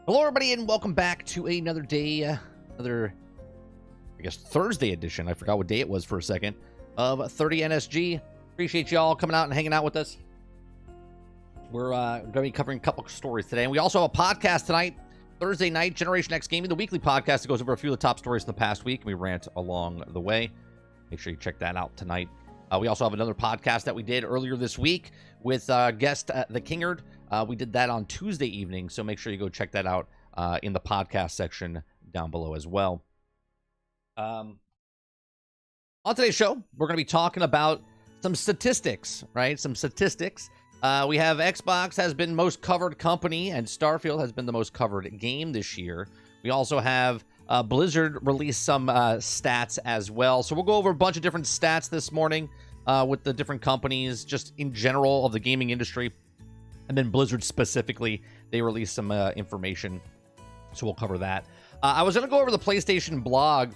Hello, everybody, and welcome back to another day, another, I guess, Thursday edition. I forgot what day it was for a second, of 30 NSG. Appreciate y'all coming out and hanging out with us. We're going to be covering a couple of stories today, and we also have a podcast tonight, Thursday night, Generation X Gaming, the weekly podcast that goes over a few of the top stories in the past week, and we rant along the way. Make sure you check that out tonight. We also have another podcast that we did earlier this week with guest The Kingard. We did that on Tuesday evening, so make sure you go check that out in the podcast section down below as well. On today's show, we're going to be talking about some statistics, right? Some statistics. We have Xbox has been most covered company, and Starfield has been the most covered game this year. We also have Blizzard released some stats as well. So we'll go over a bunch of different stats this morning with the different companies, just in general of the gaming industry. And then Blizzard specifically, they released some information. So we'll cover that. I was going to go over the PlayStation blog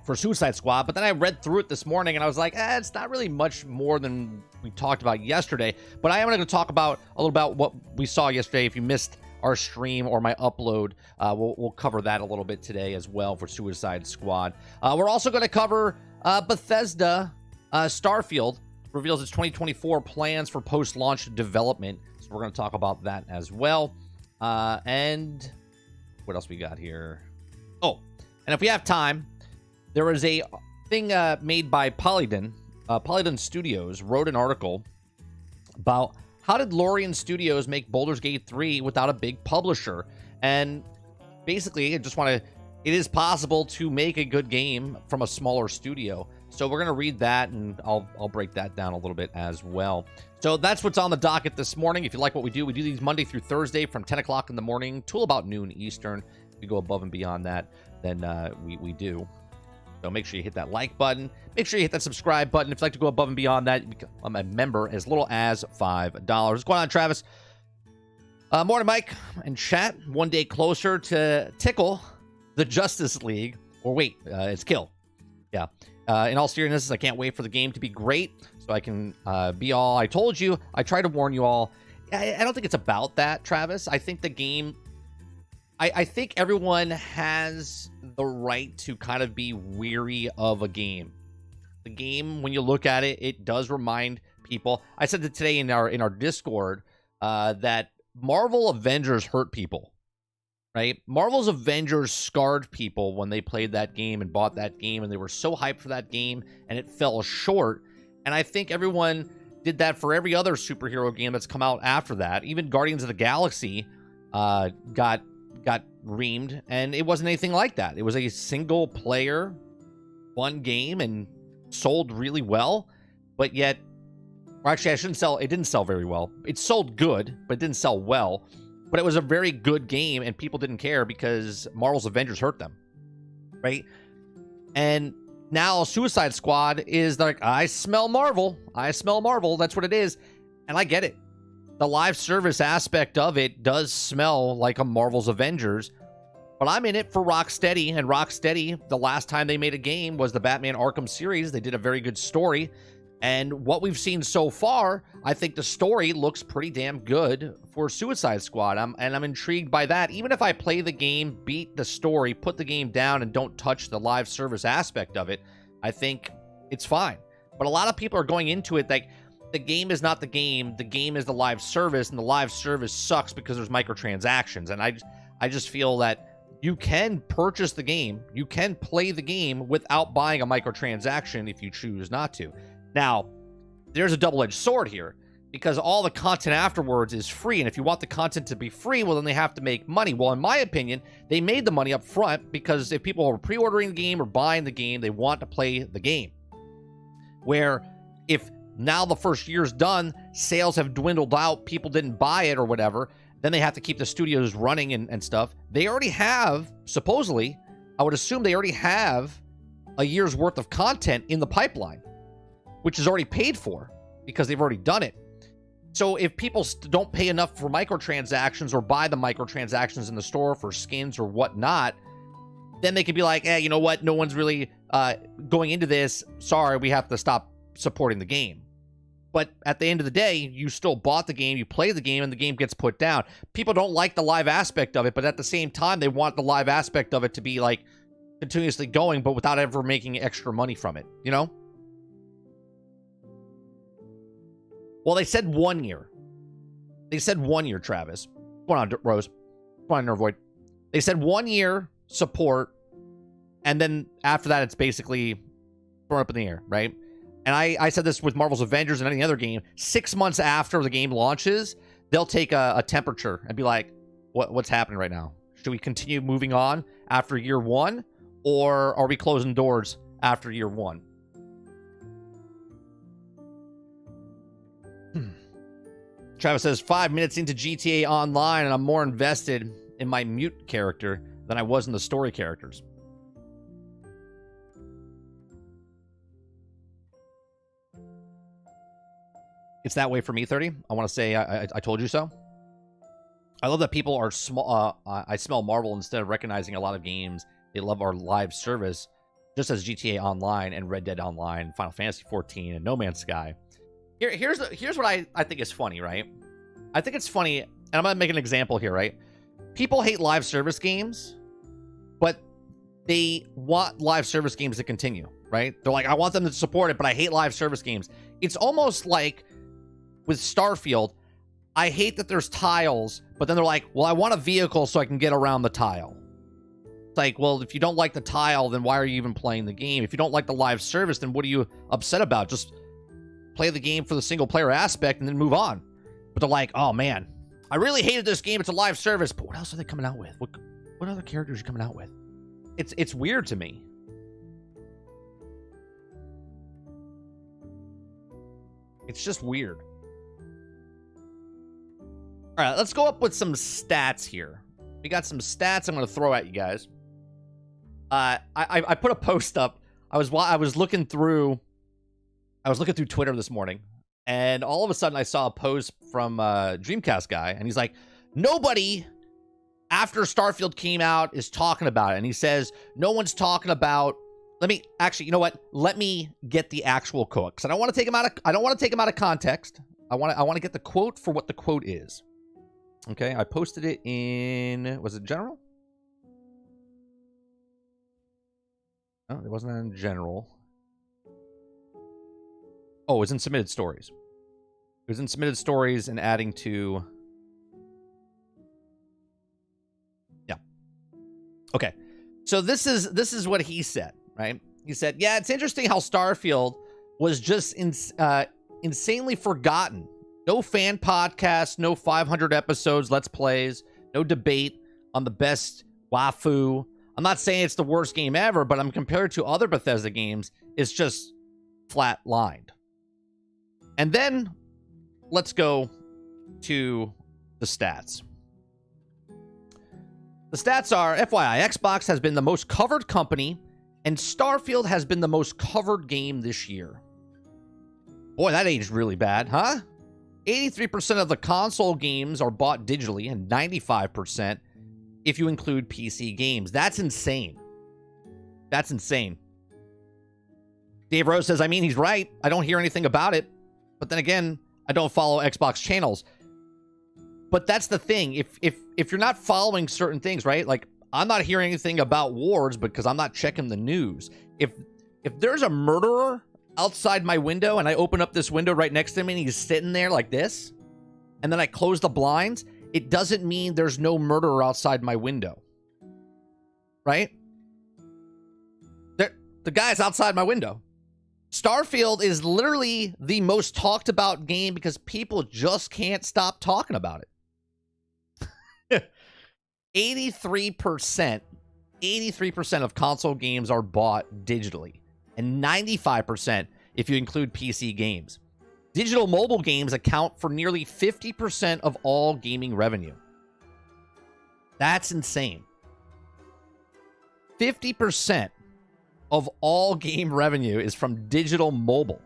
for Suicide Squad, but then I read through it this morning and I was like, it's not really much more than we talked about yesterday. But I am going to talk about a little about what we saw yesterday. If you missed our stream or my upload, we'll cover that a little bit today as well for Suicide Squad. We're also going to cover Bethesda Starfield reveals its 2024 plans for post-launch development. So we're going to talk about that as well. And what else we got here? Oh, and if we have time, there was a thing made by Larian Studios, wrote an article about how did Larian Studios make Baldur's Gate 3 without a big publisher? And basically, I just want to, it is possible to make a good game from a smaller studio. So we're going to read that, and I'll break that down a little bit as well. So that's what's on the docket this morning. If you like what we do these Monday through Thursday from 10 o'clock in the morning till about noon Eastern. If we go above and beyond that, then we do. So make sure you hit that like button. Make sure you hit that subscribe button. If you'd like to go above and beyond that, you become a member as little as $5. What's going on, Travis? Morning, Mike and chat. One day closer to tickle the Justice League. Or wait, it's kill. Yeah. In all seriousness, I can't wait for the game to be great so I can be all I told you. I try to warn you all. I don't think it's about that, Travis. I think the game... I think everyone has the right to kind of be weary of a game. The game, when you look at it, it does remind people. I said that today in our Discord that Marvel Avengers hurt people, right? Marvel's Avengers scarred people when they played that game and bought that game, and they were so hyped for that game, and it fell short. And I think everyone did that for every other superhero game that's come out after that. Even Guardians of the Galaxy got reamed, and it wasn't anything like that. It was a single player, one game, and sold really well, but yet, or actually, it didn't sell very well. It sold good, but it didn't sell well. But it was a very good game, and people didn't care because Marvel's Avengers hurt them, right? And now Suicide Squad is like, I smell Marvel. I smell Marvel. That's what it is. And I get it. The live service aspect of it does smell like a Marvel's Avengers, but I'm in it for Rocksteady, and Rocksteady, the last time they made a game was the Batman Arkham series. They did a very good story, and what we've seen so far, I think the story looks pretty damn good for Suicide Squad. I'm intrigued by that. Even if I play the game, beat the story, put the game down, and don't touch the live service aspect of it, I think it's fine. But a lot of people are going into it like, the game is not the game is the live service, and the live service sucks because there's microtransactions. And I just feel that you can purchase the game, you can play the game without buying a microtransaction if you choose not to. Now, there's a double-edged sword here, because all the content afterwards is free, and if you want the content to be free, well, then they have to make money. Well, in my opinion, they made the money up front, because if people are pre-ordering the game or buying the game, they want to play the game. Where if now the first year's done, sales have dwindled out, people didn't buy it or whatever, then they have to keep the studios running and stuff. They already have, supposedly, I would assume they already have a year's worth of content in the pipeline, which is already paid for because they've already done it. So if people don't pay enough for microtransactions or buy the microtransactions in the store for skins or whatnot, then they could be like, you know what? No one's really going into this. Sorry, we have to stop supporting the game. But at the end of the day, you still bought the game, you play the game, and the game gets put down. People don't like the live aspect of it, but at the same time, they want the live aspect of it to be, like, continuously going, but without ever making extra money from it, you know? Well, they said 1 year. They said 1 year, Travis. What's going on, Rose? What's going on, Nervoid? They said 1 year support, and then after that, it's basically thrown up in the air, right? And I said this with Marvel's Avengers and any other game. 6 months after the game launches, they'll take a temperature and be like, what's happening right now? Should we continue moving on after year one? Or are we closing doors after year one? Travis says, 5 minutes into GTA Online, and I'm more invested in my mute character than I was in the story characters. It's that way for me, 30. I want to say I told you so. I love that people are small. I smell Marvel instead of recognizing a lot of games. They love our live service, just as GTA Online and Red Dead Online, Final Fantasy 14, and No Man's Sky. Here's what I think is funny, right? I think it's funny, and I'm going to make an example here, right? People hate live service games, but they want live service games to continue, right? They're like, I want them to support it, but I hate live service games. It's almost like with Starfield, I hate that there's tiles, but then they're like, well, I want a vehicle so I can get around the tile. It's like, well, if you don't like the tile, then why are you even playing the game? If you don't like the live service, then what are you upset about? Just play the game for the single player aspect and then move on. But they're like, oh man, I really hated this game. It's a live service, but what else are they coming out with? What other characters are you coming out with? It's weird to me. It's just weird. All right, let's go up with some stats here. We got some stats I'm going to throw at you guys. I put a post up. I was looking through Twitter this morning, and all of a sudden I saw a post from Dreamcast guy, and he's like, nobody after Starfield came out is talking about it. And he says, no one's talking about, you know what? Let me get the actual quote, because I don't want to take him out of context. I want to get the quote for what the quote is. Okay, I posted it in, was it general? No, it wasn't in general. Oh, it was in submitted stories. It was in submitted stories and adding to... Yeah. Okay. So this is what he said, right? He said, yeah, it's interesting how Starfield was just insanely forgotten. No fan podcasts, no 500 episodes, let's plays, no debate on the best waifu. I'm not saying it's the worst game ever, but I'm compared to other Bethesda games, it's just flat-lined. And then let's go to the stats. The stats are, FYI, Xbox has been the most covered company, and Starfield has been the most covered game this year. Boy, that aged really bad, huh? 83% of the console games are bought digitally, and 95% if you include PC games. That's insane. That's insane. Dave Rose says, I mean, he's right. I don't hear anything about it. But then again, I don't follow Xbox channels. But that's the thing. If you're not following certain things, right? Like, I'm not hearing anything about wars because I'm not checking the news. If there's a murderer outside my window and I open up this window right next to me and he's sitting there like this, and then I close the blinds, it doesn't mean there's no murderer outside my window. Right? The guy's outside my window. Starfield is literally the most talked about game because people just can't stop talking about it. 83% of console games are bought digitally, and 95% if you include PC games. Digital mobile games account for nearly 50% of all gaming revenue. That's insane. 50% of all game revenue is from digital mobile.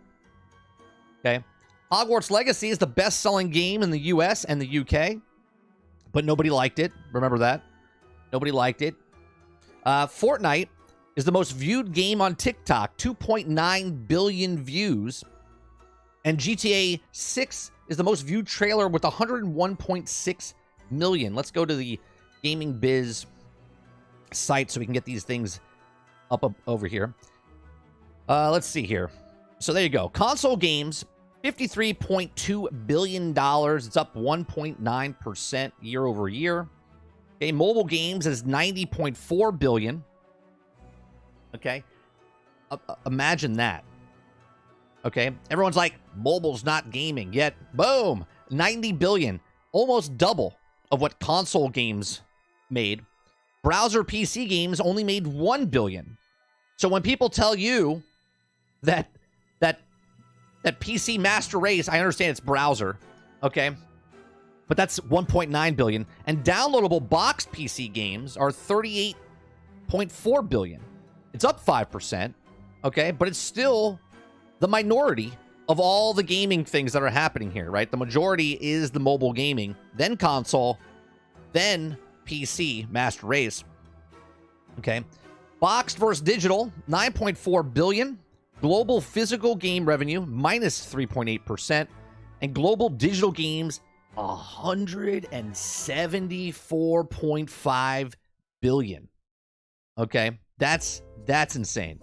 Okay? Hogwarts Legacy is the best-selling game in the US and the UK, but nobody liked it. Remember that? Nobody liked it. Fortnite is the most viewed game on TikTok, 2.9 billion views. And GTA 6 is the most viewed trailer with 101.6 million. Let's go to the Gaming Biz site so we can get these things up over here. Let's see here. So there you go. Console games, $53.2 billion. It's up 1.9% year over year. Okay, mobile games is $90.4 billion. Okay, imagine that. Okay, everyone's like, mobile's not gaming yet. Boom, 90 billion, almost double of what console games made. Browser PC games only made 1 billion. So when people tell you that PC master race, I understand it's browser, okay, but that's 1.9 billion. And downloadable boxed PC games are 38.4 billion. It's up 5%, okay, but it's still the minority of all the gaming things that are happening here, right? The majority is the mobile gaming, then console, then PC master race. Okay. Boxed versus digital, 9.4 billion. Global physical game revenue, minus 3.8%. And global digital games, 174.5 billion. Okay. That's insane.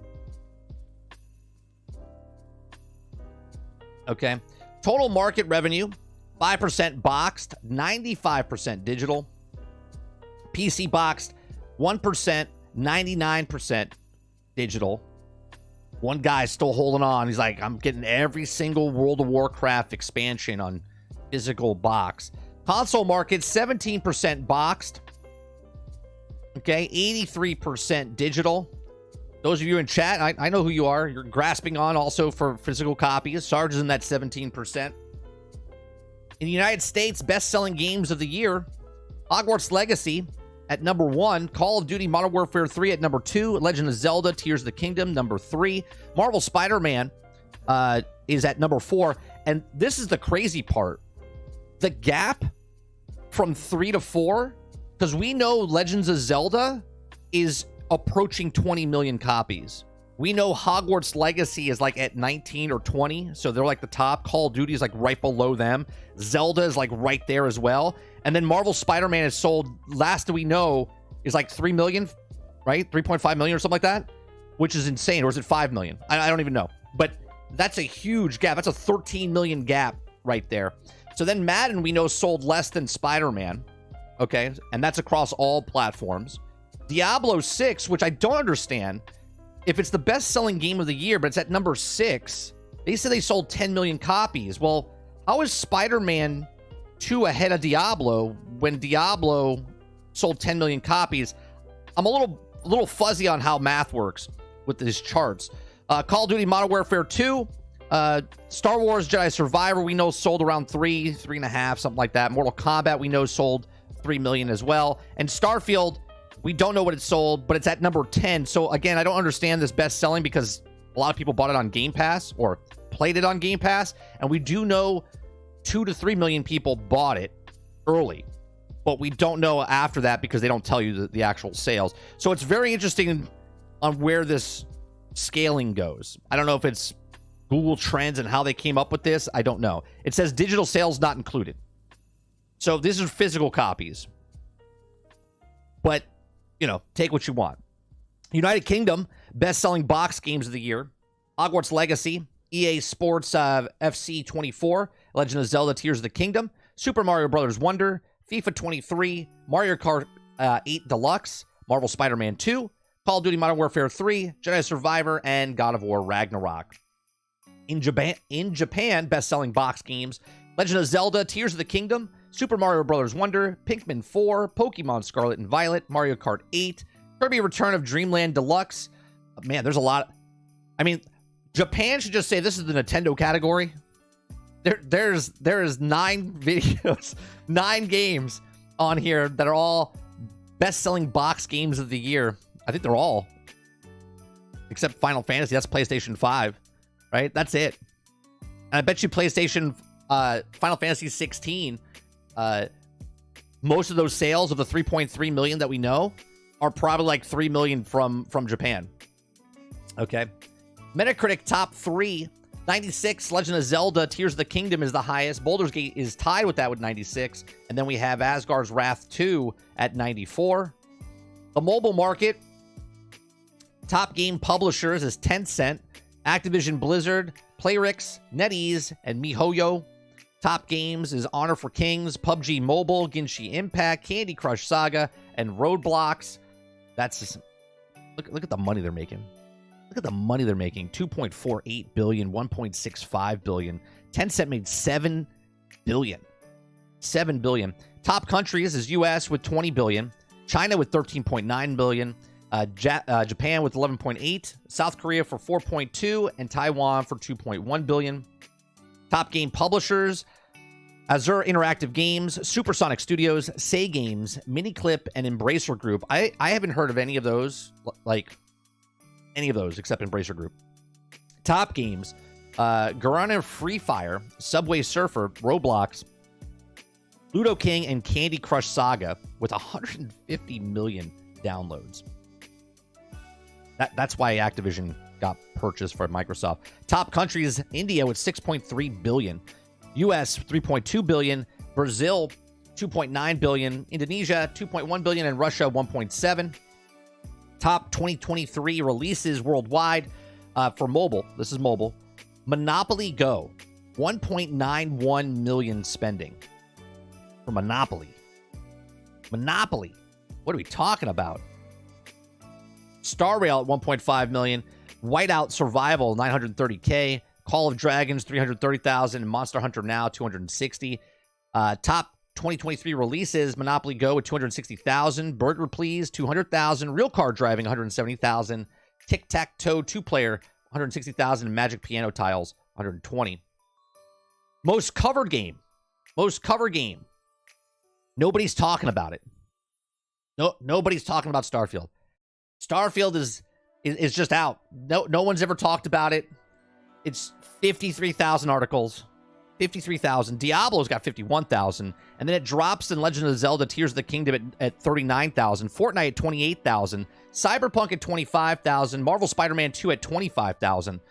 Okay. Total market revenue, 5% boxed, 95% digital. PC boxed, 1%, 99% digital. One guy's still holding on. He's like, I'm getting every single World of Warcraft expansion on physical box. Console market, 17% boxed. Okay, 83% digital. Those of you in chat, I know who you are. You're grasping on also for physical copies. Sarge is in that 17%. In the United States, best-selling games of the year, Hogwarts Legacy at number 1, Call of Duty Modern Warfare 3 at number 2, Legend of Zelda Tears of the Kingdom number 3, Marvel Spider-Man is at number 4, and this is the crazy part. The gap from 3 to 4, because we know Legends of Zelda is approaching 20 million copies. We know Hogwarts Legacy is like at 19 or 20, so they're like the top. Call of Duty is like right below them. Zelda is like right there as well. And then Marvel Spider-Man is sold, last we know, is like 3 million, right? 3.5 million or something like that, which is insane. Or is it 5 million? I don't even know. But that's a huge gap. That's a 13 million gap right there. So then Madden, we know, sold less than Spider-Man, okay? And that's across all platforms. Diablo 6, which I don't understand, if it's the best-selling game of the year, but it's at number 6, they said they sold 10 million copies. Well, how is Spider-Man 2 ahead of Diablo when Diablo sold 10 million copies? I'm a little fuzzy on how math works with these charts. Call of Duty Modern Warfare 2, Star Wars Jedi Survivor, we know sold around 3.5, something like that. Mortal Kombat, we know sold 3 million as well. And Starfield, we don't know what it sold, but it's at number 10. So again, I don't understand this best selling because a lot of people bought it on Game Pass or played it on Game Pass. And we do know 2 to 3 million people bought it early, but we don't know after that because they don't tell you the actual sales. So it's very interesting on where this scaling goes. I don't know if it's Google Trends and how they came up with this. I don't know. It says digital sales not included. So these are physical copies. But, you know, take what you want. United Kingdom, best-selling box games of the year. Hogwarts Legacy, EA Sports FC 24, Legend of Zelda Tears of the Kingdom, Super Mario Bros. Wonder, FIFA 23, Mario Kart 8 Deluxe, Marvel Spider-Man 2, Call of Duty Modern Warfare 3, Jedi Survivor, and God of War Ragnarok. In Japan, best-selling box games, Legend of Zelda Tears of the Kingdom, Super Mario Bros. Wonder, Pikmin 4, Pokemon Scarlet and Violet, Mario Kart 8, Kirby Return of Dreamland Deluxe. Man, there's a lot. I mean, Japan should just say this is the Nintendo category. There is 9 videos, 9 games on here that are all best-selling box games of the year. I think they're all, except Final Fantasy. That's PlayStation 5, right? That's it. And I bet you PlayStation Final Fantasy 16. Most of those sales of the 3.3 million that we know are probably like 3 million from Japan. Okay. Metacritic top 3 96, Legend of Zelda Tears of the Kingdom is the highest. Baldur's Gate is tied with that with 96. And then we have Asgard's Wrath 2 at 94. The mobile market, top game publishers is Tencent, Activision Blizzard, Playrix, NetEase, and MiHoYo. Top games is Honor for Kings, PUBG Mobile, Genshin Impact, Candy Crush Saga, and Roadblocks. That's just, look at the money they're making. Look at the money they're making. 2.48 billion, 1.65 billion. Tencent made 7 billion. 7 billion. Top countries is US with 20 billion, China with 13.9 billion, Japan with 11.8, South Korea for 4.2, and Taiwan for 2.1 billion. Top game publishers, Azure Interactive Games, Supersonic Studios, Say Games, Miniclip, and Embracer Group. I haven't heard of any of those, like any of those except Embracer Group. Top games, Garena Free Fire, Subway Surfer, Roblox, Ludo King, and Candy Crush Saga with 150 million downloads. That's why Activision got purchased for Microsoft. Top countries, India with 6.3 billion, US 3.2 billion, Brazil 2.9 billion, Indonesia 2.1 billion, and Russia 1.7. Top 2023 releases worldwide for mobile. This is mobile. Monopoly Go, 1.91 million spending for Monopoly. Monopoly. What are we talking about? Star Rail at 1.5 million. Whiteout Survival, 930K. Call of Dragons, 330,000. And Monster Hunter Now, 260. Top 2023 releases, Monopoly Go at 260,000. Burger Please, 200,000. Real Car Driving, 170,000. Tic-Tac-Toe 2-player, 160,000. Magic Piano Tiles, 120. Most covered game. Most covered game. Nobody's talking about it. Nobody's talking about Starfield. Starfield is just out. No one's ever talked about it. It's 53,000 articles. 53,000. Diablo's got 51,000. And then it drops in Legend of Zelda Tears of the Kingdom at 39,000. Fortnite at 28,000. Cyberpunk at 25,000. Marvel Spider-Man 2 at 25,000.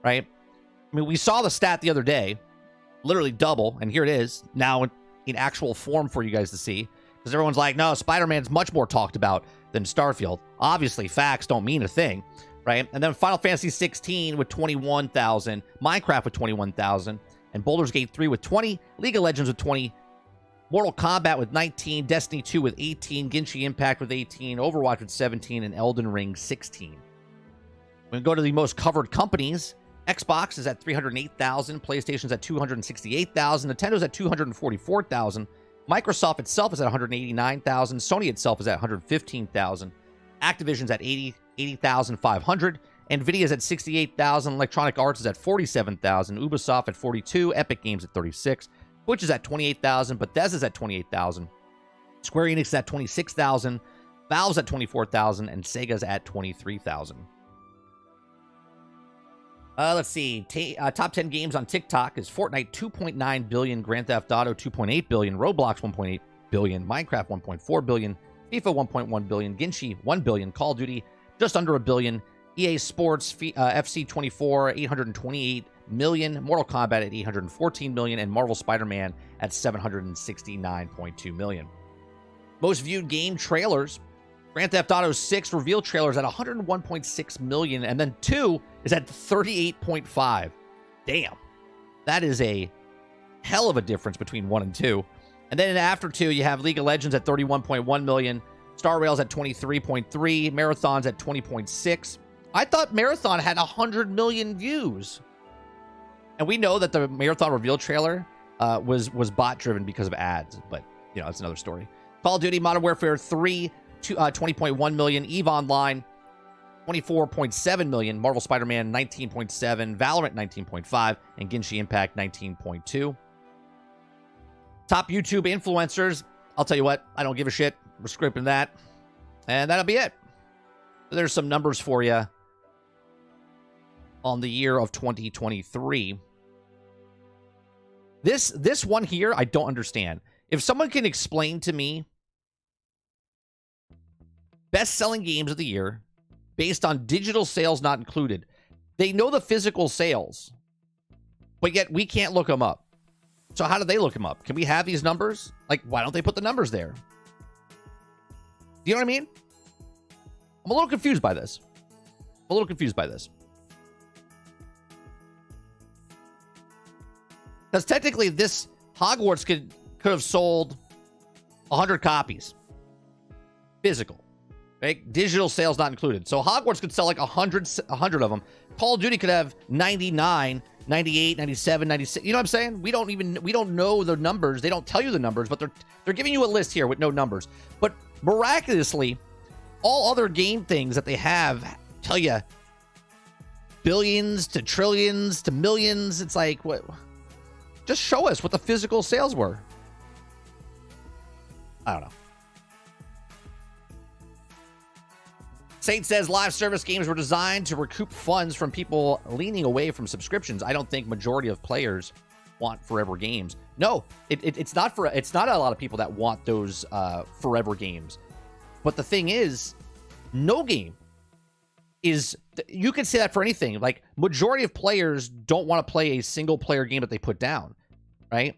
Right? I mean, we saw the stat the other day. Literally double. And here it is. Now in actual form for you guys to see. Because everyone's like, no, Spider-Man's much more talked about than Starfield. Obviously, facts don't mean a thing, right? And then Final Fantasy 16 with 21,000, Minecraft with 21,000, and Baldur's Gate 3 with 20, League of Legends with 20, Mortal Kombat with 19, Destiny 2 with 18, Genshin Impact with 18, Overwatch with 17, and Elden Ring 16. When we go to the most covered companies, Xbox is at 308,000, PlayStation's at 268,000, Nintendo's at 244,000, Microsoft itself is at 189,000. Sony itself is at 115,000. Activision's at 80,500. Nvidia's at 68,000. Electronic Arts is at 47,000. Ubisoft at 42. Epic Games at 36. Twitch is at 28,000. Bethesda's at 28,000. Square Enix is at 26,000. Valve's at 24,000. And Sega's at 23,000. Let's see. Top 10 games on TikTok is Fortnite 2.9 billion, Grand Theft Auto 2.8 billion, Roblox 1.8 billion, Minecraft 1.4 billion, FIFA 1.1 billion, Genshin 1 billion, Call of Duty just under a billion, EA Sports FC 24 828 million, Mortal Kombat at 814 million, and Marvel Spider-Man at 769.2 million. Most viewed game trailers. Grand Theft Auto 6 reveal trailers at 101.6 million, and then 2 is at 38.5. Damn. That is a hell of a difference between 1 and 2. And then after 2, you have League of Legends at 31.1 million, Star Rail's at 23.3, Marathon's at 20.6. I thought Marathon had 100 million views. And we know that the Marathon reveal trailer was bot-driven because of ads, but, you know, that's another story. Call of Duty Modern Warfare 3, 20.1 million, EVE Online 24.7 million, Marvel Spider-Man 19.7, Valorant 19.5, and Genshin Impact 19.2. Top YouTube influencers. I'll tell you what, I don't give a shit. We're scripting that. And that'll be it. There's some numbers for you on the year of 2023. This one here, I don't understand. If someone can explain to me best-selling games of the year based on digital sales not included. They know the physical sales. but yet we can't look them up. So how do they look them up? Can we have these numbers? Like, why don't they put the numbers there? You know what I mean? I'm a little confused by this. Because technically, this Hogwarts could have sold 100 copies. Physical. Right? Digital sales not included. So Hogwarts could sell like 100 of them. Call of Duty could have 99, 98, 97, 96. You know what I'm saying? We don't know the numbers. They don't tell you the numbers, but they're giving you a list here with no numbers. But miraculously, all other game things that they have tell you billions to trillions to millions. It's like, what? Just show us what the physical sales were. I don't know. Saint says live service games were designed to recoup funds from people leaning away from subscriptions. I don't think majority of players want forever games. No, it's not a lot of people that want those forever games. But the thing is, no game is, you could say that for anything. Like, majority of players don't want to play a single player game that they put down, right?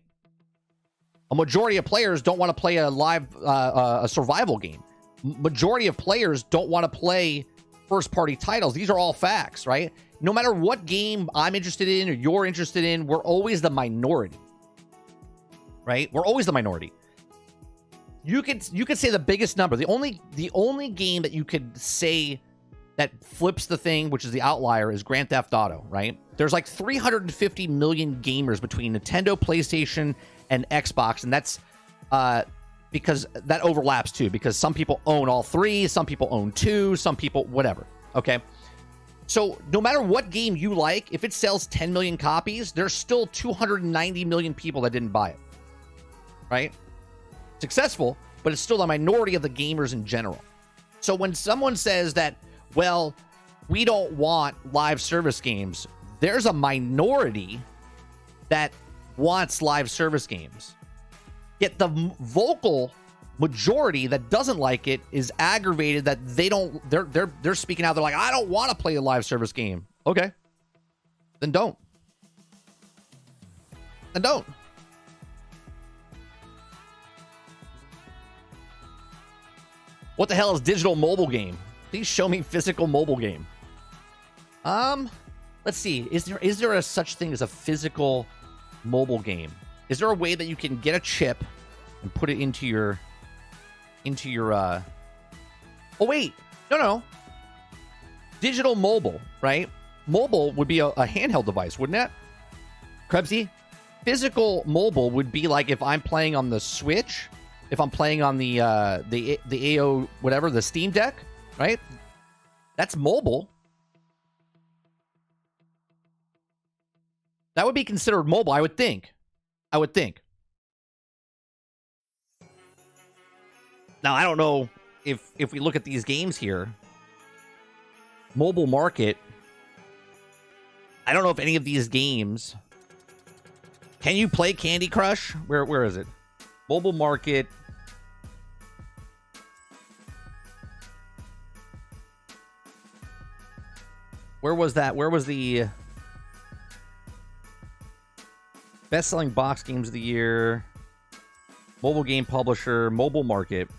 A majority of players don't want to play a live a survival game. Majority of players don't want to play first-party titles. These are all facts, right? No matter what game I'm interested in or you're interested in, we're always the minority, right? We're always the minority. You could say the biggest number. The only game that you could say that flips the thing, which is the outlier, is Grand Theft Auto, right? There's like 350 million gamers between Nintendo, PlayStation, and Xbox, and that's because that overlaps too, because some people own all three, some people own two, some people whatever. Okay, so no matter what game you like, if it sells 10 million copies, there's still 290 million people that didn't buy it, right? Successful, but it's still the minority of the gamers in general. So when someone says that, well, we don't want live service games, there's a minority that wants live service games. Yet the vocal majority that doesn't like it is aggravated that they're speaking out. They're like, I don't want to play a live service game. Okay. Then don't. Then don't. What the hell is digital mobile game? Please show me physical mobile game. Let's see. Is there a such thing as a physical mobile game? Is there a way that you can get a chip and put it into your oh wait, no. Digital mobile, right? Mobile would be a handheld device, wouldn't it? Krebsy? Physical mobile would be like if I'm playing on the Switch, if I'm playing on the AO whatever, the Steam Deck, right? That's mobile. That would be considered mobile, I would think. Now, I don't know if we look at these games here, mobile market, I don't know if any of these games, can you play Candy Crush? Where is it? Mobile market. Where was that? Where was the best-selling box games of the year? Mobile game publisher, mobile market.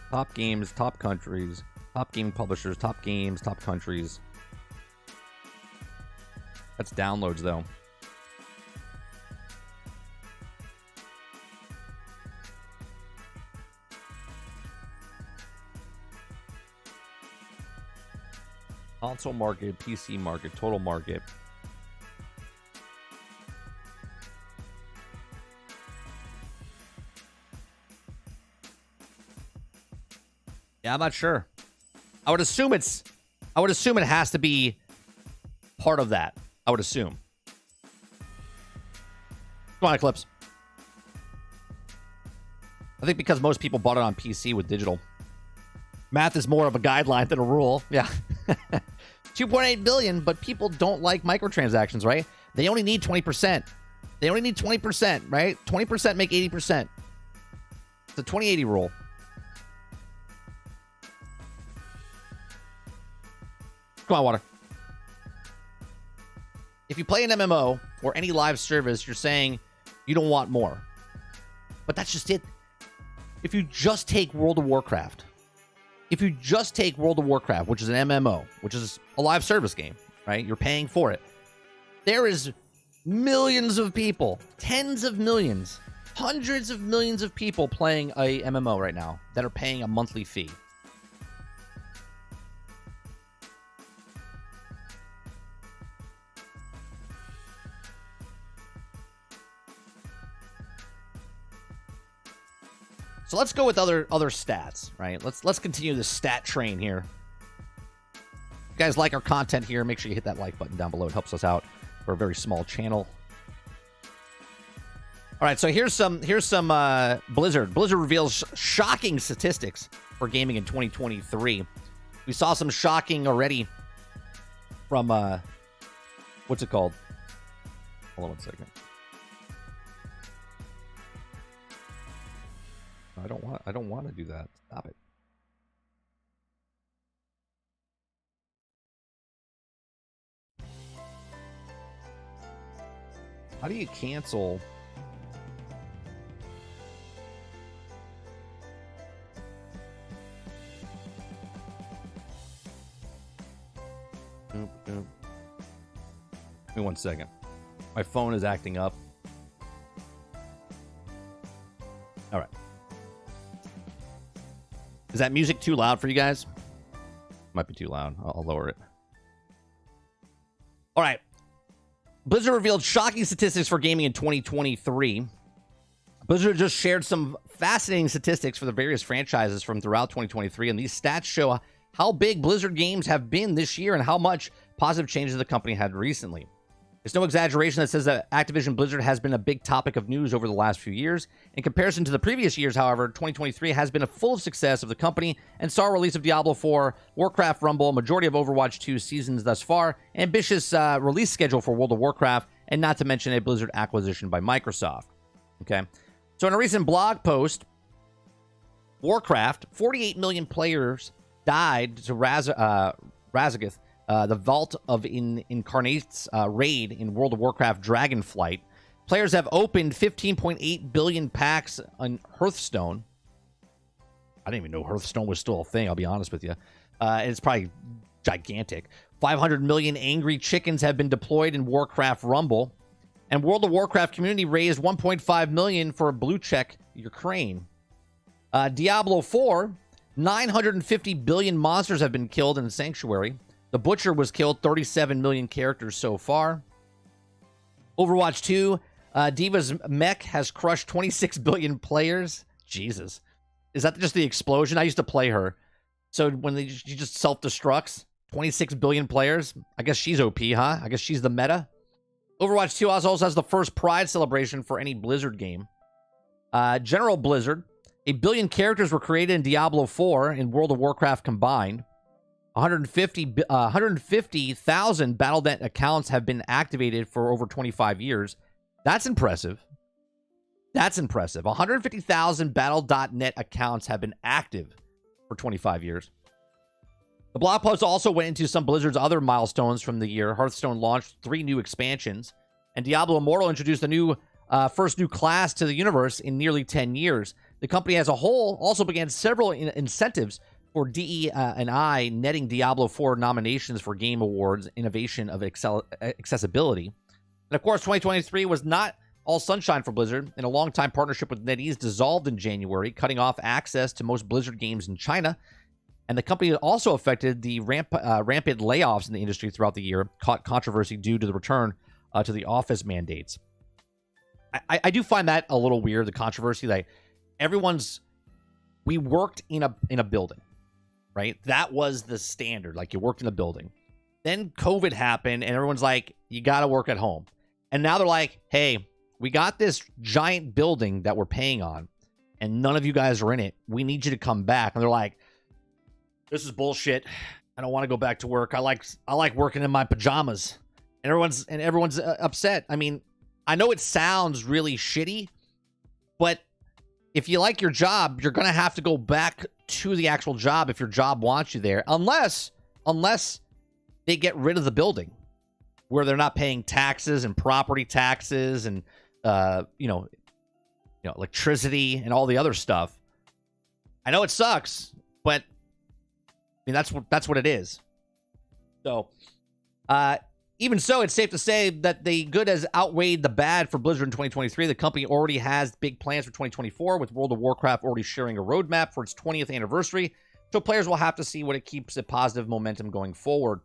Top games, top countries. Top game publishers, top games, top countries. That's downloads, though. Console market, PC market, total market. Yeah, I'm not sure. I would assume it has to be part of that. I would assume. Come on, Eclipse. I think because most people bought it on PC with digital. Math is more of a guideline than a rule. Yeah. 2.8 billion, but people don't like microtransactions, right? They only need 20%. They only need 20%, right? 20% make 80%. It's a 20-80 rule. Come on, Water. If you play an MMO or any live service, you're saying you don't want more. But that's just it. If you just take World of Warcraft, which is an MMO, which is a live service game, right? You're paying for it. There is millions of people, tens of millions, hundreds of millions of people playing a MMO right now that are paying a monthly fee. So let's go with other stats, right? Let's continue the stat train here. If you guys like our content here, make sure you hit that like button down below. It helps us out. We're a very small channel. All right, so here's some Blizzard. Blizzard reveals shocking statistics for gaming in 2023. We saw some shocking already from what's it called? Hold on one second. I don't want to do that. Stop it. How do you cancel? Nope. Give me 1 second. My phone is acting up. All right. Is that music too loud for you guys? Might be too loud. I'll lower it. All right. Blizzard revealed shocking statistics for gaming in 2023. Blizzard just shared some fascinating statistics for the various franchises from throughout 2023, and these stats show how big Blizzard games have been this year and how much positive changes the company had recently. It's no exaggeration that says that Activision Blizzard has been a big topic of news over the last few years. In comparison to the previous years, however, 2023 has been a full of success of the company and saw a release of Diablo 4, Warcraft Rumble, majority of Overwatch 2 seasons thus far, ambitious release schedule for World of Warcraft, and not to mention a Blizzard acquisition by Microsoft. Okay, so in a recent blog post, Warcraft, 48 million players died to Razagath, the Vault of Incarnates raid in World of Warcraft Dragonflight. Players have opened 15.8 billion packs on Hearthstone. I didn't even know Hearthstone was still a thing, I'll be honest with you. It's probably gigantic. 500 million angry chickens have been deployed in Warcraft Rumble. And World of Warcraft community raised 1.5 million for a blue check Ukraine. Diablo 4, 950 billion monsters have been killed in the Sanctuary. The Butcher was killed, 37 million characters so far. Overwatch 2, Diva's mech has crushed 26 billion players. Jesus. Is that just the explosion? I used to play her. So when she just self-destructs, 26 billion players? I guess she's OP, huh? I guess she's the meta. Overwatch 2 also has the first Pride celebration for any Blizzard game. General Blizzard, 1 billion characters were created in Diablo 4 and World of Warcraft combined. 150,000 Battle.net accounts have been activated for over 25 years. That's impressive. That's impressive. 150,000 Battle.net accounts have been active for 25 years. The blog post also went into some Blizzard's other milestones from the year. Hearthstone launched 3 new expansions, and Diablo Immortal introduced a first new class to the universe in nearly 10 years. The company as a whole also began several incentives for DE&I, netting Diablo 4 nominations for Game Awards, Innovation of Accessibility. And of course, 2023 was not all sunshine for Blizzard, and a longtime partnership with NetEase dissolved in January, cutting off access to most Blizzard games in China. And the company also affected the rampant layoffs in the industry throughout the year, caught controversy due to the return to the office mandates. I do find that a little weird, the controversy that we worked in a building. Right? That was the standard. Like, you worked in a building. Then COVID happened, and everyone's like, you got to work at home. And now they're like, hey, we got this giant building that we're paying on, and none of you guys are in it. We need you to come back. And they're like, this is bullshit. I don't want to go back to work. I like working in my pajamas. And everyone's upset. I mean, I know it sounds really shitty, but if you like your job, you're going to have to go back to the actual job if your job wants you there, unless they get rid of the building. where they're not paying taxes and property taxes and electricity and all the other stuff. I know it sucks, but I mean that's what it is. So, even so, it's safe to say that the good has outweighed the bad for Blizzard in 2023. The company already has big plans for 2024, with World of Warcraft already sharing a roadmap for its 20th anniversary. So players will have to see what it keeps a positive momentum going forward.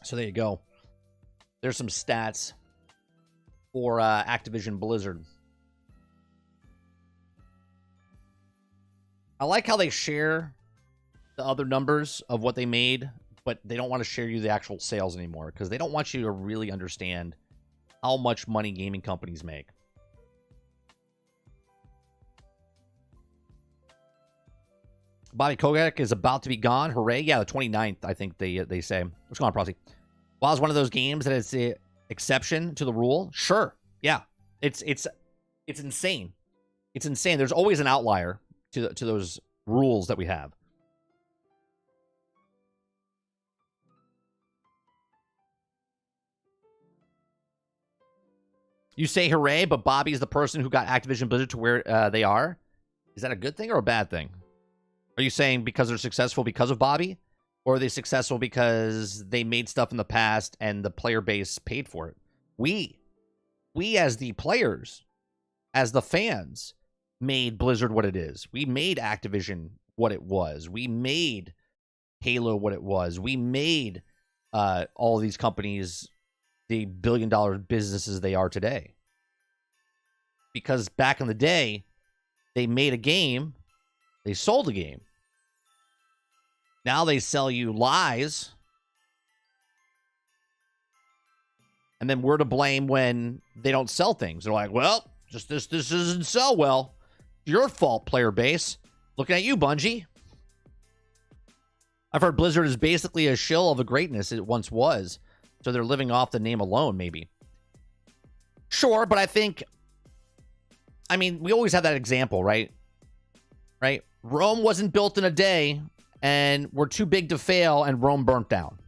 So there you go. There's some stats for Activision Blizzard. I like how they share the other numbers of what they made, but they don't want to share you the actual sales anymore because they don't want you to really understand how much money gaming companies make. Bobby Kotick is about to be gone. Hooray. Yeah, the 29th, I think they say. What's going on, Prosy? While it's one of those games that it's the exception to the rule, sure. Yeah. It's insane. It's insane. There's always an outlier to those rules that we have. You say hooray, but Bobby is the person who got Activision Blizzard to where they are. Is that a good thing or a bad thing? Are you saying because they're successful because of Bobby? Or are they successful because they made stuff in the past and the player base paid for it? We as the players, as the fans, made Blizzard what it is. We made Activision what it was. We made Halo what it was. We made all these companies the billion-dollar businesses they are today. Because back in the day, they made a game, they sold a game. Now they sell you lies. And then we're to blame when they don't sell things. They're like, well, just this doesn't sell well. Your fault, player base. Looking at you, Bungie. I've heard Blizzard is basically a shill of the greatness it once was. So they're living off the name alone, maybe. Sure, but I mean, we always have that example, right? Right? Rome wasn't built in a day, and we're too big to fail, and Rome burnt down.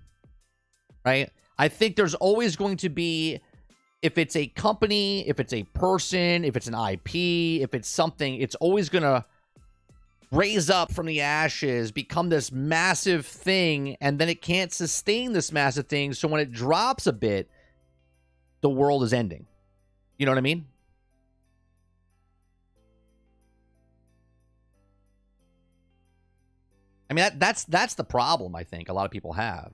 Right? I think there's always going to be, if it's a company, if it's a person, if it's an IP, if it's something, it's always going to raise up from the ashes, become this massive thing, and then it can't sustain this massive thing. So when it drops a bit, the world is ending. You know what I mean? I mean, that's the problem I think a lot of people have.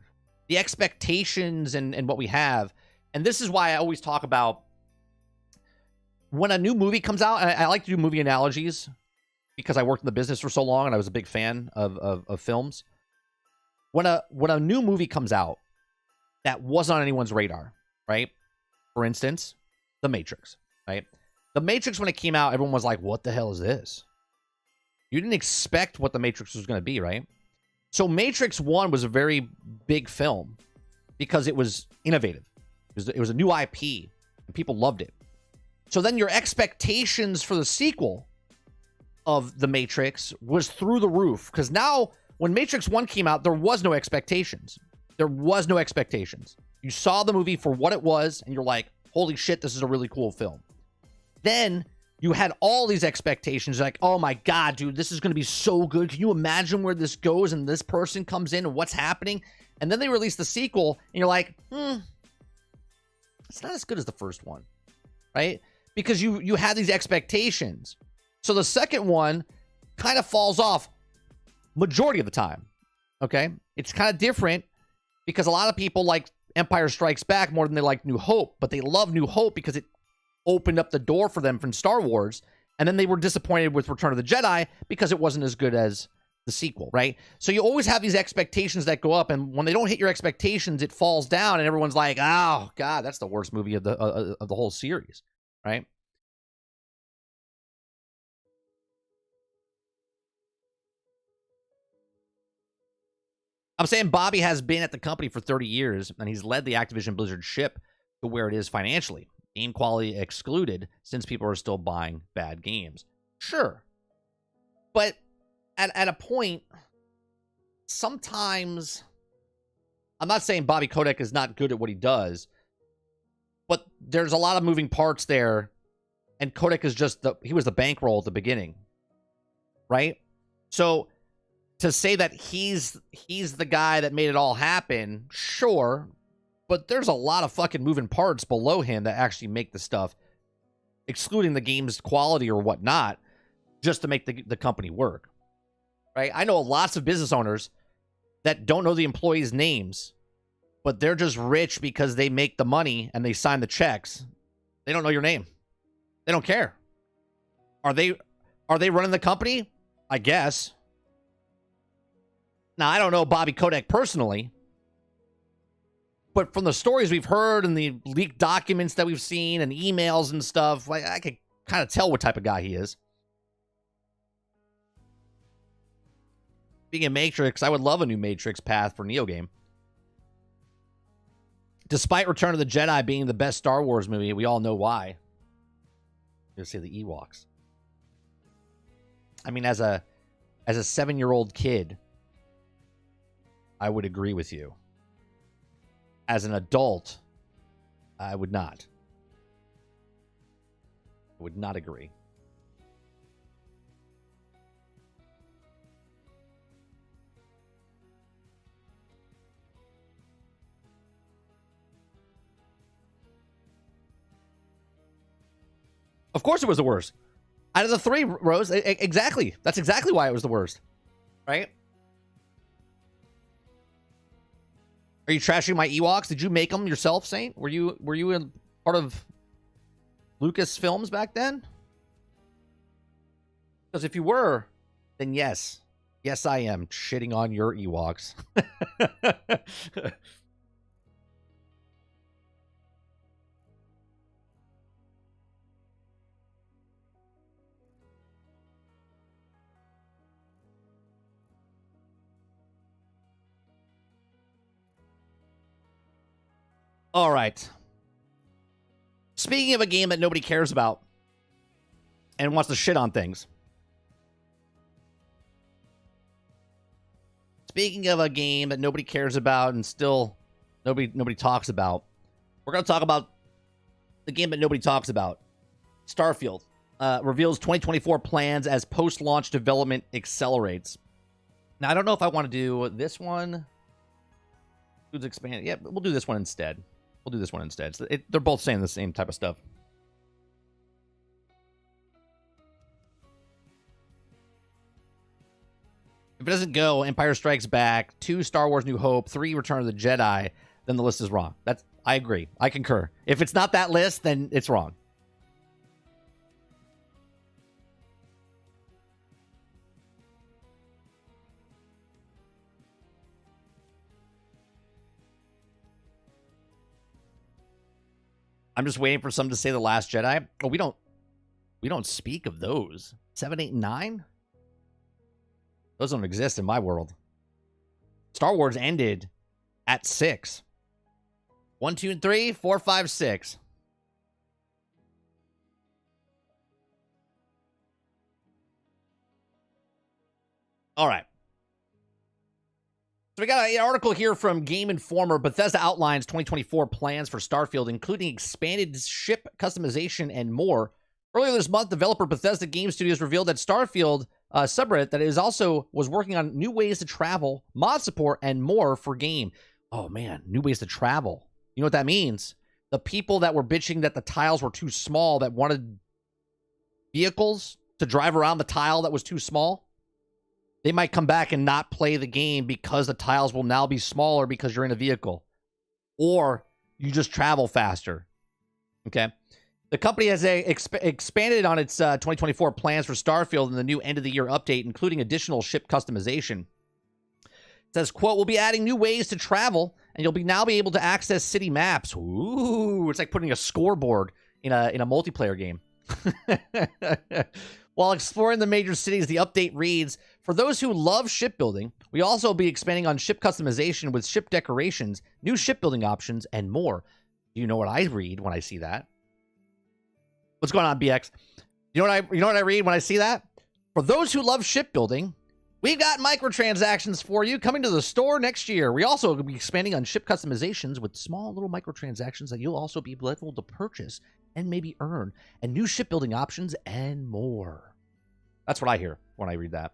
The expectations and what we have. And this is why I always talk about when a new movie comes out, and I like to do movie analogies because I worked in the business for so long and I was a big fan of films. When a new movie comes out that wasn't on anyone's radar, right? For instance, The Matrix, right? The Matrix, when it came out, everyone was like, what the hell is this? You didn't expect what The Matrix was going to be, right? So Matrix 1 was a very big film because it was innovative. It was a new IP, and people loved it. So then your expectations for the sequel of The Matrix was through the roof. Because now, when Matrix 1 came out, there was no expectations. There was no expectations. You saw the movie for what it was, and you're like, holy shit, this is a really cool film. Then you had all these expectations, like, oh my God, dude, this is going to be so good. Can you imagine where this goes and this person comes in and what's happening? And then they release the sequel, and you're like, it's not as good as the first one, right? Because you had these expectations. So the second one kind of falls off majority of the time, okay? It's kind of different because a lot of people like Empire Strikes Back more than they like New Hope, but they love New Hope because it opened up the door for them from Star Wars, and then they were disappointed with Return of the Jedi because it wasn't as good as the sequel, right? So you always have these expectations that go up, and when they don't hit your expectations, it falls down, and everyone's like, oh, God, that's the worst movie of the whole series, right? I'm saying Bobby has been at the company for 30 years, and he's led the Activision Blizzard ship to where it is financially. Game quality excluded, since people are still buying bad games. Sure. But at a point, sometimes, I'm not saying Bobby Kotick is not good at what he does, But there's a lot of moving parts there, and Kotick is just he was the bankroll at the beginning, right? So to say that he's the guy that made it all happen, sure, but there's a lot of fucking moving parts below him that actually make the stuff, excluding the game's quality or whatnot, just to make the company work, right? I know lots of business owners that don't know the employees' names, but they're just rich because they make the money and they sign the checks. They don't know your name. They don't care. Are they running the company? I guess. Now, I don't know Bobby Kotick personally, but from the stories we've heard and the leaked documents that we've seen and emails and stuff, I could kind of tell what type of guy he is. Being a Matrix, I would love a new Matrix path for Neo game. Despite Return of the Jedi being the best Star Wars movie, we all know why. I'm going to say the Ewoks. I mean, as a 7-year-old kid, I would agree with you. As an adult, I would not. I would not agree. Of course it was the worst. Out of the 3, Rose, exactly. That's exactly why it was the worst. Right? Are you trashing my Ewoks? Did you make them yourself, Saint? Were you in part of Lucas Films back then? Because if you were, then yes. Yes, I am shitting on your Ewoks. All right. Speaking of a game that nobody cares about and wants to shit on things. Speaking of a game that nobody cares about and still nobody talks about, we're going to talk about the game that nobody talks about. Starfield reveals 2024 plans as post-launch development accelerates. Now, I don't know if I want to do this one. Who's expanded? Yeah, we'll do this one instead. We'll do this one instead. So they're both saying the same type of stuff. If it doesn't go, Empire Strikes Back, 2, Star Wars New Hope, 3, Return of the Jedi, then the list is wrong. I agree. I concur. If it's not that list, then it's wrong. I'm just waiting for someone to say The Last Jedi. Oh, we don't speak of those. 7, 8, and 9? Those don't exist in my world. Star Wars ended at 6. 1, 2, and 3, 4, 5, 6. All right. So we got an article here from Game Informer. Bethesda outlines 2024 plans for Starfield, including expanded ship customization and more. Earlier this month, developer Bethesda Game Studios revealed that Starfield subreddit that was working on new ways to travel, mod support, and more for game. Oh man, new ways to travel. You know what that means? The people that were bitching that the tiles were too small, that wanted vehicles to drive around the tile that was too small, they might come back and not play the game because the tiles will now be smaller because you're in a vehicle. Or you just travel faster. Okay? The company has expanded on its 2024 plans for Starfield in the new end-of-the-year update, including additional ship customization. It says, quote, we'll be adding new ways to travel, and you'll now be able to access city maps. Ooh, it's like putting a scoreboard in a multiplayer game. While exploring the major cities, the update reads, for those who love shipbuilding, we also will be expanding on ship customization with ship decorations, new shipbuilding options, and more. Do you know what I read when I see that? What's going on, BX? You know what I read when I see that? For those who love shipbuilding, We've got microtransactions for you coming to the store next year. We also will be expanding on ship customizations with small little microtransactions that you'll also be able to purchase and maybe earn, and new shipbuilding options and more. That's what I hear when I read that.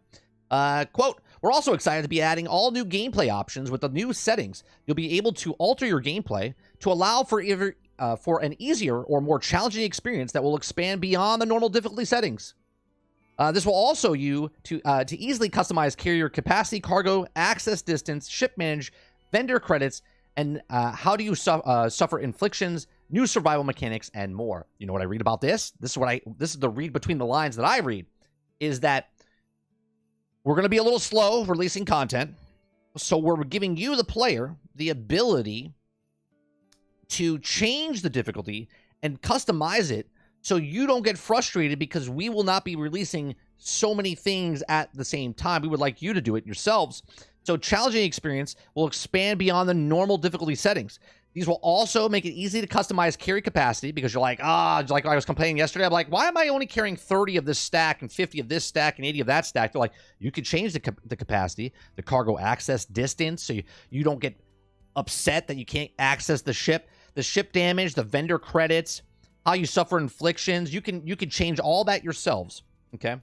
Quote, we're also excited to be adding all new gameplay options with the new settings. You'll be able to alter your gameplay to allow for an easier or more challenging experience that will expand beyond the normal difficulty settings. This will also you to easily customize carrier capacity, cargo, access distance, ship manage, vendor credits, and how do you suffer inflictions, new survival mechanics, and more. You know what I read about this? This is the read between the lines that I read, is that we're going to be a little slow releasing content, so we're giving you, the player, the ability to change the difficulty and customize it so you don't get frustrated, because we will not be releasing so many things at the same time. We would like you to do it yourselves. So challenging experience will expand beyond the normal difficulty settings. These will also make it easy to customize carry capacity, because you're like, like I was complaining yesterday. I'm like, why am I only carrying 30 of this stack and 50 of this stack and 80 of that stack? They're like, you could change the capacity, the cargo access distance, so you don't get upset that you can't access the ship damage, the vendor credits, how you suffer inflictions. You can change all that yourselves, okay?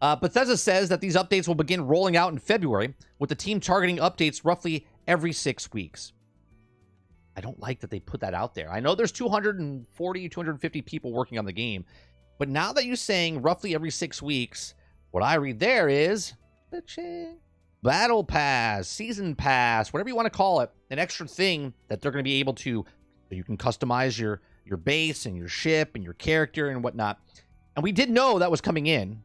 Bethesda says that these updates will begin rolling out in February, with the team targeting updates roughly every 6 weeks. I don't like that they put that out there. I know there's 240, 250 people working on the game, but now that you're saying roughly every 6 weeks, what I read there is Battle Pass, Season Pass, whatever you want to call it, an extra thing that they're going to be able to, you can customize your base and your ship and your character and whatnot. And we did know that was coming in,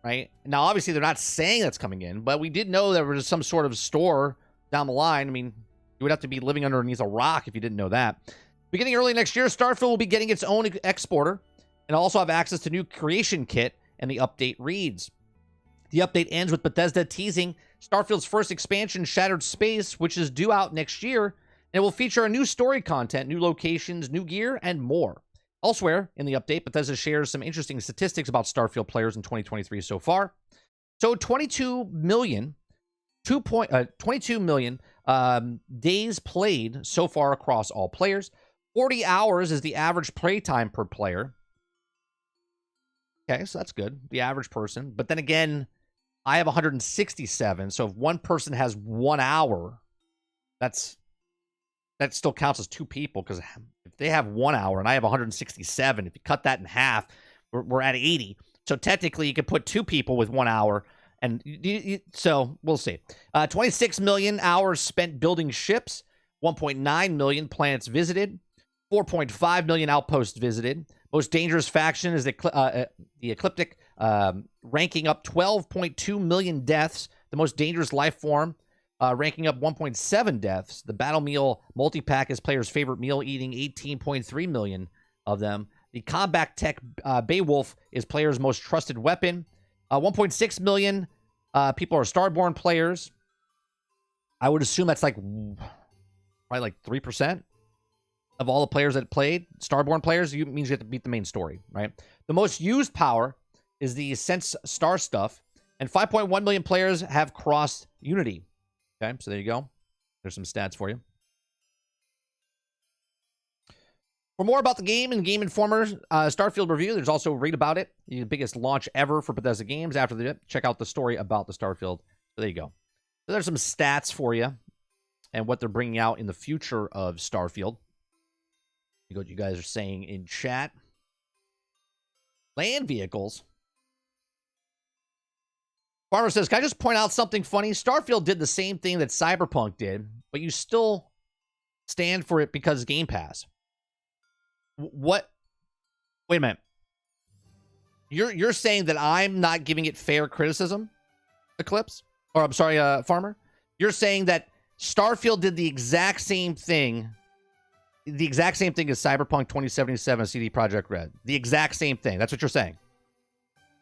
right? Now, obviously, they're not saying that's coming in, but we did know there was some sort of store down the line. I mean, you would have to be living underneath a rock if you didn't know that. Beginning early next year, Starfield will be getting its own exporter and also have access to new creation kit, and the update reads. The update ends with Bethesda teasing Starfield's first expansion, Shattered Space, which is due out next year. And it will feature a new story content, new locations, new gear, and more. Elsewhere in the update, Bethesda shares some interesting statistics about Starfield players in 2023 so far. So 22 million days played so far across all players. 40 hours is the average play time per player. Okay, so that's good. The average person. But then again, I have 167. So if one person has 1 hour, that still counts as 2 people, because if they have 1 hour and I have 167, if you cut that in half, we're at 80. So technically, you could put 2 people with 1 hour, and so we'll see. 26 million hours spent building ships, 1.9 million planets visited, 4.5 million outposts visited. Most dangerous faction is the Ecliptic, ranking up 12.2 million deaths. The most dangerous life form, ranking up 1.7 deaths. The Battle Meal multi-pack is players' favorite meal, eating 18.3 million of them. The Combat Tech Beowulf is players' most trusted weapon. 1.6 million people are Starborn players. I would assume that's probably 3% of all the players that played. Starborn players, means you have to beat the main story, right? The most used power is the Sense Star stuff, and 5.1 million players have crossed Unity. Okay, so there you go. There's some stats for you. For more about the game and Game Informer's Starfield review, there's also read about it. The biggest launch ever for Bethesda games. After the check out the story about the Starfield. So there you go. So there's some stats for you and what they're bringing out in the future of Starfield. What you guys are saying in chat. Land vehicles. Farmer says, can I just point out something funny? Starfield did the same thing that Cyberpunk did, but you still stand for it because Game Pass. What? Wait a minute. You're saying that I'm not giving it fair criticism, Eclipse? Or I'm sorry, Farmer? You're saying that Starfield did the exact same thing as Cyberpunk 2077 CD Projekt Red. The exact same thing. That's what you're saying.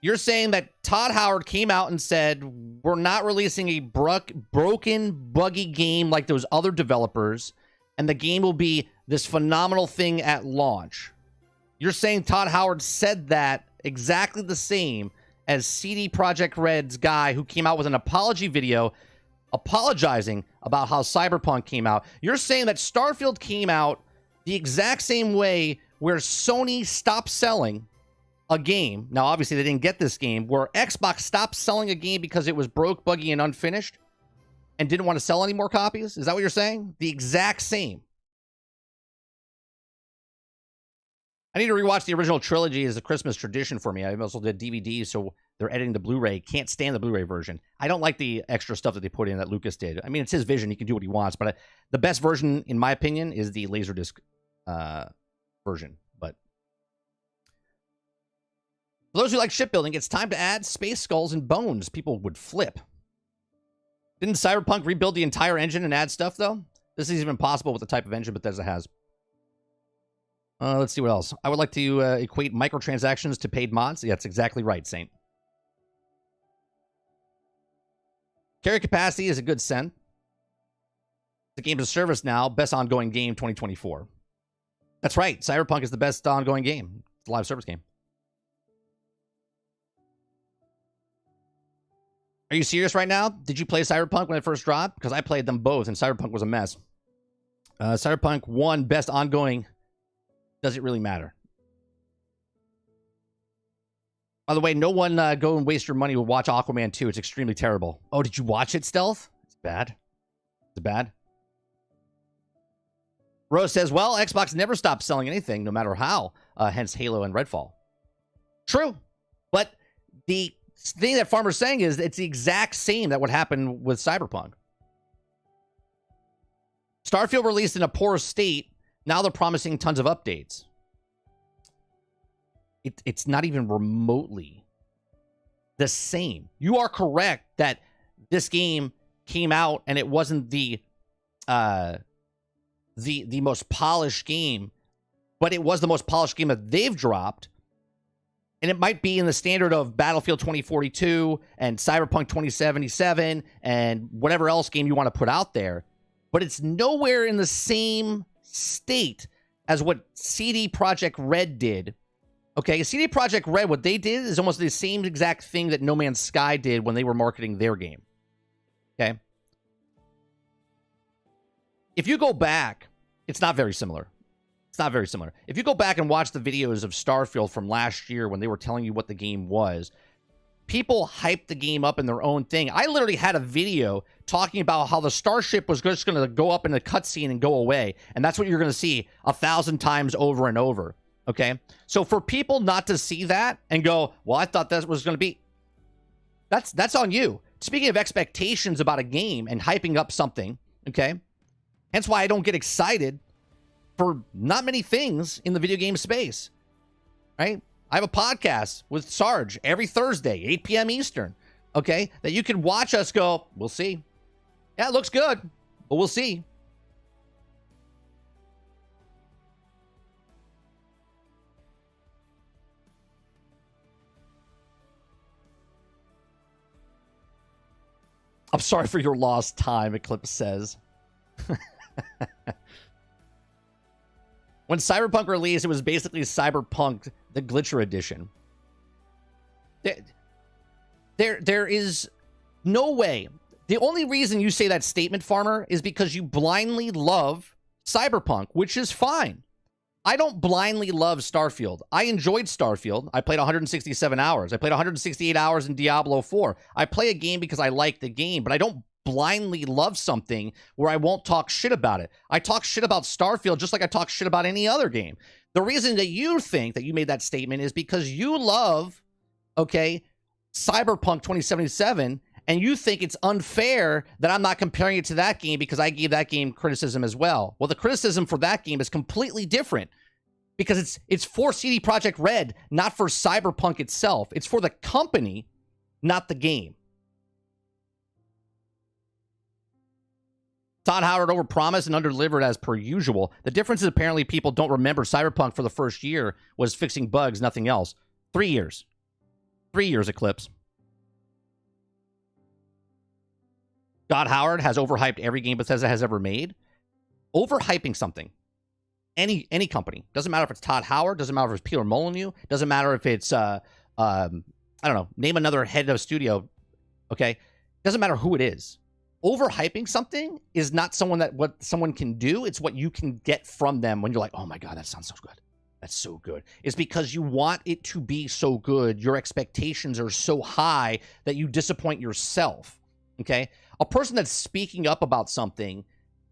You're saying that Todd Howard came out and said, we're not releasing a broken, buggy game like those other developers, and the game will be this phenomenal thing at launch. You're saying Todd Howard said that exactly the same, as CD Projekt Red's guy who came out with an apology video apologizing about how Cyberpunk came out. You're saying that Starfield came out the exact same way where Sony stopped selling a game. Now, obviously, they didn't get this game. Where Xbox stopped selling a game because it was broke, buggy, and unfinished and didn't want to sell any more copies? Is that what you're saying? The exact same. I need to rewatch the original trilogy as a Christmas tradition for me. I also did DVD, so they're editing the Blu-ray. Can't stand the Blu-ray version. I don't like the extra stuff that they put in that Lucas did. I mean, it's his vision. He can do what he wants. But the best version, in my opinion, is the Laserdisc version. But for those who like shipbuilding, it's time to add space skulls and bones. People would flip. Didn't Cyberpunk rebuild the entire engine and add stuff, though? This is even possible with the type of engine Bethesda has. Let's see what else. I would like to equate microtransactions to paid mods. Yeah, that's exactly right, Saint. Carry capacity is a good send. The game as a service now. Best ongoing game 2024. That's right. Cyberpunk is the best ongoing game. It's a live service game. Are you serious right now? Did you play Cyberpunk when it first dropped? Because I played them both, and Cyberpunk was a mess. Cyberpunk 1, best ongoing. Does it really matter? By the way, no one go and waste your money to watch Aquaman 2. It's extremely terrible. Oh, did you watch it, Stealth? It's bad. It's bad. Rose says, well, Xbox never stopped selling anything, no matter how. Hence Halo and Redfall. True. But the thing that Farmer's saying is it's the exact same that would happen with Cyberpunk. Starfield released in a poor state. Now they're promising tons of updates. It's not even remotely the same. You are correct that this game came out and it wasn't the most polished game, but it was the most polished game that they've dropped. And it might be in the standard of Battlefield 2042 and Cyberpunk 2077 and whatever else game you want to put out there. But it's nowhere in the same state as what CD Projekt Red did. Okay, CD Projekt Red, what they did is almost the same exact thing that No Man's Sky did when they were marketing their game. Okay? If you go back, it's not very similar. It's not very similar. If you go back and watch the videos of Starfield from last year when they were telling you what the game was, people hyped the game up in their own thing. I literally had a video talking about how the starship was just going to go up in a cutscene and go away. And that's what you're going to see 1,000 times over and over. Okay? So for people not to see that and go, well, I thought that was going to be... That's on you. Speaking of expectations about a game and hyping up something, okay? Hence why I don't get excited for not many things in the video game space. Right? I have a podcast with Sarge every Thursday, 8 p.m. Eastern, okay? That you can watch us go, we'll see. Yeah, it looks good, but we'll see. I'm sorry for your lost time, Eclipse says. When Cyberpunk released, it was basically Cyberpunk, the Glitcher Edition. There is no way. The only reason you say that statement, Farmer, is because you blindly love Cyberpunk, which is fine. I don't blindly love Starfield. I enjoyed Starfield. I played 167 hours. I played 168 hours in Diablo 4. I play a game because I like the game, but I don't blindly love something where I won't talk shit about it. I talk shit about Starfield just like I talk shit about any other game. The reason that you think that you made that statement is because you love, okay, Cyberpunk 2077, and you think it's unfair that I'm not comparing it to that game because I gave that game criticism as well. Well, the criticism for that game is completely different because it's for CD Projekt Red, not for Cyberpunk itself. It's for the company, not the game. Todd Howard overpromised and underdelivered as per usual. The difference is apparently people don't remember Cyberpunk for the first year was fixing bugs, nothing else. 3 years. 3 years, Eclipse. Todd Howard has overhyped every game Bethesda has ever made. Overhyping something. Any company. Doesn't matter if it's Todd Howard. Doesn't matter if it's Peter Molyneux. Doesn't matter if it's I don't know, name another head of studio, okay? Doesn't matter who it is. Overhyping something is not what someone can do. It's what you can get from them when you're like, oh my God, that sounds so good. That's so good. It's because you want it to be so good. Your expectations are so high that you disappoint yourself, okay? A person that's speaking up about something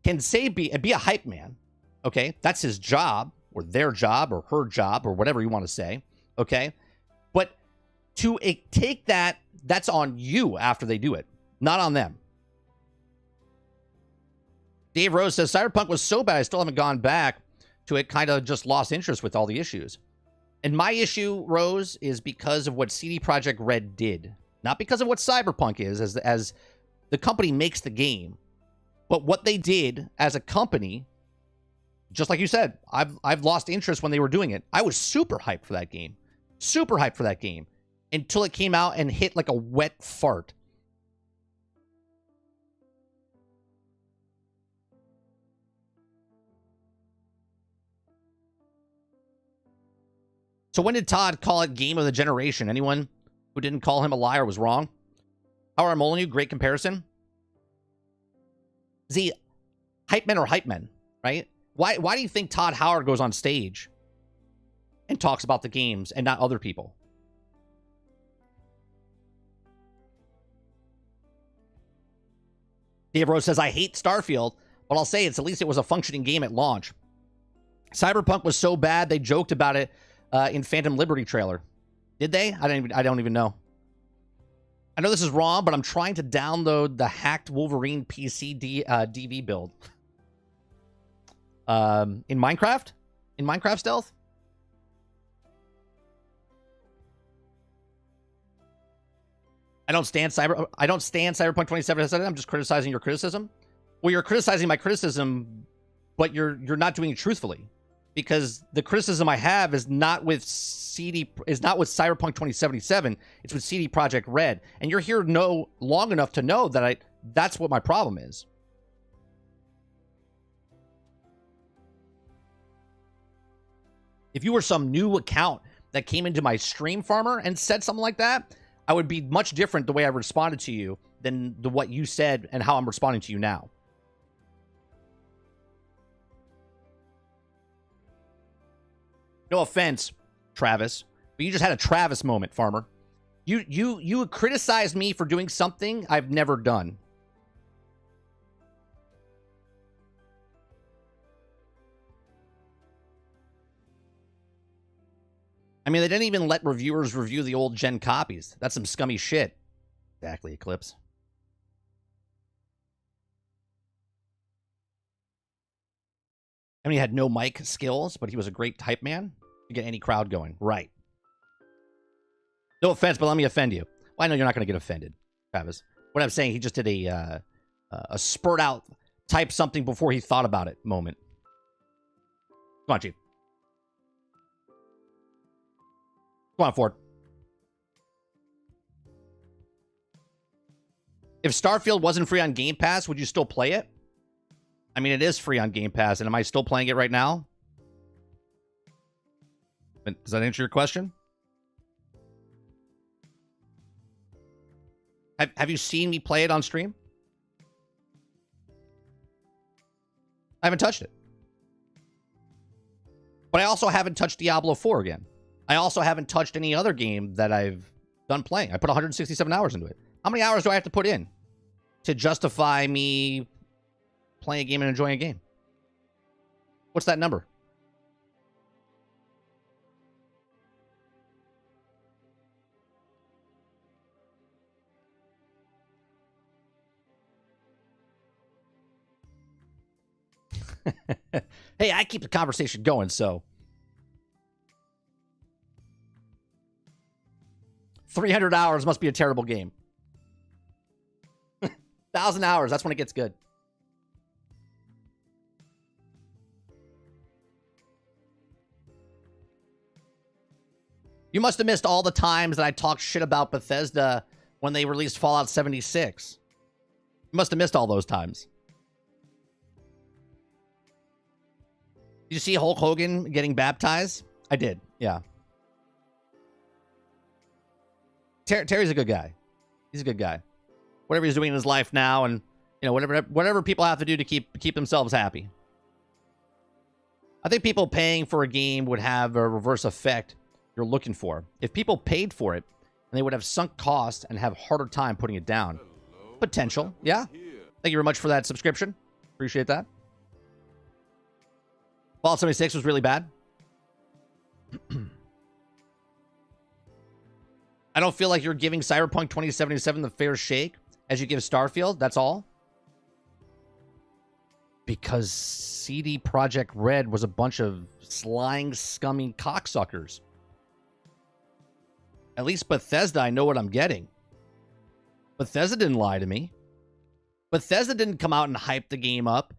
can be a hype man, okay? That's his job or their job or her job or whatever you want to say, okay? But to take that's on you after they do it, not on them. Dave Rose says, Cyberpunk was so bad, I still haven't gone back to it, kind of just lost interest with all the issues. And my issue, Rose, is because of what CD Projekt Red did. Not because of what Cyberpunk is, as the company makes the game. But what they did as a company, just like you said, I've lost interest when they were doing it. I was super hyped for that game. Super hyped for that game. Until it came out and hit like a wet fart. So when did Todd call it game of the generation? Anyone who didn't call him a liar was wrong? How are Molyneux? Great comparison. See, hype men are hype men, right? Why do you think Todd Howard goes on stage and talks about the games and not other people? Dave Rose says, I hate Starfield, but I'll say it's at least it was a functioning game at launch. Cyberpunk was so bad they joked about it in Phantom Liberty trailer. Did they? I don't even know. I know this is wrong, but I'm trying to download the hacked Wolverine PC DV build. In Minecraft? In Minecraft Stealth? I don't stand Cyberpunk 2077. I'm just criticizing your criticism. Well, you're criticizing my criticism, but you're not doing it truthfully. Because the criticism I have is not with Cyberpunk 2077. It's with CD Projekt Red, and you're here long enough to know that that's what my problem is. If you were some new account that came into my stream, Farmer, and said something like that, I would be much different the way I responded to you than what you said and how I'm responding to you now. No offense, Travis, but you just had a Travis moment, Farmer. You criticized me for doing something I've never done. I mean, they didn't even let reviewers review the old gen copies. That's some scummy shit. Exactly, Eclipse. I mean, he had no mic skills, but he was a great hype man to get any crowd going. Right. No offense, but let me offend you. Well, I know you're not going to get offended, Travis. What I'm saying, he just did a spurt out, type something before he thought about it moment. Come on, Chief. Come on, Ford. If Starfield wasn't free on Game Pass, would you still play it? I mean, it is free on Game Pass, and am I still playing it right now? Does that answer your question? Have you seen me play it on stream? I haven't touched it. But I also haven't touched Diablo 4 again. I also haven't touched any other game that I've done playing. I put 167 hours into it. How many hours do I have to put in to justify me playing a game and enjoying a game? What's that number? Hey, I keep the conversation going, so 300 hours must be a terrible game. 1,000 hours, that's when it gets good. You must have missed all the times that I talked shit about Bethesda when they released Fallout 76. You must have missed all those times. Did you see Hulk Hogan getting baptized? I did, yeah. Terry's a good guy. He's a good guy. Whatever he's doing in his life now, and you know, whatever people have to do to keep themselves happy. I think people paying for a game would have a reverse effect you're looking for. If people paid for it, and they would have sunk costs and have harder time putting it down. Potential, yeah. Thank you very much for that subscription. Appreciate that. Fallout 76 was really bad. I don't feel like you're giving Cyberpunk 2077 the fair shake as you give Starfield. That's all. Because CD Projekt Red was a bunch of slying, scummy cocksuckers. At least Bethesda, I know what I'm getting. Bethesda didn't lie to me. Bethesda didn't come out and hype the game up.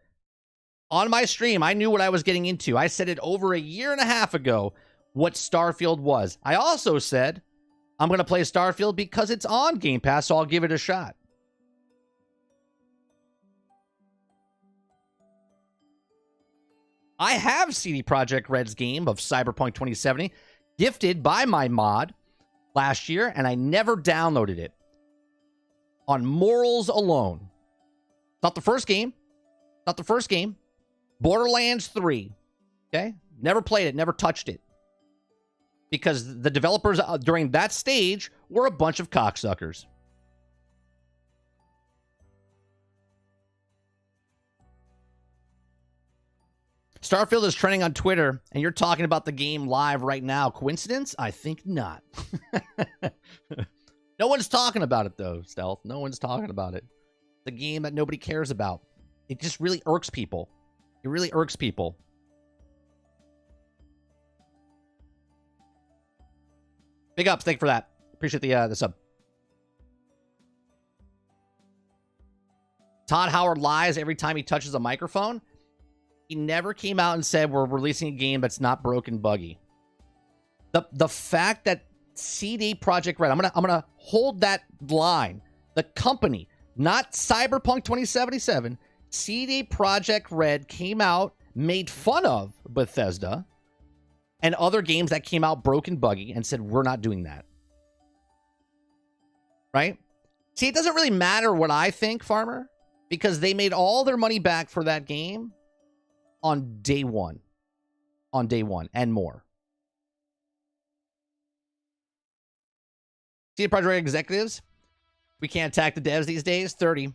On my stream, I knew what I was getting into. I said it over a year and a half ago what Starfield was. I also said, I'm going to play Starfield because it's on Game Pass, so I'll give it a shot. I have CD Projekt Red's game of Cyberpunk 2070 gifted by my mod last year, and I never downloaded it. On morals alone. Not the first game. Not the first game. Borderlands 3. Okay? Never played it. Never touched it. Because the developers during that stage were a bunch of cocksuckers. Starfield is trending on Twitter, and you're talking about the game live right now. Coincidence? I think not. No one's talking about it, though, Stealth. No one's talking about it. The game that nobody cares about. It just really irks people. It really irks people. Big ups. Thank you for that. Appreciate the sub. Todd Howard lies every time he touches a microphone. He never came out and said we're releasing a game that's not broken buggy. The fact that CD Projekt Red, I'm gonna hold that line. The company, not Cyberpunk 2077, CD Projekt Red came out, made fun of Bethesda and other games that came out broken buggy and said we're not doing that. Right? See, it doesn't really matter what I think, Farmer, because they made all their money back for that game on day one. On day one and more. CD Projekt Red executives, we can't attack the devs these days. 30,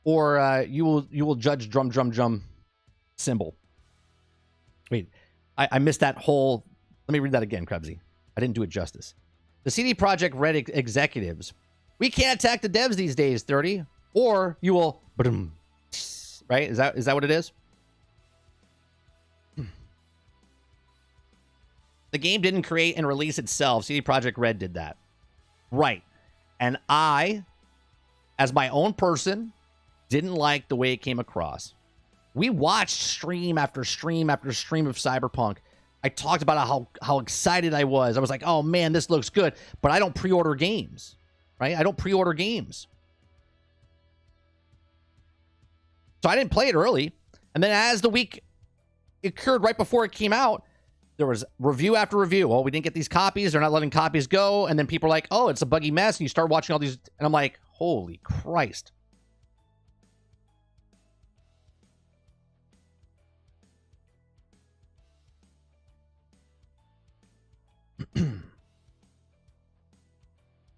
or you will judge drum symbol. Wait, I missed that whole. Let me read that again, Krebsy. I didn't do it justice. The CD Projekt Red executives, we can't attack the devs these days. 30, or you will. Right? Is that what it is? The game didn't create and release itself. CD Projekt Red did that. Right. And I, as my own person, didn't like the way it came across. We watched stream after stream after stream of Cyberpunk. I talked about how excited I was. I was like, oh man, this looks good. But I don't pre-order games. Right? I don't pre-order games. So I didn't play it early. And then as the week occurred right before it came out, there was review after review. Well, we didn't get these copies. They're not letting copies go. And then people are like, oh, it's a buggy mess. And you start watching all these. And I'm like, holy Christ.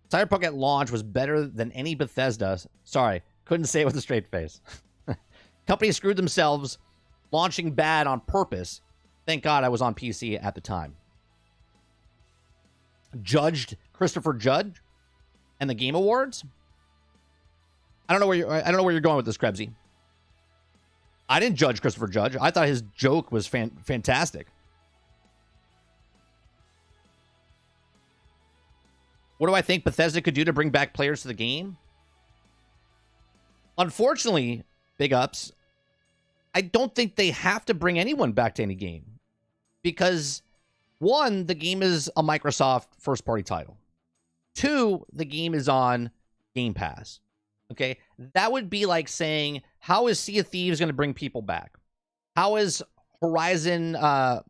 Cyberpunk at launch was better than any Bethesda. Sorry, couldn't say it with a straight face. Companies screwed themselves launching bad on purpose. Thank God I was on PC at the time. Judged Christopher Judge and the Game Awards. I don't know where you're going with this, Krebsy. I didn't judge Christopher Judge. I thought his joke was fantastic. What do I think Bethesda could do to bring back players to the game? Unfortunately, big ups, I don't think they have to bring anyone back to any game. Because, one, the game is a Microsoft first-party title. Two, the game is on Game Pass. Okay? That would be like saying, how is Sea of Thieves going to bring people back? How is Forza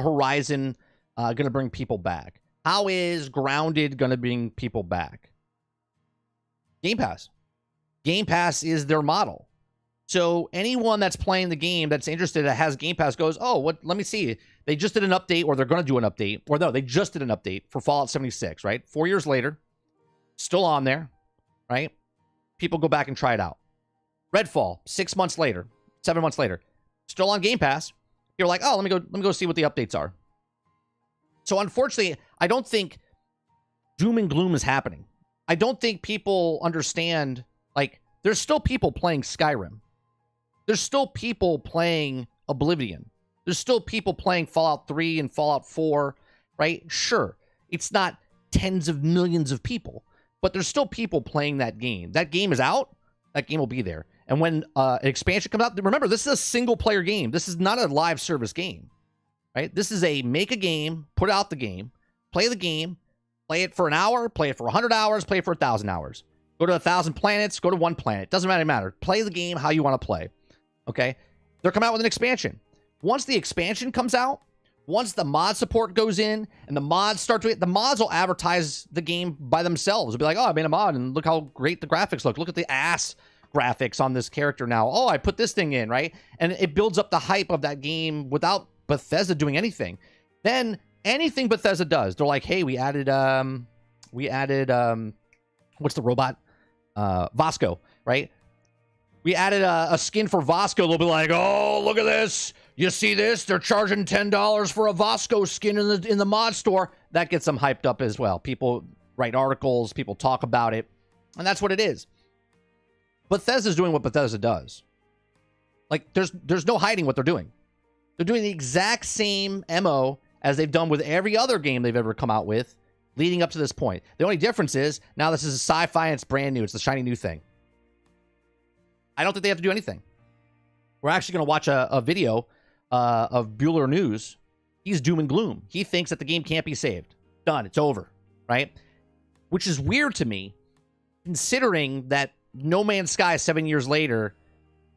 Horizon going to bring people back? How is Grounded going to bring people back? Game Pass. Game Pass is their model. So anyone that's playing the game that's interested that has Game Pass goes, oh, what? Let me see. They just did an update, or they're going to do an update. Or no, they just did an update for Fallout 76, right? 4 years later, still on there, right? People go back and try it out. Redfall, 6 months later, 7 months later, still on Game Pass. You're like, oh, let me go see what the updates are. So unfortunately, I don't think doom and gloom is happening. I don't think people understand, like, there's still people playing Skyrim. There's still people playing Oblivion. There's still people playing Fallout 3 and Fallout 4, right? Sure, it's not tens of millions of people, but there's still people playing that game. That game is out. That game will be there. And when an expansion comes out, remember, this is a single-player game. This is not a live service game, right? This is a make a game, put out the game, play the game, play it for an hour, play it for 100 hours, play it for 1,000 hours. Go to 1,000 planets, go to one planet. Doesn't really matter. Play the game how you want to play, okay? They're coming out with an expansion. Once the expansion comes out, once the mod support goes in and the mods start to, the mods will advertise the game by themselves. They'll be like, oh, I made a mod and look how great the graphics look. Look at the ass graphics on this character now. Oh, I put this thing in, right? And it builds up the hype of that game without Bethesda doing anything. Then anything Bethesda does, they're like, hey, we added what's the robot? Vasco, right? We added a skin for Vasco. They'll be like, oh, look at this. You see this? They're charging $10 for a Vasco skin in the mod store. That gets them hyped up as well. People write articles. People talk about it. And that's what it is. Bethesda's doing what Bethesda does. Like, there's no hiding what they're doing. They're doing the exact same MO as they've done with every other game they've ever come out with leading up to this point. The only difference is now this is a sci-fi and it's brand new. It's the shiny new thing. I don't think they have to do anything. We're actually going to watch a video of Bueller News. He's doom and gloom. He thinks that the game can't be saved. Done. It's over. Right? Which is weird to me, considering that No Man's Sky 7 years later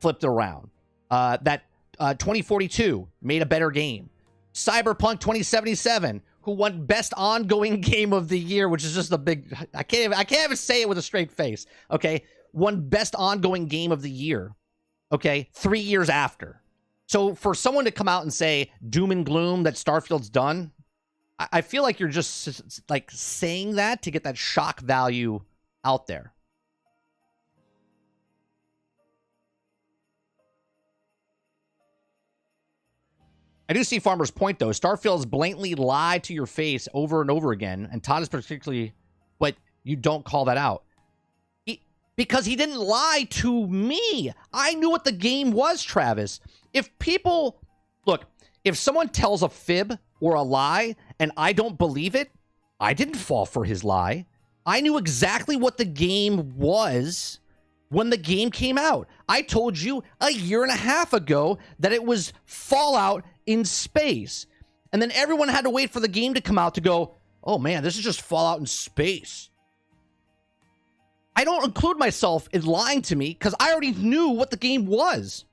flipped it around. That 2042 made a better game. Cyberpunk 2077, who won Best Ongoing Game of the Year, which is just a big... I can't even say it with a straight face. Okay? Won Best Ongoing Game of the Year. Okay? 3 years after. So for someone to come out and say doom and gloom that Starfield's done, I feel like you're just like saying that to get that shock value out there. I do see Farmer's point, though. Starfield's blatantly lied to your face over and over again, and Todd is particularly, but you don't call that out. Because he didn't lie to me. I knew what the game was, Travis. If people... Look, if someone tells a fib or a lie and I don't believe it, I didn't fall for his lie. I knew exactly what the game was when the game came out. I told you a year and a half ago that it was Fallout in space. And then everyone had to wait for the game to come out to go, oh man, this is just Fallout in space. I don't include myself in lying to me because I already knew what the game was.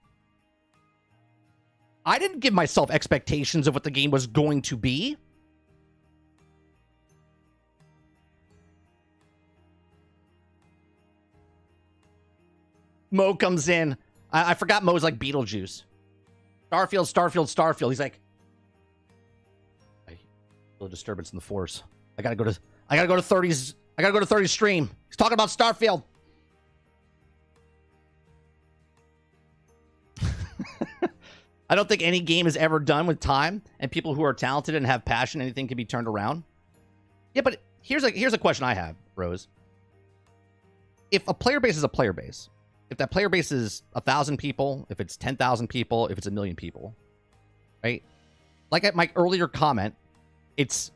I didn't give myself expectations of what the game was going to be. Mo comes in. I forgot Mo's like Beetlejuice. Starfield. He's like, I feel a disturbance in the force. I gotta go to 30's. I gotta go to 30's stream. He's talking about Starfield. I don't think any game is ever done with time, and people who are talented and have passion, anything can be turned around. Yeah, but here's a question I have, Rose. If a player base is a player base, if that player base is 1,000 people, if it's 10,000 people, if it's 1 million people, right? Like at my earlier comment, it's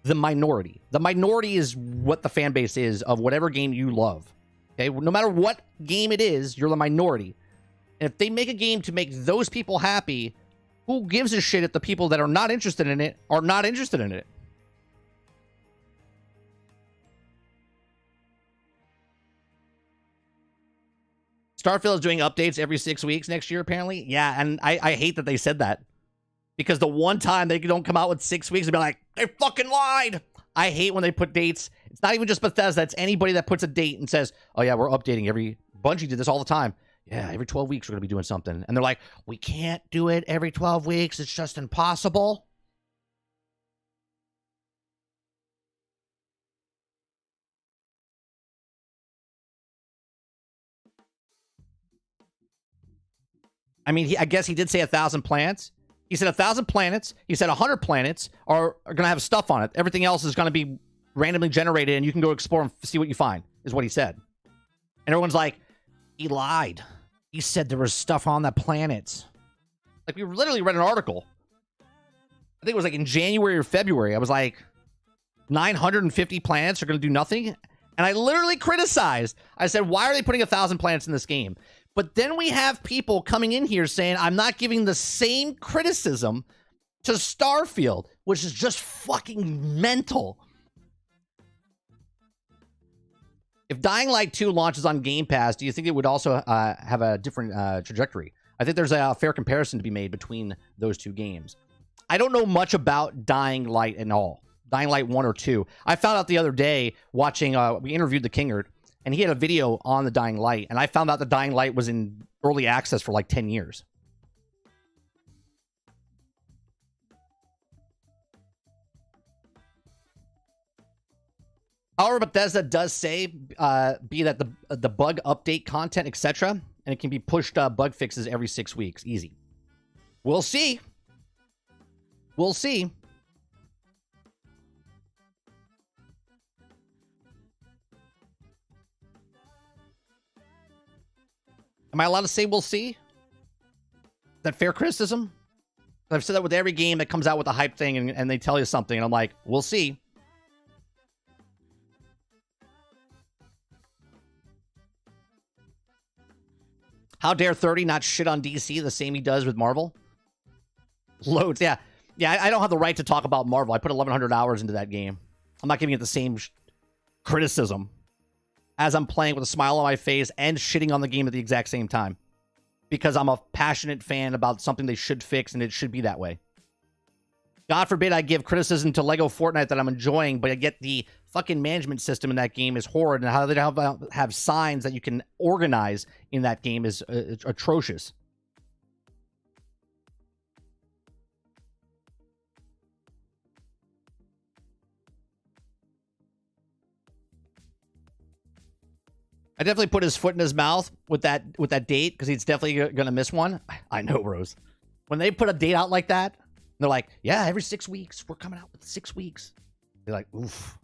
the minority. The minority is what the fan base is of whatever game you love. Okay, no matter what game it is, you're the minority. And if they make a game to make those people happy, who gives a shit if the people that are not interested in it are not interested in it? Starfield is doing updates every 6 weeks next year, apparently. Yeah, and I hate that they said that. Because the one time they don't come out with 6 weeks and be like, they fucking lied. I hate when they put dates. It's not even just Bethesda. It's anybody that puts a date and says, oh yeah, we're updating Bungie did this all the time. Yeah, every 12 weeks we're going to be doing something. And they're like, we can't do it every 12 weeks. It's just impossible. I mean, I guess he did say 1,000 planets. He said 1,000 planets. He said 100 planets are going to have stuff on it. Everything else is going to be randomly generated, and you can go explore and see what you find, is what he said. And everyone's like, he lied. He said there was stuff on that planet. Like, we literally read an article. I think it was like in January or February. I was like, 950 planets are going to do nothing? And I literally criticized. I said, why are they putting 1,000 planets in this game? But then we have people coming in here saying, I'm not giving the same criticism to Starfield, which is just fucking mental. If Dying Light 2 launches on Game Pass, do you think it would also have a different trajectory? I think there's a fair comparison to be made between those two games. I don't know much about Dying Light at all. Dying Light 1 or 2. I found out the other day watching, we interviewed the Kingard, and he had a video on the Dying Light, and I found out the Dying Light was in early access for like 10 years. However, Bethesda does say, be that the bug update content, etc., and it can be pushed bug fixes every 6 weeks. Easy. We'll see. We'll see. Am I allowed to say we'll see? Is that fair criticism? I've said that with every game that comes out with a hype thing and they tell you something, and I'm like, we'll see. How dare 30 not shit on DC the same he does with Marvel? Loads, yeah. Yeah, I don't have the right to talk about Marvel. I put 1,100 hours into that game. I'm not giving it the same criticism as I'm playing with a smile on my face and shitting on the game at the exact same time. Because I'm a passionate fan about something they should fix, and it should be that way. God forbid I give criticism to Lego Fortnite that I'm enjoying, but I get the fucking management system in that game is horrid, and how they don't have signs that you can organize in that game is atrocious. I definitely put his foot in his mouth with that date, because he's definitely going to miss one. I know, Rose. When they put a date out like that, they're like, yeah, every 6 weeks. We're coming out with 6 weeks. They're like, oof.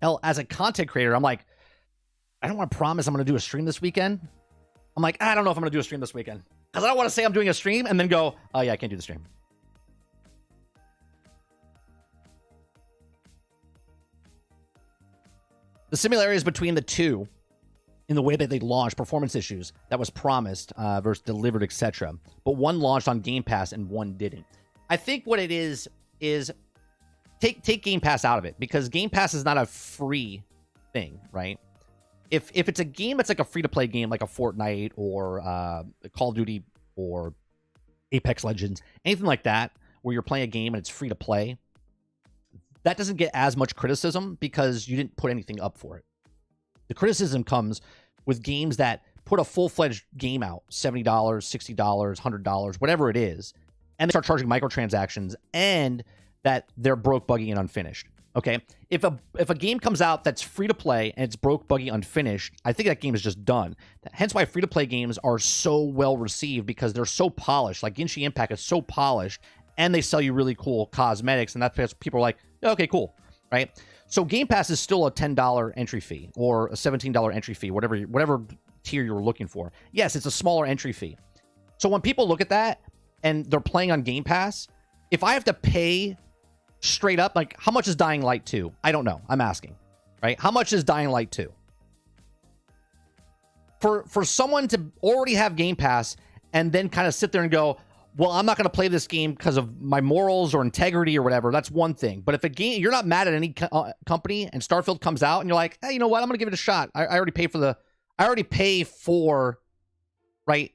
Hell, as a content creator, I'm like, I don't want to promise I'm going to do a stream this weekend. I'm like, I don't know if I'm going to do a stream this weekend. Because I don't want to say I'm doing a stream and then go, oh, yeah, I can't do the stream. The similarities between the two in the way that they launched, performance issues that was promised versus delivered, etc. But one launched on Game Pass and one didn't. I think what it is take Game Pass out of it, because Game Pass is not a free thing, right? If it's a game that's like a free-to-play game, like a Fortnite or Call of Duty or Apex Legends, anything like that, where you're playing a game and it's free to play, that doesn't get as much criticism because you didn't put anything up for it. The criticism comes with games that put a full-fledged game out, $70, $60, $100, whatever it is, and they start charging microtransactions, and that they're broke, buggy, and unfinished. Okay? If a game comes out that's free to play and it's broke, buggy, unfinished, I think that game is just done. Hence why free-to-play games are so well received, because they're so polished. Like Genshin Impact is so polished, and they sell you really cool cosmetics, and that's people are like, okay, cool, right? So Game Pass is still a $10 entry fee or a $17 entry fee, whatever tier you're looking for. Yes, it's a smaller entry fee. So when people look at that and they're playing on Game Pass, if I have to pay straight up, like, how much is Dying Light 2? I don't know. I'm asking, right? How much is Dying Light 2? For someone to already have Game Pass and then kind of sit there and go, well, I'm not going to play this game because of my morals or integrity or whatever, that's one thing. But if a game, you're not mad at any company, and Starfield comes out and you're like, hey, you know what? I'm going to give it a shot. I already pay for, right?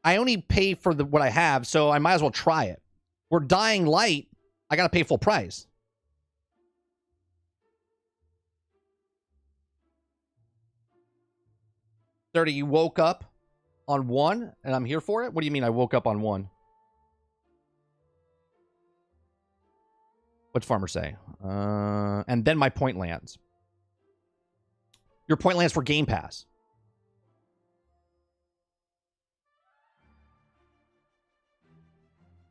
I only pay for what I have, so I might as well try it. We're Dying Light. I got to pay full price. $30, you woke up on 1 and I'm here for it? What do you mean I woke up on 1? What's Farmer say? And then my point lands. Your point lands for Game Pass.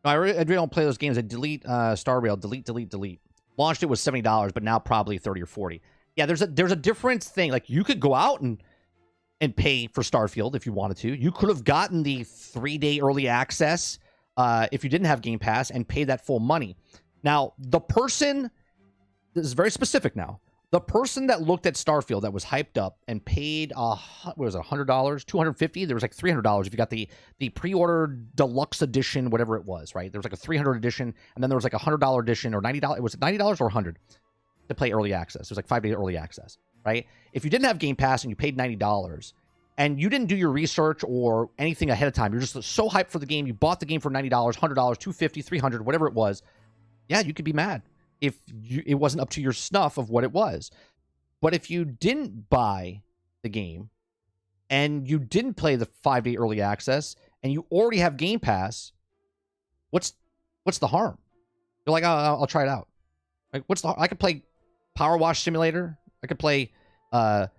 I really don't play those games. I delete Starfield. Delete. Launched it was $70, but now probably 30 or 40. Yeah, there's a different thing. Like, you could go out and pay for Starfield if you wanted to. You could have gotten the 3-day early access if you didn't have Game Pass and pay that full money. Now, the person, this is very specific now. The person that looked at Starfield that was hyped up and paid, what was it, $100, $250? There was like $300 if you got the pre-order deluxe edition, whatever it was, right? There was like a $300 edition, and then there was like a $100 edition or $90. Was it $90 or $100 to play early access? It was like 5-day early access, right? If you didn't have Game Pass and you paid $90 and you didn't do your research or anything ahead of time, you're just so hyped for the game, you bought the game for $90, $100, $250, $300, whatever it was, yeah, you could be mad if it wasn't up to your snuff of what it was. But if you didn't buy the game and you didn't play the 5-day early access and you already have Game Pass, what's the harm? You're like, oh, I'll try it out. Like, I could play Power Wash Simulator. I could play name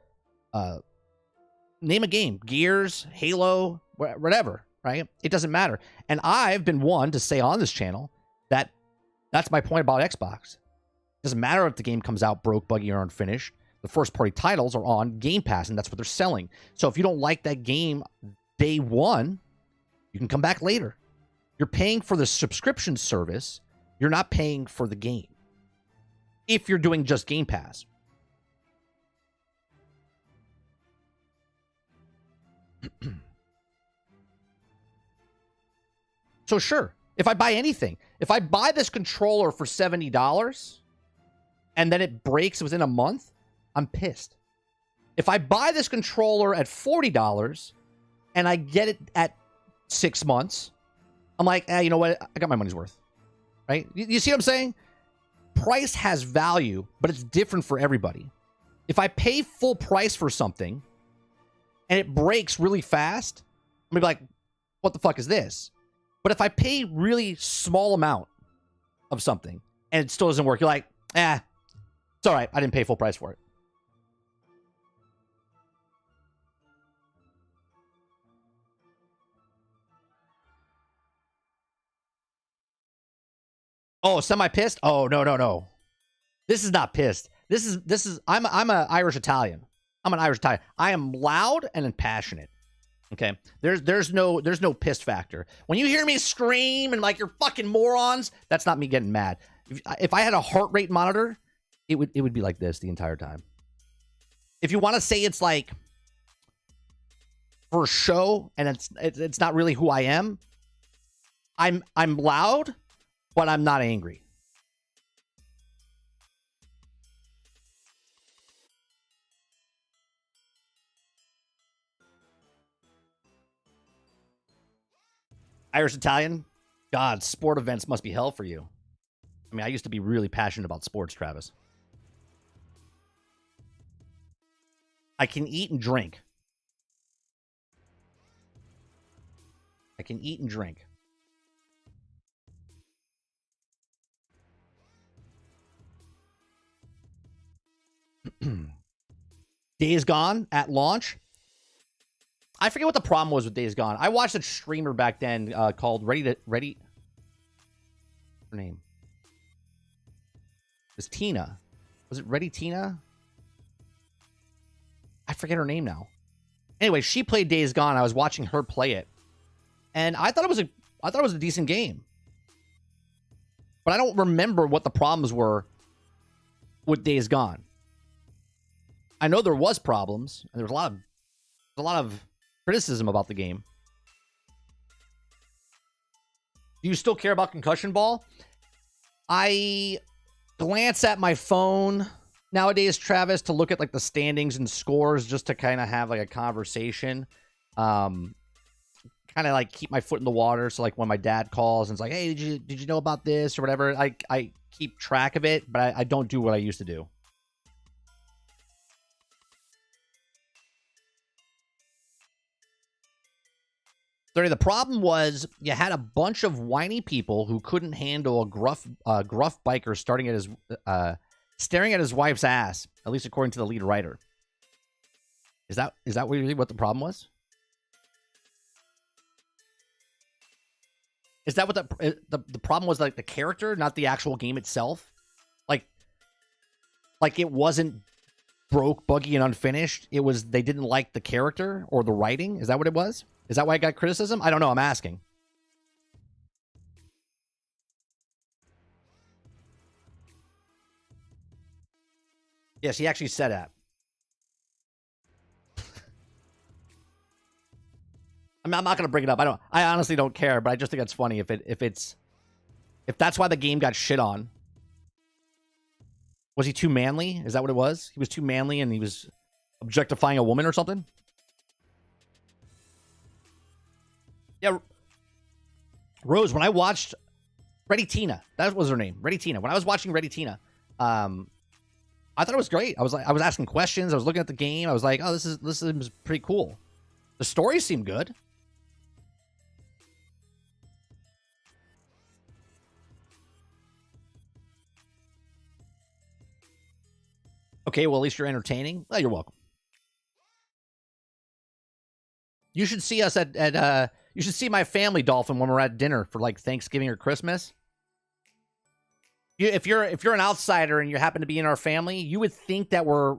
a game, Gears, Halo, whatever, right? It doesn't matter. And I've been one to say on this channel that that's my point about Xbox. It doesn't matter if the game comes out broke, buggy, or unfinished. The first-party titles are on Game Pass, and that's what they're selling. So if you don't like that game day one, you can come back later. You're paying for the subscription service. You're not paying for the game. If you're doing just Game Pass. So sure, if I buy anything, if I buy this controller for $70 and then it breaks within a month, I'm pissed. If I buy this controller at $40 and I get it at 6 months, I'm like, you know what? I got my money's worth, right? You see what I'm saying? Price has value, but it's different for everybody. If I pay full price for something and it breaks really fast, I'm gonna be like, what the fuck is this? But if I pay really small amount of something and it still doesn't work, you're like, it's all right. I didn't pay full price for it. Oh, semi-pissed? Oh, no. This is not pissed. This is I'm an Irish Italian. I'm an Irish Italian. I am loud and passionate. Okay, there's no pissed factor. When you hear me scream and like you're fucking morons, that's not me getting mad. If I had a heart rate monitor, it would be like this the entire time. If you want to say it's like for show and it's not really who I am, I'm loud, but I'm not angry. Irish Italian? God, sport events must be hell for you. I mean, I used to be really passionate about sports, Travis. I can eat and drink. I can eat and drink. Days Gone at launch. I forget what the problem was with Days Gone. I watched a streamer back then called Ready. Her name was Tina. Was it Ready Tina? I forget her name now. Anyway, she played Days Gone. I was watching her play it, and I thought it was a decent game. But I don't remember what the problems were with Days Gone. I know there was problems, and there was a lot of criticism about the game. Do you still care about Concussion Ball? I glance at my phone nowadays, Travis, to look at like the standings and scores just to kind of have like a conversation. Kind kind of like keep my foot in the water. So like when my dad calls and it's like, hey, did you know about this or whatever? I keep track of it, but I don't do what I used to do. The problem was you had a bunch of whiny people who couldn't handle a gruff biker staring at his wife's ass, at least according to the lead writer. Is that really what the problem was? Is that what the problem was? Like the character, not the actual game itself? Like it wasn't broke, buggy, and unfinished. It was they didn't like the character or the writing. Is that what it was? Is that why it got criticism? I don't know. I'm asking. Yes, he actually said that. I'm not going to bring it up. I honestly don't care, but I just think that's funny if that's why the game got shit on. Was he too manly? Is that what it was? He was too manly and he was objectifying a woman or something? Yeah. Rose, when I watched Ready Tina, that was her name, Ready Tina. When I was watching Ready Tina, I thought it was great. I was asking questions. I was looking at the game. I was like, oh, this is pretty cool. The story seemed good. Okay, well, at least you're entertaining. Well, you're welcome. You should see us at you should see my family, Dolphin, when we're at dinner for like Thanksgiving or Christmas. If you're an outsider and you happen to be in our family, you would think that we're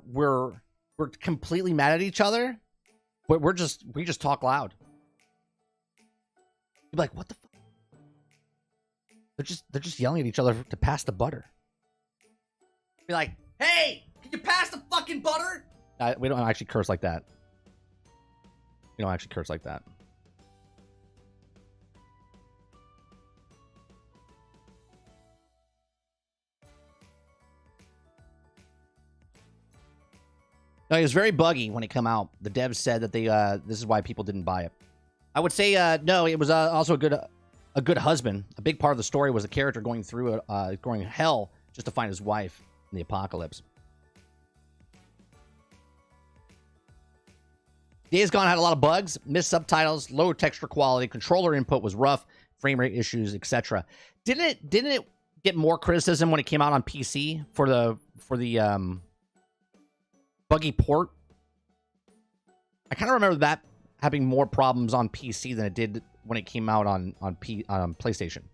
completely mad at each other, but we just talk loud. You'd be like, what the fuck? They're just yelling at each other to pass the butter. Be like, hey, can you pass the fucking butter? We don't actually curse like that. We don't actually curse like that. No, it was very buggy when it came out. The devs said that this is why people didn't buy it. I would say no. It was also a good husband. A big part of the story was a character going through going hell just to find his wife in the apocalypse. Days Gone had a lot of bugs, missed subtitles, lower texture quality, controller input was rough, frame rate issues, etc. Didn't it get more criticism when it came out on PC for the buggy port? I kind of remember that having more problems on PC than it did when it came out on PlayStation.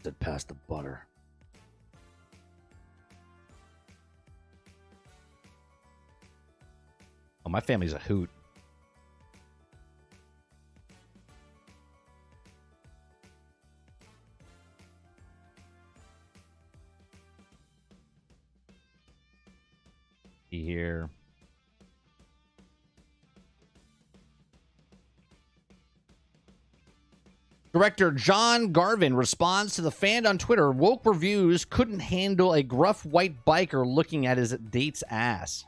Said pass the butter. Oh, my family's a hoot. Here. Director John Garvin responds to the fan on Twitter, woke reviews couldn't handle a gruff white biker looking at his date's ass.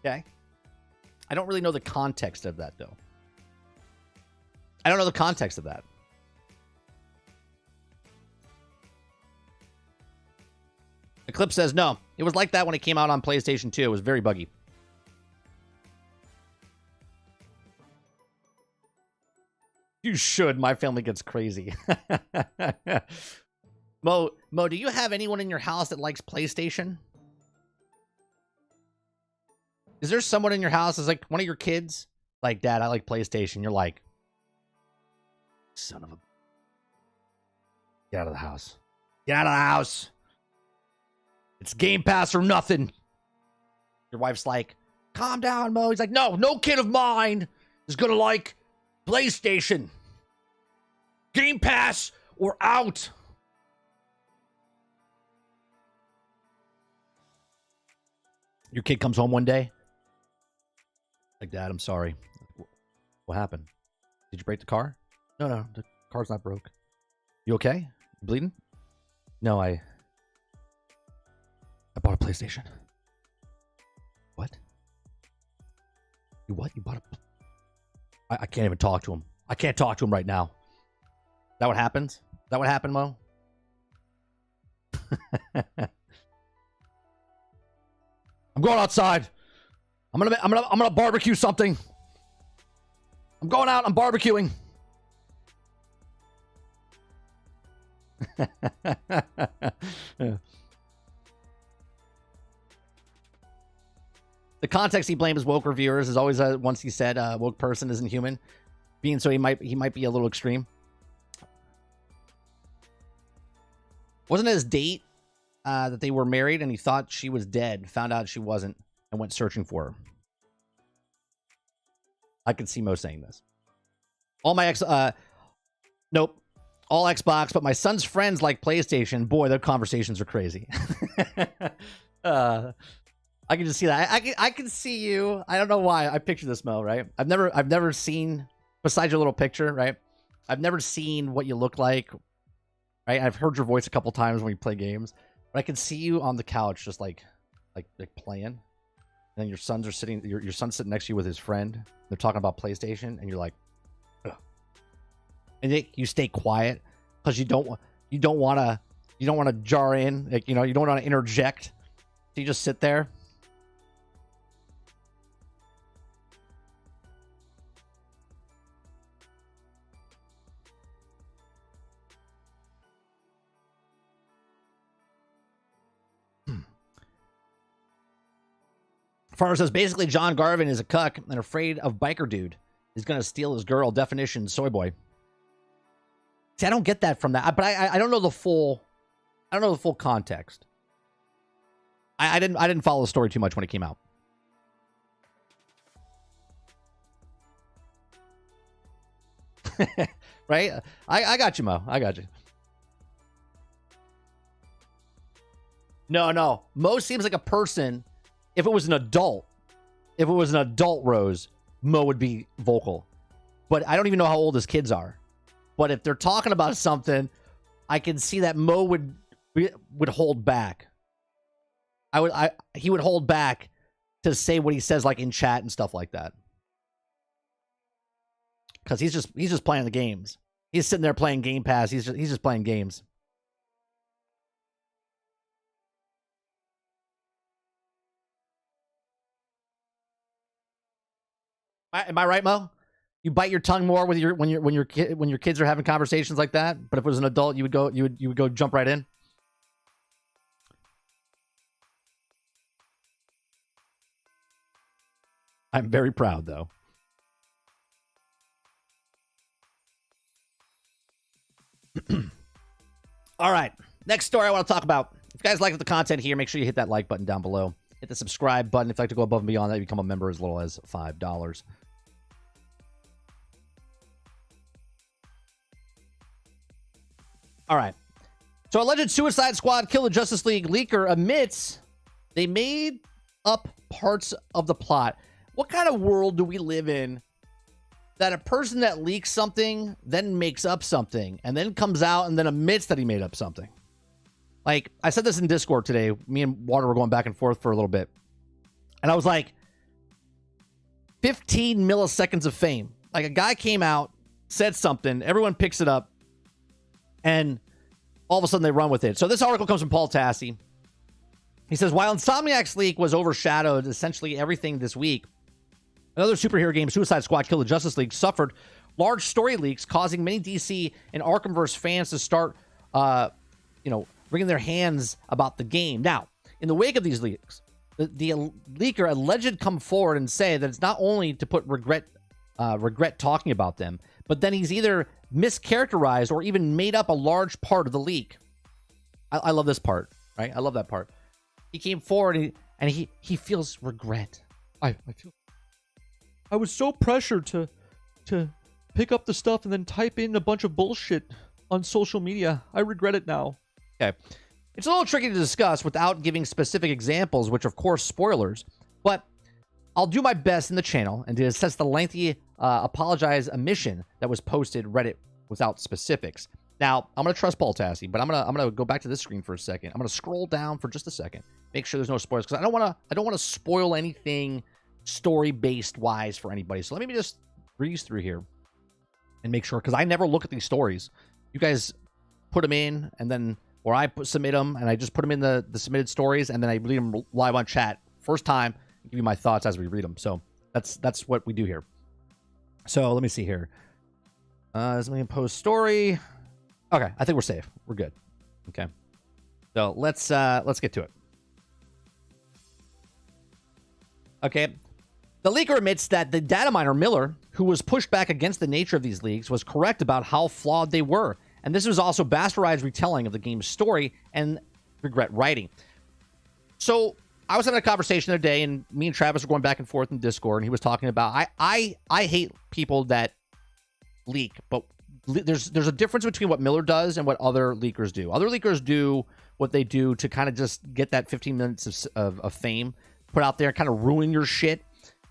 Okay. I don't really know the context of that, though. I don't know the context of that. The clip says, no, it was like that when it came out on PlayStation 2. It was very buggy. You should. My family gets crazy. Mo, do you have anyone in your house that likes PlayStation? Is there someone in your house that's like one of your kids? Like, Dad, I like PlayStation. You're like, son of a... Get out of the house. Get out of the house. It's Game Pass or nothing. Your wife's like, calm down, Mo. He's like, no kid of mine is going to like PlayStation. Game Pass or out. Your kid comes home one day. Like, Dad, I'm sorry. What happened? Did you break the car? No, no, the car's not broke. You okay? You bleeding? No, I bought a PlayStation. What? You what? You bought a... I can't even talk to him. I can't talk to him right now. Is that what happened? Is that what happened, Mo? I'm going outside. I'm gonna barbecue something. I'm going out. I'm barbecuing. The context he blames woke reviewers is always once he said woke person isn't human, being so he might be a little extreme. Wasn't it his date that they were married and he thought she was dead, found out she wasn't, and went searching for her? I could see Mo saying this. All my nope. All Xbox, but my son's friends like PlayStation. Boy, their conversations are crazy. I can just see that. I can see you. I don't know why. I picture this, Mo, right? I've never seen, besides your little picture, right? I've never seen what you look like, right? I've heard your voice a couple times when you play games, but I can see you on the couch just like playing. And then your sons are sitting, your son's sitting next to you with his friend. They're talking about PlayStation, and you're like, ugh. And you stay quiet because you don't want to jar in, like, you know, you don't want to interject. So you just sit there. Farmer says, basically, John Garvin is a cuck and afraid of biker dude. He's going to steal his girl. Definition, soy boy. See, I don't get that from that. But I don't know the full... I don't know the full context. I didn't follow the story too much when it came out. Right? I got you, Mo. I got you. No. Mo seems like a person... If it was an adult, Rose, Mo would be vocal. But I don't even know how old his kids are. But if they're talking about something, I can see that Mo would hold back. He would hold back to say what he says, like in chat and stuff like that. Because he's just playing the games. He's sitting there playing Game Pass. He's just playing games. Am I right, Mo? You bite your tongue more with when your kids are having conversations like that. But if it was an adult, you would go jump right in. I'm very proud, though. All right, next story I want to talk about. If you guys like the content here, make sure you hit that like button down below. Hit the subscribe button if you'd like to go above and beyond that. You become a member as little as $5. All right. So alleged Suicide Squad Kill the Justice League leaker admits they made up parts of the plot. What kind of world do we live in that a person that leaks something then makes up something and then comes out and then admits that he made up something? Like, I said this in Discord today. Me and Water were going back and forth for a little bit. And I was like, 15 milliseconds of fame. Like, a guy came out, said something, everyone picks it up, and all of a sudden they run with it. So this article comes from Paul Tassi. He says, while Insomniac's leak was overshadowed essentially everything this week, another superhero game, Suicide Squad Kill the Justice League, suffered large story leaks, causing many DC and Arkhamverse fans to start, wringing their hands about the game. Now, in the wake of these leaks, the leaker alleged come forward and say that it's not only to put regret talking about them, but then he's either mischaracterized or even made up a large part of the leak. I love this part, right? I love that part. He came forward and he feels regret. I was so pressured to pick up the stuff and then type in a bunch of bullshit on social media. I regret it now. Okay. It's a little tricky to discuss without giving specific examples, which of course spoilers, but I'll do my best in the channel and to assess the length apologize omission that was posted Reddit without specifics. Now, I'm going to trust Baltassi, but I'm going to go back to this screen for a second. I'm going to scroll down for just a second. Make sure there's no spoilers, because I don't want to spoil anything story-based wise for anybody. So let me just breeze through here and make sure, because I never look at these stories. You guys put them in, and then, or I submit them, and I just put them in the submitted stories, and then I read them live on chat. First time, give you my thoughts as we read them. So that's what we do here. So let me see here. Something post story. Okay, I think we're safe. We're good. Okay. So let's get to it. Okay. The leaker admits that the data miner Miller, who was pushed back against the nature of these leaks, was correct about how flawed they were. And this was also bastardized retelling of the game's story and regret writing. So I was having a conversation the other day, and me and Travis were going back and forth in Discord, and he was talking about, I hate people that leak, but there's a difference between what Miller does and what other leakers do. Other leakers do what they do to kind of just get that 15 minutes of fame put out there, kind of ruin your shit.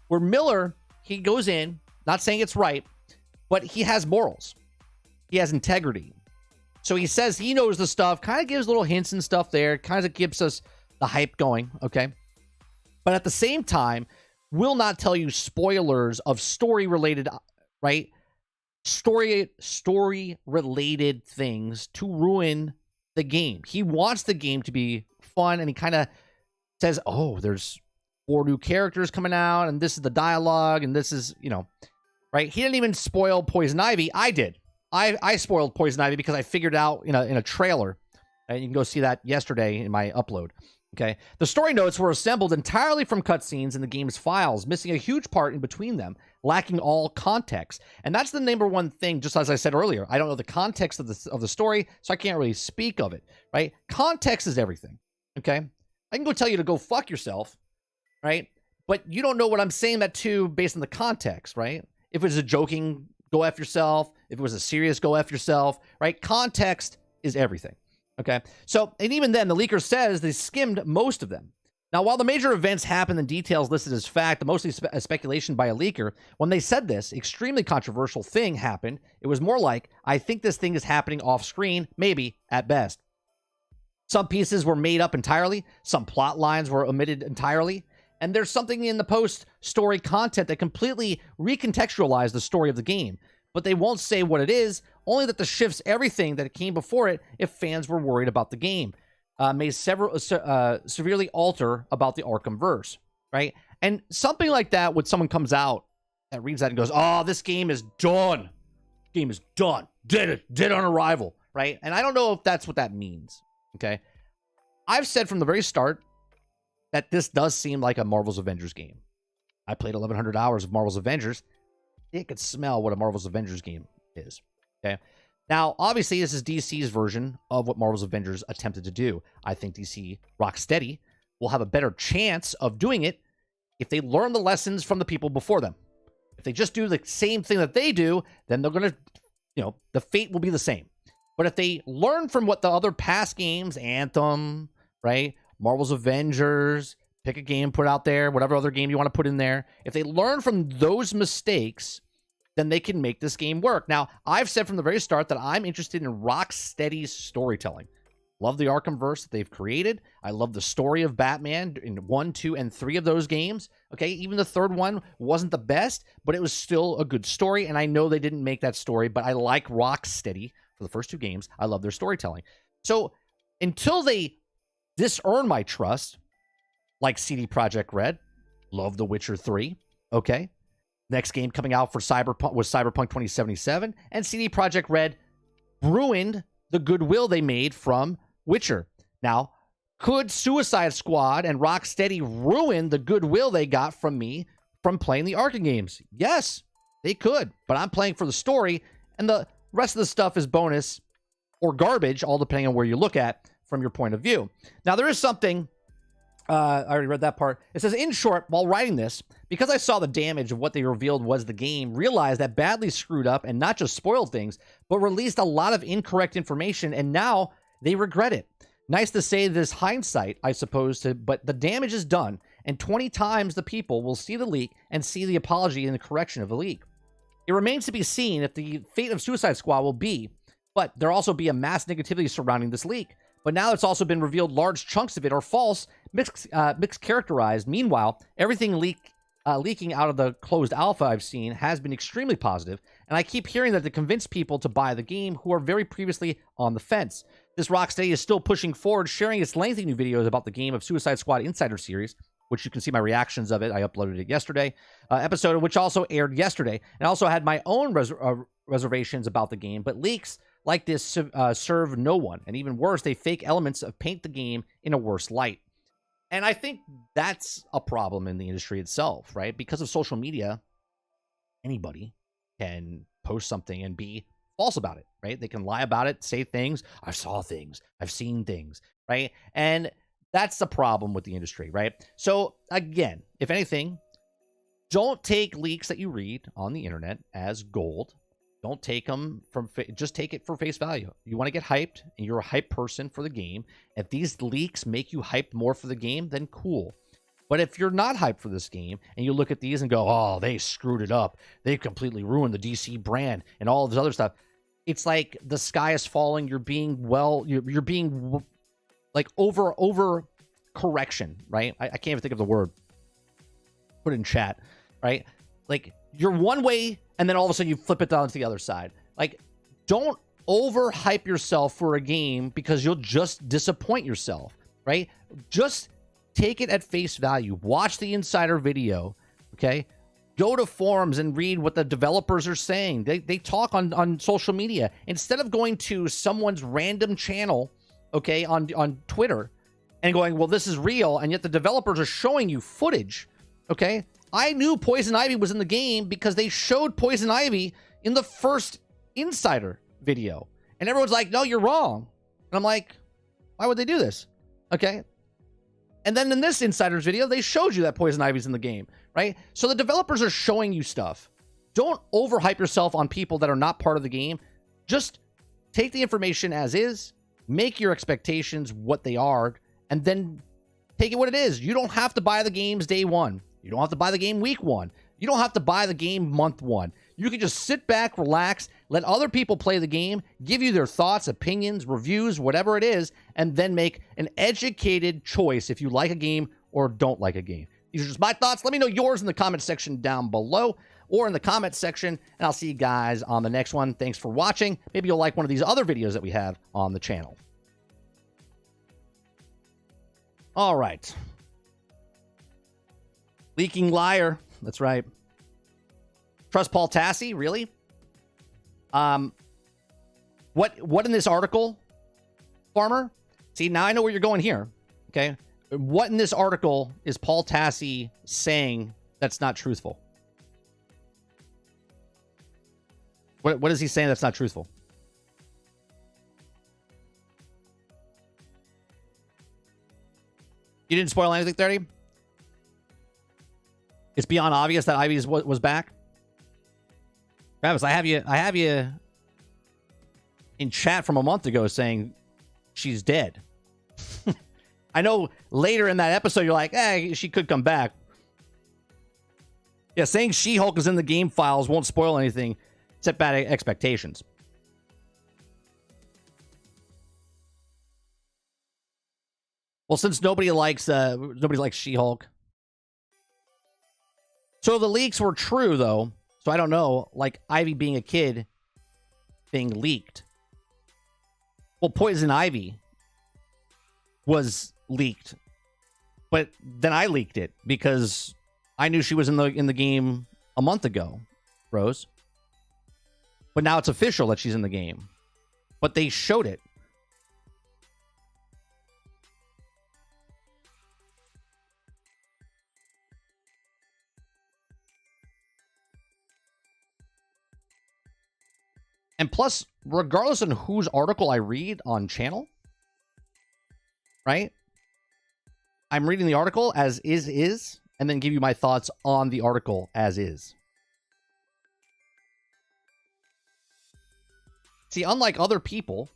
Where Miller, he goes in, not saying it's right, but he has morals. He has integrity. So he says he knows the stuff, kind of gives little hints and stuff there, kind of keeps us the hype going, okay? But at the same time, will not tell you spoilers of story-related, right? Story-related things to ruin the game. He wants the game to be fun, and he kind of says, oh, there's 4 new characters coming out, and this is the dialogue, and this is, you know, right? He didn't even spoil Poison Ivy. I did. I spoiled Poison Ivy because I figured out in a trailer, and you can go see that yesterday in my upload. Okay. The story notes were assembled entirely from cutscenes in the game's files, missing a huge part in between them, lacking all context. And that's the number one thing, just as I said earlier. I don't know the context of the story, so I can't really speak of it, right? Context is everything, okay? I can go tell you to go fuck yourself, right? But you don't know what I'm saying that to based on the context, right? If it was a joking, go F yourself. If it was a serious, go F yourself, right? Context is everything. Okay, so, and even then, the leaker says they skimmed most of them. Now, while the major events happened and details listed as fact, mostly speculation by a leaker, when they said this extremely controversial thing happened, it was more like, I think this thing is happening off screen, maybe, at best. Some pieces were made up entirely, some plot lines were omitted entirely, and there's something in the post-story content that completely recontextualized the story of the game. But they won't say what it is, only that the shifts everything that came before it if fans were worried about the game. May severely alter about the Arkham verse, right? And something like that when someone comes out that reads that and goes, oh, this game is done. Game is done. Dead on arrival, right? And I don't know if that's what that means, okay? I've said from the very start that this does seem like a Marvel's Avengers game. I played 1,100 hours of Marvel's Avengers. It could smell what a Marvel's Avengers game is, okay? Now, obviously, this is DC's version of what Marvel's Avengers attempted to do. I think DC Rocksteady will have a better chance of doing it if they learn the lessons from the people before them. If they just do the same thing that they do, then they're going to, you know, the fate will be the same. But if they learn from what the other past games, Anthem, right, Marvel's Avengers, pick a game, put out there, whatever other game you want to put in there. If they learn from those mistakes, then they can make this game work. Now, I've said from the very start that I'm interested in Rocksteady's storytelling. Love the Arkham verse that they've created. I love the story of Batman in 1, 2, and 3 of those games. Okay, even the third one wasn't the best, but it was still a good story, and I know they didn't make that story, but I like Rocksteady for the first 2 games. I love their storytelling. So until they disearn my trust, like CD Projekt Red, love The Witcher 3, okay? Next game coming out for Cyberpunk was Cyberpunk 2077, and CD Projekt Red ruined the goodwill they made from Witcher. Now, could Suicide Squad and Rocksteady ruin the goodwill they got from me from playing the Arkham games? Yes, they could, but I'm playing for the story, and the rest of the stuff is bonus or garbage, all depending on where you look at from your point of view. Now, there is something... I already read that part. It says, in short, while writing this, because I saw the damage of what they revealed was the game, realized that badly screwed up and not just spoiled things, but released a lot of incorrect information, and now they regret it. Nice to say this hindsight, I suppose, but the damage is done, and 20 times the people will see the leak and see the apology and the correction of the leak. It remains to be seen if the fate of Suicide Squad will be, but there'll also be a mass negativity surrounding this leak. But now it's also been revealed large chunks of it are false, mixed characterized. Meanwhile, everything leaking out of the closed alpha I've seen has been extremely positive, and I keep hearing that to convince people to buy the game who are very previously on the fence. This Rocksteady is still pushing forward, sharing its lengthy new videos about the game of Suicide Squad Insider Series, which you can see my reactions of it. I uploaded it yesterday, episode which also aired yesterday, and also had my own reservations about the game, but leaks like this serve no one, and even worse, they fake elements of paint the game in a worse light. And I think that's a problem in the industry itself, right? Because of social media, anybody can post something and be false about it, right? They can lie about it, say things. I saw things. I've seen things, right? And that's the problem with the industry, right? So again, if anything, don't take leaks that you read on the internet as gold. Don't take them from, just take it for face value. You want to get hyped, and you're a hype person for the game. If these leaks make you hyped more for the game, then cool. But if you're not hyped for this game, and you look at these and go, oh, they screwed it up. They completely ruined the DC brand and all of this other stuff. It's like the sky is falling. You're being, you're being like over correction, right? I can't even think of the word. Put it in chat, right? Like, you're one way, and then all of a sudden you flip it down to the other side. Like, don't overhype yourself for a game because you'll just disappoint yourself, right? Just take it at face value. Watch the insider video, okay? Go to forums and read what the developers are saying. They talk on social media. Instead of going to someone's random channel, okay, on Twitter, and going, well, this is real, and yet the developers are showing you footage, okay? I knew Poison Ivy was in the game because they showed Poison Ivy in the first Insider video. And everyone's like, no, you're wrong. And I'm like, why would they do this? Okay. And then in this Insider's video, they showed you that Poison Ivy's in the game, right? So the developers are showing you stuff. Don't overhype yourself on people that are not part of the game. Just take the information as is, make your expectations what they are, and then take it what it is. You don't have to buy the games day one. You don't have to buy the game week one. You don't have to buy the game month one. You can just sit back, relax, let other people play the game, give you their thoughts, opinions, reviews, whatever it is, and then make an educated choice if you like a game or don't like a game. These are just my thoughts. Let me know yours in the comment section down below or in the comment section, and I'll see you guys on the next one. Thanks for watching. Maybe you'll like one of these other videos that we have on the channel. All right. Leaking liar. That's right. Trust Paul Tassi? Really? What in this article, Farmer? See, now I know where you're going here. Okay. What in this article is Paul Tassi saying that's not truthful? What is he saying that's not truthful? You didn't spoil anything, 30? It's beyond obvious that Ivy was back. Travis, I have you in chat from a month ago saying she's dead. I know later in that episode you're like, hey, she could come back. Yeah, saying She-Hulk is in the game files won't spoil anything. Set bad expectations. Well, since nobody likes She-Hulk. So the leaks were true, though. So I don't know, like Ivy being a kid being leaked. Well, Poison Ivy was leaked, but then I leaked it because I knew she was in the game a month ago, Rose. But now it's official that she's in the game. But they showed it. And plus, regardless of whose article I read on channel, right? I'm reading the article as is, and then give you my thoughts on the article as is. See, unlike other people,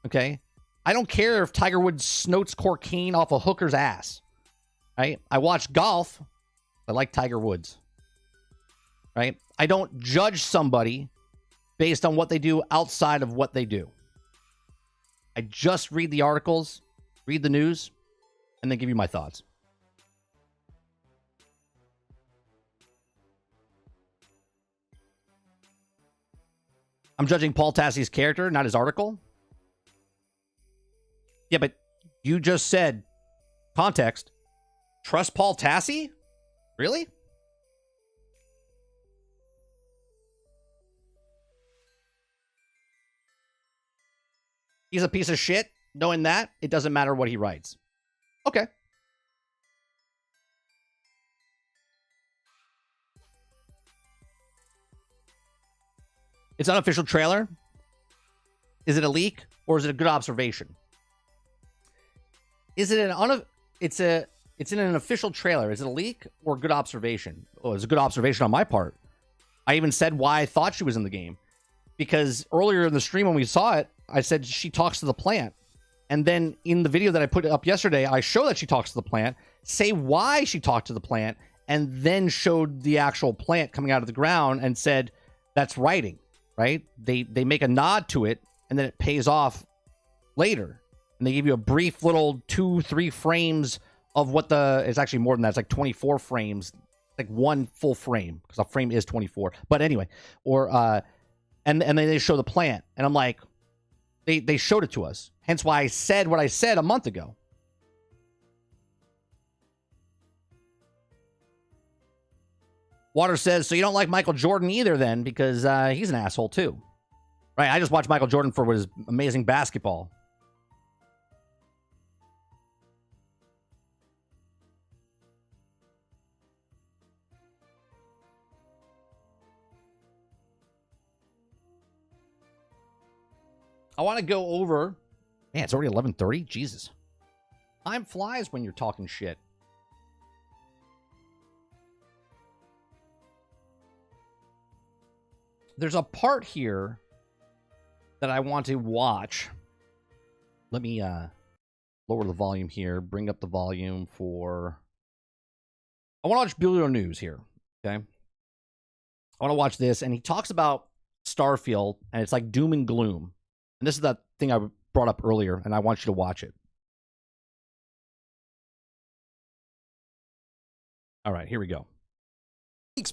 okay, I don't care if Tiger Woods snorts cocaine off a hooker's ass, right? I watch golf. I like Tiger Woods, right? I don't judge somebody based on what they do outside of what they do. I just read the articles, read the news, and then give you my thoughts. I'm judging Paul Tassi's character, not his article. Yeah, but you just said, context, trust Paul Tassi? Really? He's a piece of shit. Knowing that, it doesn't matter what he writes. Okay. It's an unofficial trailer. Is it a leak or is it a good observation? Is it it's in an official trailer. Is it a leak or a good observation? Oh, it's a good observation on my part. I even said why I thought she was in the game. Because earlier in the stream when we saw it, I said she talks to the plant. And then in the video that I put up yesterday, I show that she talks to the plant, say why she talked to the plant, and then showed the actual plant coming out of the ground and said, that's writing, right? They make a nod to it, and then it pays off later. And they give you a brief little 2-3 frames of what it's actually more than that. It's like 24 frames, like one full frame, because a frame is 24. But anyway, and then they show the plant, and I'm like, they showed it to us. Hence why I said what I said a month ago. Water says, so you don't like Michael Jordan either then, because he's an asshole too. Right, I just watched Michael Jordan for his amazing basketball. I want to go over... Man, it's already 11:30? Jesus. Time flies when you're talking shit. There's a part here that I want to watch. Let me lower the volume here. Bring up the volume for... I want to watch Baldur News here. Okay? I want to watch this. And he talks about Starfield. And it's like doom and gloom. And this is that thing I brought up earlier, and I want you to watch it. All right, here we go.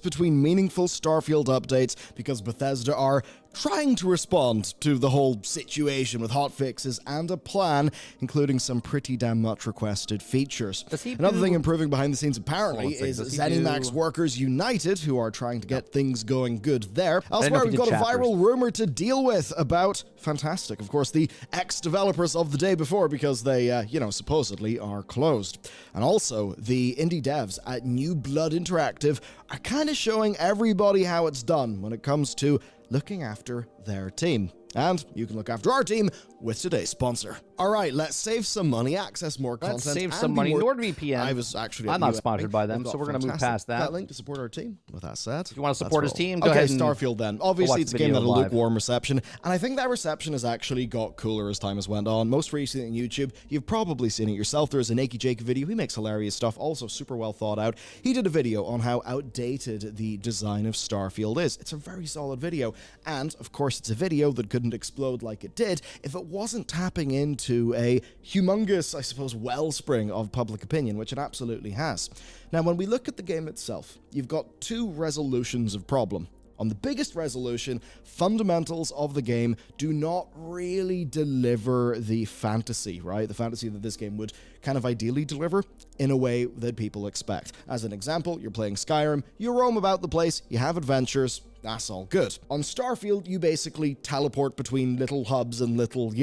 Between meaningful Starfield updates because Bethesda are trying to respond to the whole situation with hotfixes and a plan, including some pretty damn much requested features. Another thing improving behind the scenes apparently is ZeniMax Workers United, who are trying to get things going good there. Elsewhere, we've got a viral rumor to deal with about Fantastic. Of course, the ex-developers of the day before, because they, supposedly are closed. And also, the indie devs at New Blood Interactive are kind of showing everybody how it's done when it comes to looking after their team. And you can look after our team with today's sponsor. All right, let's save some money, access more content. Let's save some money. NordVPN. I'm not sponsored by them, so we're going to move past that. That link to support our team. With that said, if you want to support his team, go ahead. Starfield then. Obviously, it's a game that had a lukewarm reception, and I think that reception has actually got cooler as time has went on. Most recently on YouTube, you've probably seen it yourself. There's a Nakey Jake video. He makes hilarious stuff, also super well thought out. He did a video on how outdated the design of Starfield is. It's a very solid video, and of course, it's a video that couldn't explode like it did if it wasn't tapping into a humongous, I suppose, wellspring of public opinion, which it absolutely has. Now, when we look at the game itself, you've got two resolutions of problem. On the biggest resolution, fundamentals of the game do not really deliver the fantasy, right? The fantasy that this game would kind of ideally deliver in a way that people expect. As an example, you're playing Skyrim, you roam about the place, you have adventures, that's all good. On Starfield, you basically teleport between little hubs and little,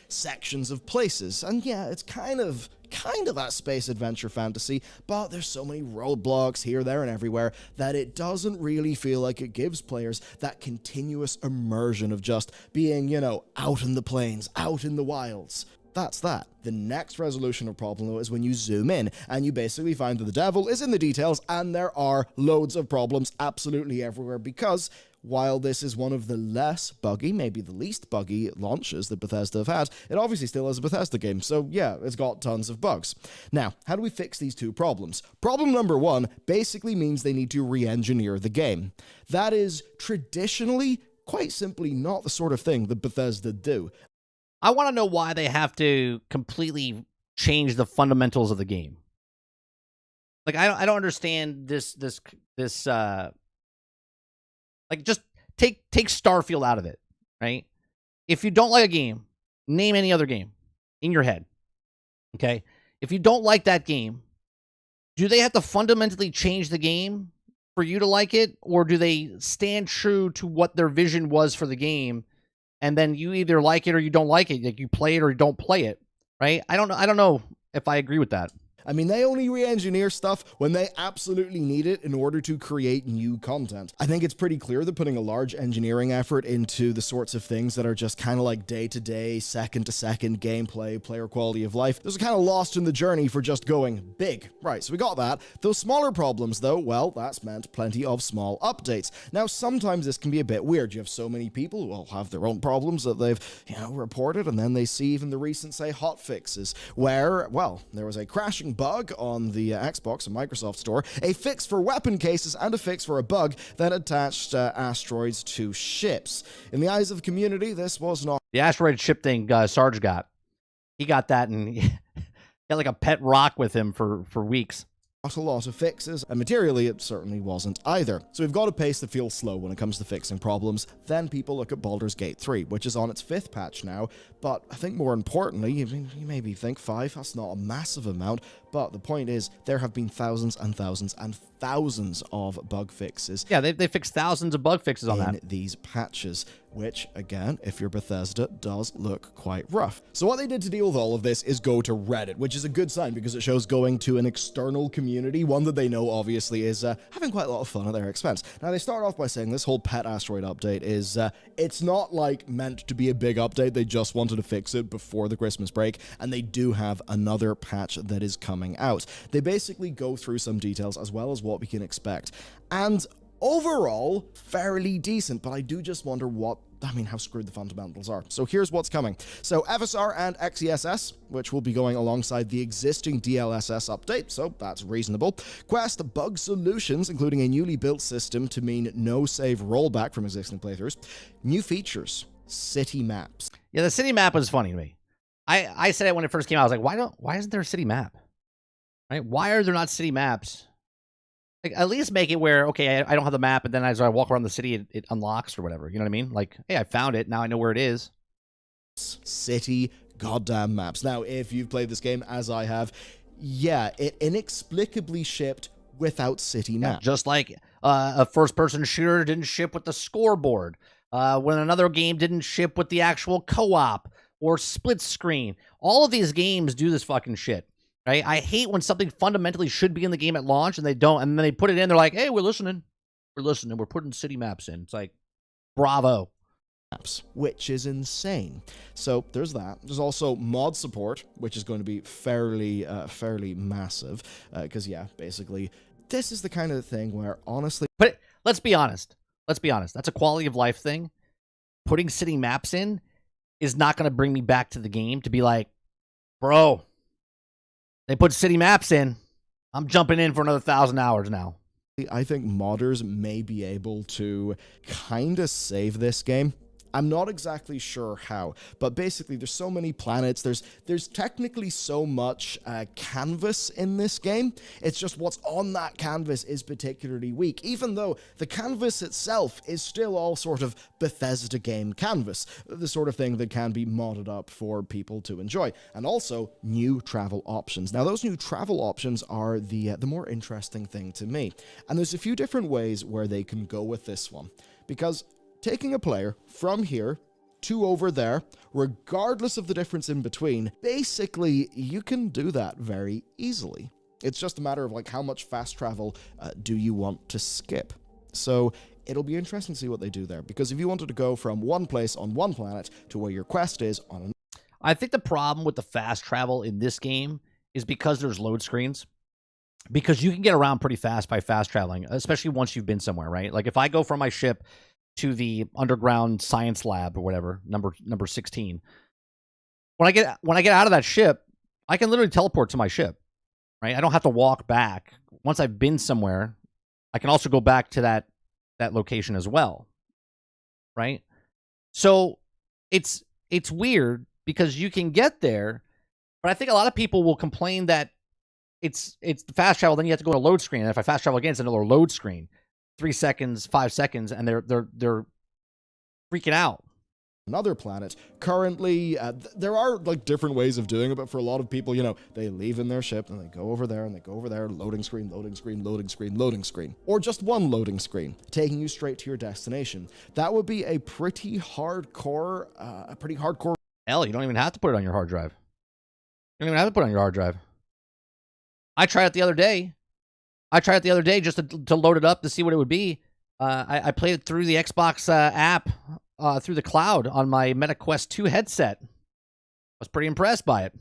sections of places. And yeah, it's kind of that space adventure fantasy, but there's so many roadblocks here, there, and everywhere that it doesn't really feel like it gives players that continuous immersion of just being, out in the plains, out in the wilds. That's that. The next resolution of problem, though, is when you zoom in and you basically find that the devil is in the details and there are loads of problems absolutely everywhere because while this is one of the less buggy, maybe the least buggy launches that Bethesda have had, it obviously still is a Bethesda game, so yeah, it's got tons of bugs. Now, how do we fix these two problems? Problem number one basically means they need to re-engineer the game. That is traditionally, quite simply, not the sort of thing that Bethesda do. I want to know why they have to completely change the fundamentals of the game. Like, I don't understand this like, just take Starfield out of it, right? If you don't like a game, name any other game in your head, okay? If you don't like that game, do they have to fundamentally change the game for you to like it, or do they stand true to what their vision was for the game, and then you either like it or you don't like it, like you play it or you don't play it, right? I don't know if I agree with that. I mean, they only re-engineer stuff when they absolutely need it in order to create new content. I think it's pretty clear that putting a large engineering effort into the sorts of things that are just kind of like day-to-day, second-to-second gameplay, player quality of life, those are kind of lost in the journey for just going big. Right, so we got that. Those smaller problems, though, well, that's meant plenty of small updates. Now, sometimes this can be a bit weird. You have so many people who all have their own problems that they've, reported, and then they see even the recent, say, hotfixes, where, well, there was a crashing bug on the Xbox and Microsoft Store, a fix for weapon cases, and a fix for a bug that attached asteroids to ships. In the eyes of the community, this was not... The asteroid ship thing Sarge got. He got that, and he had like a pet rock with him for weeks. Not a lot of fixes, and materially it certainly wasn't either. So we've got a pace that feels slow when it comes to fixing problems. Then people look at Baldur's Gate 3, which is on its 5th patch now, but I think more importantly, you maybe think 5, that's not a massive amount, but the point is, there have been thousands and thousands and thousands of bug fixes. Yeah, they fixed thousands of bug fixes on that. In these patches, which, again, if you're Bethesda, does look quite rough. So what they did to deal with all of this is go to Reddit, which is a good sign because it shows going to an external community, one that they know obviously is having quite a lot of fun at their expense. Now, they start off by saying this whole pet asteroid update is, it's not like meant to be a big update, they just wanted to fix it before the Christmas break, and they do have another patch that is coming out. They basically go through some details as well as what we can expect. And overall, fairly decent, but I do just wonder how screwed the fundamentals are. So here's what's coming. So FSR and XESS, which will be going alongside the existing DLSS update, so that's reasonable. Quest bug solutions, including a newly built system to mean no save rollback from existing playthroughs. New features, city maps. Yeah, the city map was funny to me. I said it when it first came out. I was like, why isn't there a city map? Right? Why are there not city maps? Like, at least make it where, okay, I don't have the map, and then as I walk around the city, it unlocks or whatever. You know what I mean? Like, hey, I found it. Now I know where it is. City goddamn maps. Now, if you've played this game, as I have, yeah, it inexplicably shipped without city maps. Just like a first-person shooter didn't ship with the scoreboard. When another game didn't ship with the actual co-op or split screen. All of these games do this fucking shit. Right? I hate when something fundamentally should be in the game at launch and they don't, and then they put it in. They're like, "Hey, we're listening. We're putting city maps in." It's like, bravo. Maps, which is insane. So there's that. There's also mod support, which is going to be fairly massive. Because yeah, basically, this is the kind of thing where honestly, but let's be honest. That's a quality of life thing. Putting city maps in is not going to bring me back to the game to be like, bro. They put city maps in. I'm jumping in for another 1,000 hours now. I think modders may be able to kind of save this game. I'm not exactly sure how, but basically there's so many planets, there's technically so much canvas in this game. It's just what's on that canvas is particularly weak, even though the canvas itself is still all sort of Bethesda game canvas, the sort of thing that can be modded up for people to enjoy. And also new travel options. Now those new travel options are the more interesting thing to me. And there's a few different ways where they can go with this one, because taking a player from here to over there, regardless of the difference in between, basically, you can do that very easily. It's just a matter of like how much fast travel do you want to skip. So it'll be interesting to see what they do there, because if you wanted to go from one place on one planet to where your quest is on another. I think the problem with the fast travel in this game is because there's load screens. Because you can get around pretty fast by fast traveling, especially once you've been somewhere, right? Like if I go from my ship to the underground science lab or whatever, number 16. When I get out of that ship, I can literally teleport to my ship, right? I don't have to walk back. Once I've been somewhere, I can also go back to that location as well, right? So it's weird because you can get there, but I think a lot of people will complain that it's fast travel, then you have to go to a load screen. And if I fast travel again, it's another load screen. 3 seconds, 5 seconds, and they're freaking out. Another planet. Currently, there are like different ways of doing it, but for a lot of people, you know, they leave in their ship and they go over there and they go over there, loading screen, loading screen, loading screen, loading screen, or just one loading screen, taking you straight to your destination. That would be a pretty hardcore, Hell, you don't even have to put it on your hard drive. You don't even have to put it on your hard drive. I tried it the other day. Just to load it up to see what it would be. I played it through the Xbox app, through the cloud on my MetaQuest 2 headset. I was pretty impressed by it.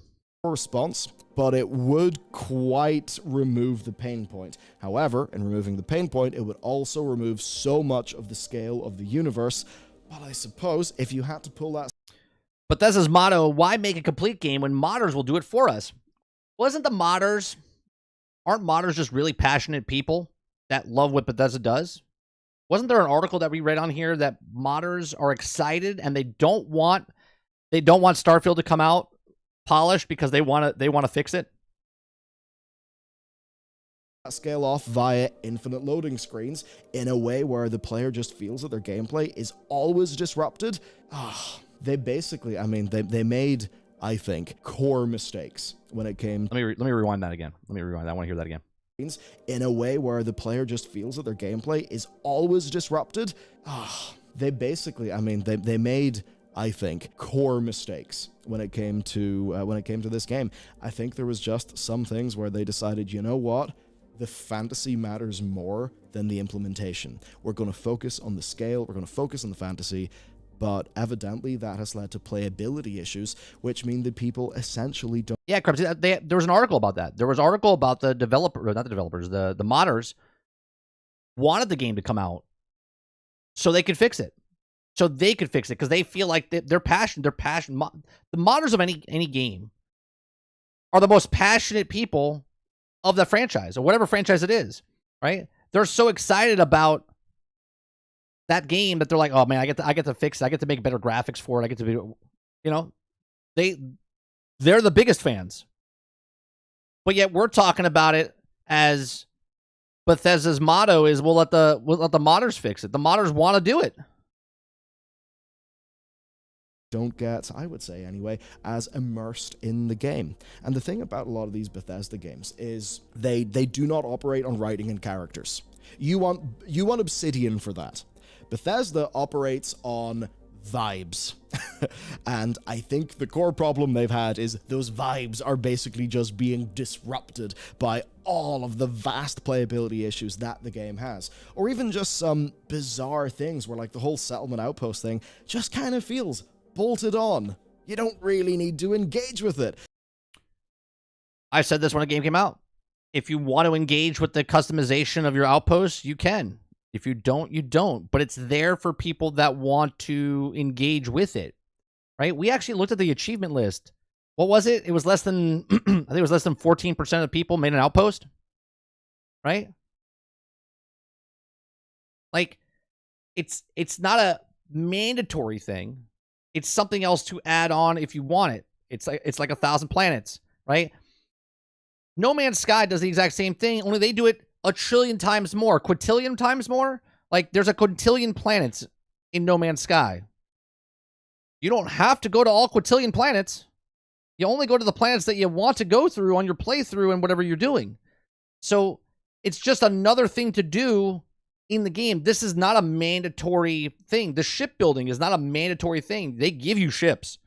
Response, but it would quite remove the pain point. However, in removing the pain point, it would also remove so much of the scale of the universe. But I suppose if you had to pull that... Bethesda's motto, why make a complete game when modders will do it for us? Aren't modders just really passionate people that love what Bethesda does? Wasn't there an article that we read on here that modders are excited and they don't want Starfield to come out polished because they want to fix it? Scale off via infinite loading screens in a way where the player just feels that their gameplay is always disrupted. They basically, I mean, they made, I think, core mistakes when it came... Let me rewind that again. I want to hear that again. In a way where the player just feels that their gameplay is always disrupted. They basically, I mean, they made, I think, core mistakes when it came to this game. I think there was just some things where they decided, you know what? The fantasy matters more than the implementation. We're going to focus on the scale. We're going to focus on the fantasy. But evidently that has led to playability issues, which mean that people essentially don't... Yeah, there was an article about that. There was an article about the the modders wanted the game to come out so they could fix it. Because they feel like they're passionate. The modders of any game are the most passionate people of the franchise, or whatever franchise it is, right? They're so excited about that game that they're like, oh man, I get to fix it. I get to make better graphics for it. I get to be, you know, they're the biggest fans. But yet we're talking about it as Bethesda's motto is we'll let the modders fix it. The modders want to do it. Don't get, I would say anyway, as immersed in the game. And the thing about a lot of these Bethesda games is they do not operate on writing and characters. You want Obsidian for that. Bethesda operates on vibes. And I think the core problem they've had is those vibes are basically just being disrupted by all of the vast playability issues that the game has. Or even just some bizarre things where like the whole settlement outpost thing just kind of feels bolted on. You don't really need to engage with it. I said this when a game came out. If you want to engage with the customization of your outposts, you can. If you don't, you don't. But it's there for people that want to engage with it, right? We actually looked at the achievement list. What was it? It was less than, I think it was less than 14% of the people made an outpost, right? Like, it's not a mandatory thing. It's something else to add on if you want it. It's like 1,000 planets, right? No Man's Sky does the exact same thing, only they do it a trillion times more, quintillion times more. Like, there's a quintillion planets in No Man's Sky. You don't have to go to all quintillion planets. You only go to the planets that you want to go through on your playthrough and whatever you're doing. So it's just another thing to do in the game. This is not a mandatory thing. The shipbuilding is not a mandatory thing. They give you ships.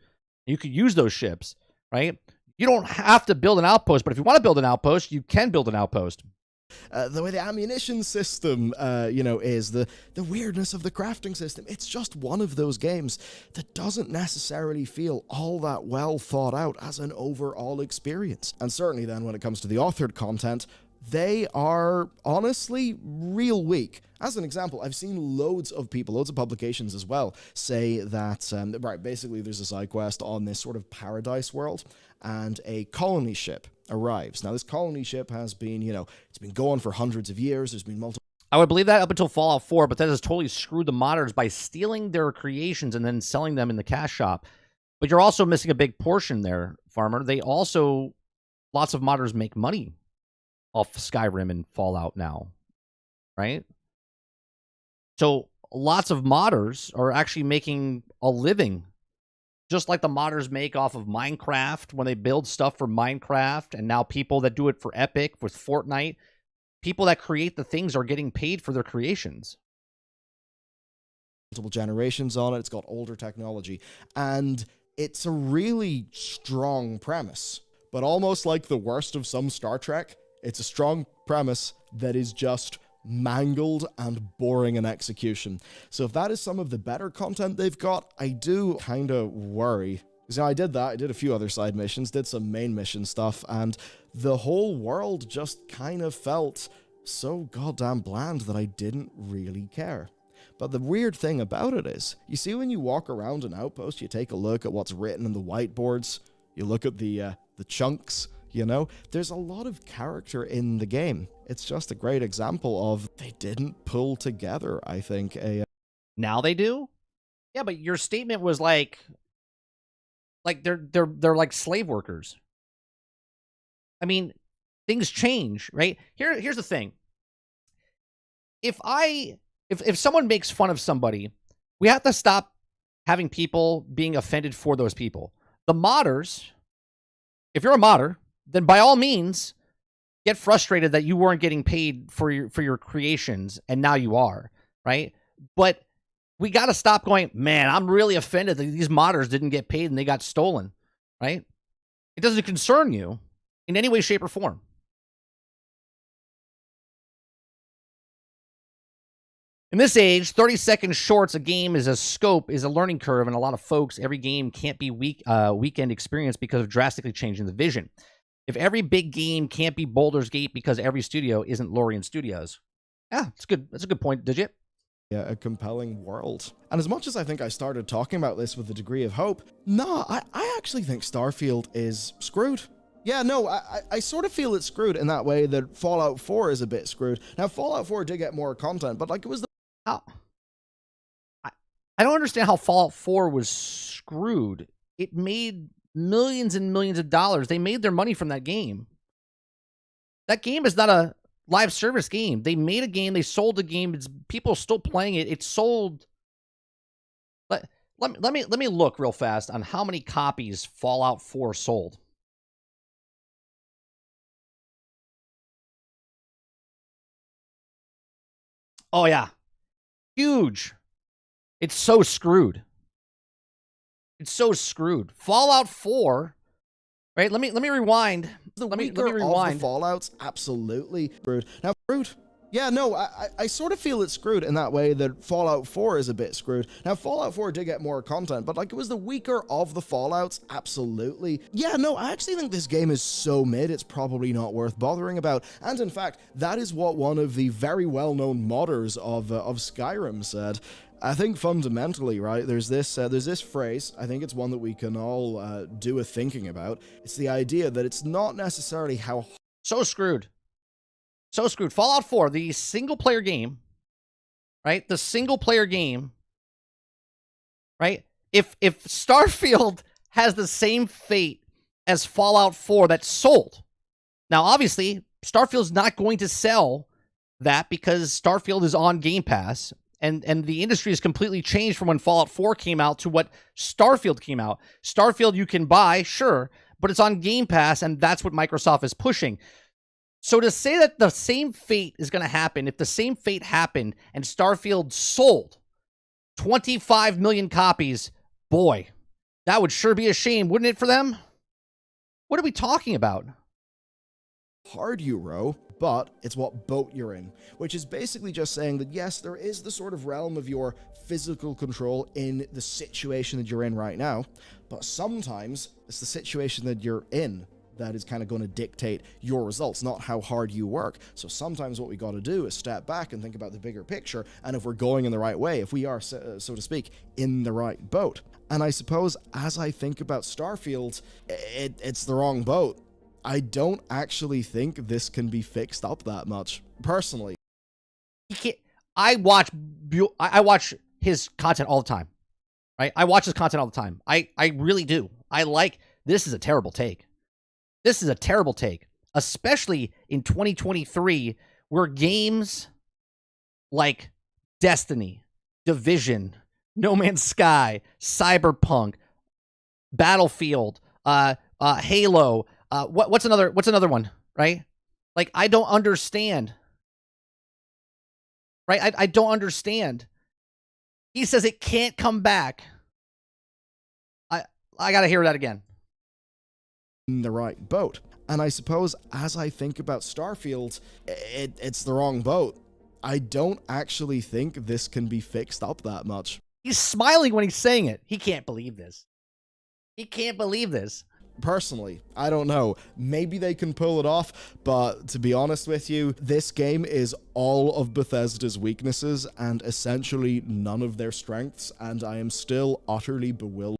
You can use those ships, right? You don't have to build an outpost, but if you want to build an outpost, you can build an outpost. The way the ammunition system, is the weirdness of the crafting system. It's just one of those games that doesn't necessarily feel all that well thought out as an overall experience. And certainly then when it comes to the authored content, they are honestly real weak. As an example, I've seen loads of people, loads of publications as well, say that, right, basically there's a side quest on this sort of paradise world, and a colony ship arrives. Now, this colony ship has been, it's been going for hundreds of years. There's been multiple... I would believe that up until Fallout 4, but that has totally screwed the modders by stealing their creations and then selling them in the cash shop. But you're also missing a big portion there, Farmer. Lots of modders make money off Skyrim and Fallout now, right? So lots of modders are actually making a living, just like the modders make off of Minecraft when they build stuff for Minecraft, and now people that do it for Epic with Fortnite, people that create the things are getting paid for their creations. Multiple generations on it. It's got older technology, and it's a really strong premise, but almost like the worst of some Star Trek, it's a strong premise that is just mangled and boring in execution. So if that is some of the better content they've got, I do kind of worry. Because I did that, I did a few other side missions, did some main mission stuff, and the whole world just kind of felt so goddamn bland that I didn't really care. But the weird thing about it is, you see when you walk around an outpost, you take a look at what's written in the whiteboards, you look at the chunks, there's a lot of character in the game. It's just a great example of they didn't pull together, I think. Now they do? Yeah, but your statement was like they're like slave workers. I mean, things change, right? Here's the thing. If someone makes fun of somebody, we have to stop having people being offended for those people. The modders, if you're a modder, then by all means, get frustrated that you weren't getting paid for your creations, and now you are, right? But we got to stop going, man, I'm really offended that these modders didn't get paid and they got stolen, right? It doesn't concern you in any way, shape, or form. In this age, 30-second shorts a game is a learning curve, and a lot of folks, every game can't be weekend experience because of drastically changing the vision. If every big game can't be Baldur's Gate because every studio isn't Larian Studios. Yeah, it's good. That's a good point, Digit. Yeah, a compelling world. And as much as I think I started talking about this with a degree of hope, I actually think Starfield is screwed. Yeah, no, I sort of feel it's screwed in that way that Fallout 4 is a bit screwed. Now, Fallout 4 did get more content, but it was the... How? I don't understand how Fallout 4 was screwed. It made millions and millions of dollars. They made their money from that game. That game is not a live service game. They made a game. They sold the game. It's people still playing it. It sold. Let me look real fast on how many copies Fallout 4 sold. Oh yeah, huge. It's so screwed. It's so screwed. Fallout 4, right? Let me rewind. Let me rewind. The Fallouts, absolutely screwed. Now, screwed. Yeah, no, I sort of feel it's screwed in that way that Fallout 4 is a bit screwed. Now, Fallout 4 did get more content, but it was the weaker of the Fallouts, absolutely. Yeah, no, I actually think this game is so mid, it's probably not worth bothering about. And in fact, that is what one of the very well-known modders of Skyrim said. I think fundamentally, right, there's this phrase, I think it's one that we can all do a thinking about. It's the idea that it's not necessarily how... So screwed. So screwed. Fallout 4, the single-player game, right? The single-player game, right? If Starfield has the same fate as Fallout 4 that sold, now, obviously, Starfield's not going to sell that because Starfield is on Game Pass, and the industry has completely changed from when Fallout 4 came out to what Starfield came out. Starfield you can buy, sure, but it's on Game Pass, and that's what Microsoft is pushing. So to say that the same fate is going to happen, if the same fate happened and Starfield sold 25 million copies, boy, that would sure be a shame, wouldn't it, for them? What are we talking about? Hard you row, but it's what boat you're in, which is basically just saying that, yes, there is the sort of realm of your physical control in the situation that you're in right now, but sometimes it's the situation that you're in that is kind of going to dictate your results, not how hard you work. So sometimes what we got to do is step back and think about the bigger picture, and if we're going in the right way, if we are, so to speak, in the right boat. And I suppose as I think about Starfield, it's the wrong boat. I don't actually think this can be fixed up that much, personally. He can't. I watch his content all the time, right? I watch his content all the time. I really do. This is a terrible take. This is a terrible take, especially in 2023, where games like Destiny, Division, No Man's Sky, Cyberpunk, Battlefield, Halo, what's another one, right? Like, I don't understand. Right? I don't understand. He says it can't come back. I got to hear that again. In the right boat. And I suppose as I think about Starfield, it's the wrong boat. I don't actually think this can be fixed up that much. He's smiling when he's saying it. He can't believe this. He can't believe this. Personally, I don't know. Maybe they can pull it off, but to be honest with you, this game is all of Bethesda's weaknesses and essentially none of their strengths, and I am still utterly bewildered.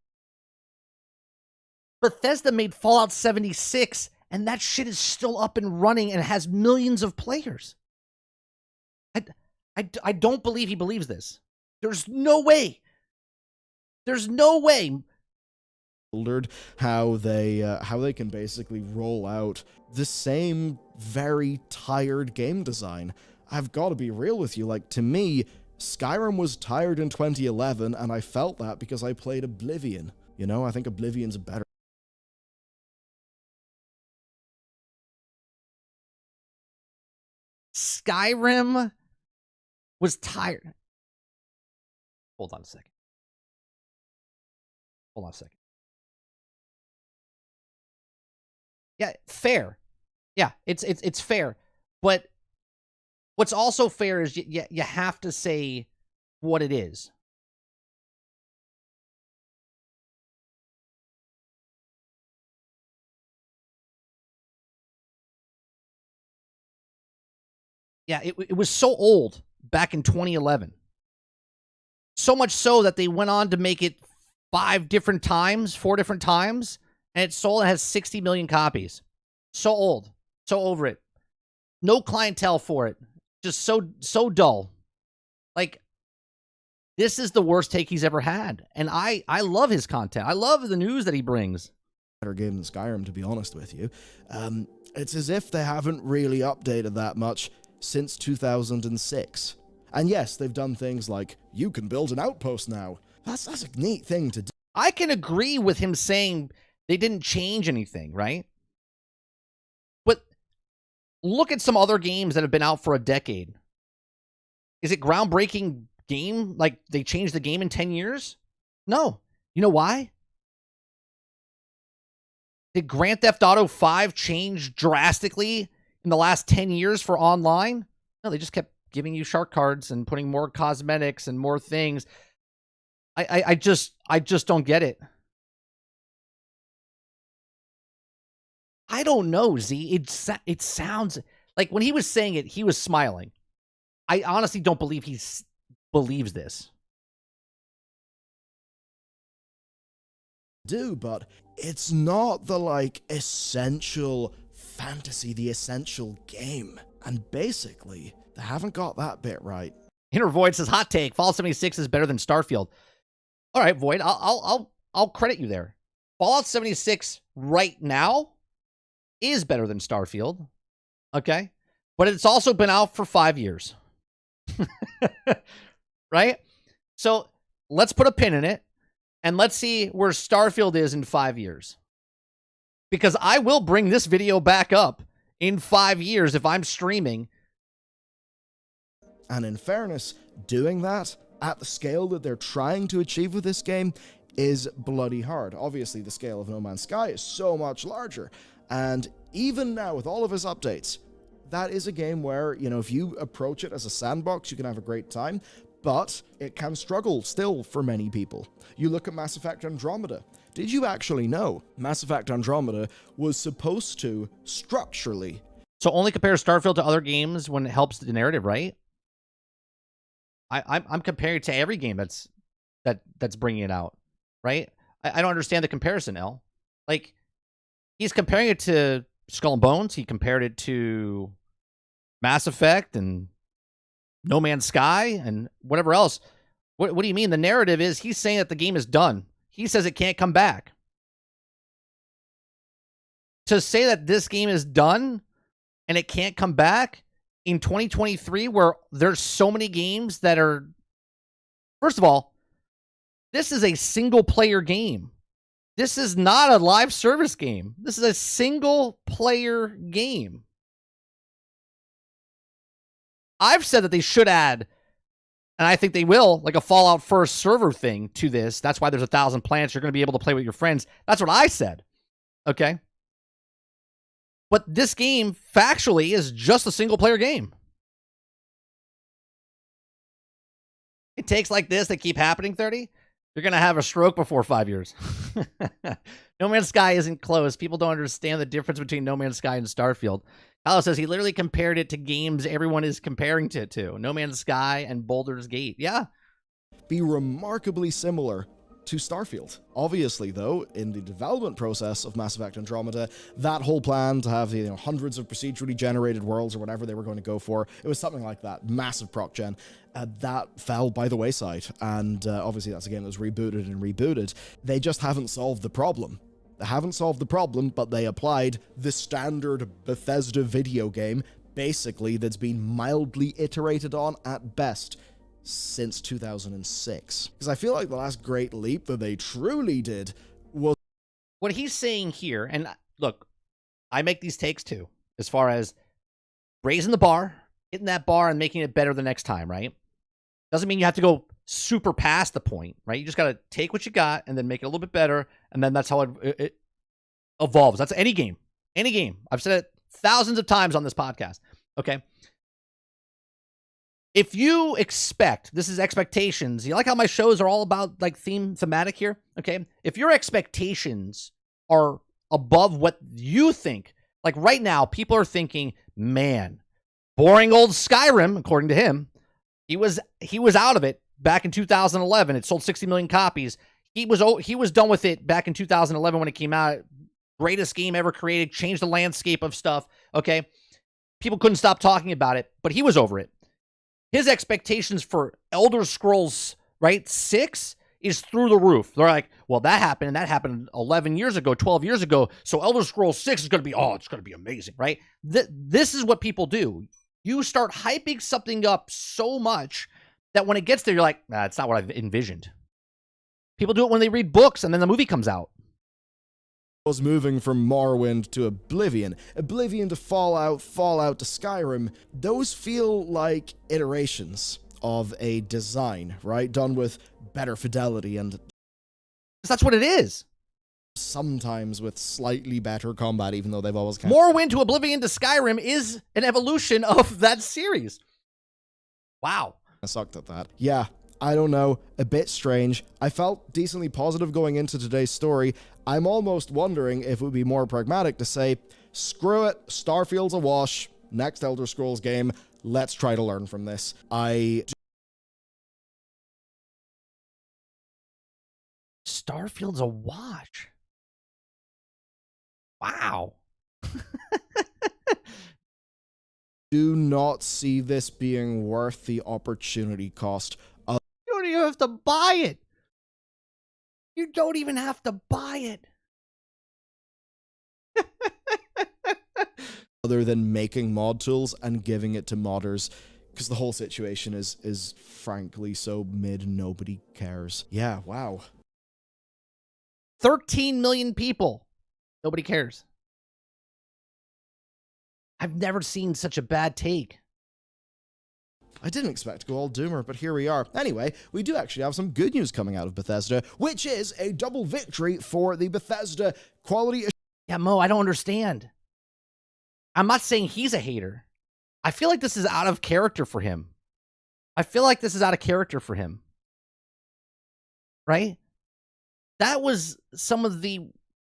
Bethesda made Fallout 76, and that shit is still up and running and has millions of players. I don't believe he believes this. There's no way. There's no way. How they can basically roll out the same very tired game design. I've got to be real with you. Like, to me, Skyrim was tired in 2011, and I felt that because I played Oblivion. You know, I think Oblivion's a better. Skyrim was tired. Hold on a second. Hold on a second. Yeah, fair. Yeah, it's fair. But what's also fair is you have to say what it is. Yeah, it was so old back in 2011. So much so that they went on to make it 4 different times, and it sold and has 60 million copies. So old. So over it. No clientele for it. Just so dull. Like, this is the worst take he's ever had. And I love his content. I love the news that he brings. Better game than Skyrim, to be honest with you. It's as if they haven't really updated that much since 2006. And yes, they've done things like, you can build an outpost now. That's a neat thing to do. I can agree with him saying they didn't change anything, right? But look at some other games that have been out for a decade. Is it groundbreaking game? Like, they changed the game in 10 years? No. You know why? Did Grand Theft Auto 5 change drastically in the last 10 years for online? No, they just kept giving you shark cards and putting more cosmetics and more things. I just don't get it. I don't know, Z. It sounds like when he was saying it, he was smiling. I honestly don't believe he believes this. But it's not the, like, essential fantasy, the essential game. And basically, they haven't got that bit right. Inner Void says, hot take, Fallout 76 is better than Starfield. All right, Void, I'll credit you there. Fallout 76 right now is better than Starfield. Okay? But it's also been out for 5 years. Right? So let's put a pin in it and let's see where Starfield is in 5 years. Because I will bring this video back up in 5 years if I'm streaming. And in fairness, doing that at the scale that they're trying to achieve with this game is bloody hard. Obviously, the scale of No Man's Sky is so much larger. And even now, with all of his updates, that is a game where, you know, if you approach it as a sandbox, you can have a great time. but it can struggle still for many people. You look at Mass Effect Andromeda. Did you actually know Mass Effect Andromeda was supposed to structurally... So only compare Starfield to other games when it helps the narrative, right? I'm comparing it to every game that's bringing it out, right? I don't understand the comparison, L. Like, he's comparing it to Skull and Bones. He compared it to Mass Effect and No Man's Sky and whatever else. What do you mean? The narrative is he's saying that the game is done. He says it can't come back. To say that this game is done and it can't come back in 2023, where there's so many games that are... First of all, this is a single-player game. This is not a live service game. This is a single-player game. I've said that they should add, and I think they will, like a Fallout First server thing to this. That's why there's 1,000 planets. You're going to be able to play with your friends. That's what I said. Okay? But this game, factually, is just a single-player game. It takes like this that keep happening, 30. You're going to have a stroke before 5 years. No Man's Sky isn't close. People don't understand the difference between No Man's Sky and Starfield. Kyle says he literally compared it to games everyone is comparing it to. No Man's Sky and Baldur's Gate. Yeah. Be remarkably similar to Starfield. Obviously, though, in the development process of Mass Effect Andromeda, that whole plan to have hundreds of procedurally generated worlds or whatever they were going to go for, it was something like that, massive proc gen, that fell by the wayside. And obviously that's a game that was rebooted and rebooted. They just haven't solved the problem. They haven't solved the problem, but they applied the standard Bethesda video game, basically, that's been mildly iterated on at best since 2006. Because I feel like the last great leap that they truly did was... What he's saying here, and look, I make these takes too, as far as raising the bar, hitting that bar and making it better the next time, right? Doesn't mean you have to go super past the point, right? You just got to take what you got and then make it a little bit better, and then that's how it evolves. That's any game. Any game. I've said it thousands of times on this podcast, okay? If you expect, this is expectations. You like how my shows are all about like thematic here? Okay. If your expectations are above what you think, like right now, people are thinking, man, boring old Skyrim, according to him, he was out of it back in 2011. It sold 60 million copies. He was done with it back in 2011 when it came out. Greatest game ever created, changed the landscape of stuff. Okay. People couldn't stop talking about it, but he was over it. His expectations for Elder Scrolls, right, 6 is through the roof. They're like, well, that happened, and that happened 11 years ago, 12 years ago, so Elder Scrolls 6 is going to be, it's going to be amazing, right? This is what people do. You start hyping something up so much that when it gets there, you're like, nah, it's not what I've envisioned. People do it when they read books, and then the movie comes out. Was moving from Morrowind to Oblivion, Oblivion to Fallout, Fallout to Skyrim. Those feel like iterations of a design, right? Done with better fidelity and... That's what it is. Sometimes with slightly better combat, even though they've always... Morrowind to Oblivion to Skyrim is an evolution of that series. Wow. I sucked at that. Yeah, I don't know. A bit strange. I felt decently positive going into today's story. I'm almost wondering if it would be more pragmatic to say, screw it, Starfield's a wash, next Elder Scrolls game, let's try to learn from this. Starfield's a wash. Wow. Do not see this being worth the opportunity cost. You don't even have to buy it. You don't even have to buy it. Other than making mod tools and giving it to modders, because the whole situation is frankly so mid, nobody cares. Yeah, wow. 13 million people. Nobody cares. I've never seen such a bad take. I didn't expect to go all doomer, but here we are. Anyway, we do actually have some good news coming out of Bethesda, which is a double victory for the Bethesda quality... Yeah, Mo, I don't understand. I'm not saying he's a hater. I feel like this is out of character for him. I feel like this is out of character for him. Right? That was some of the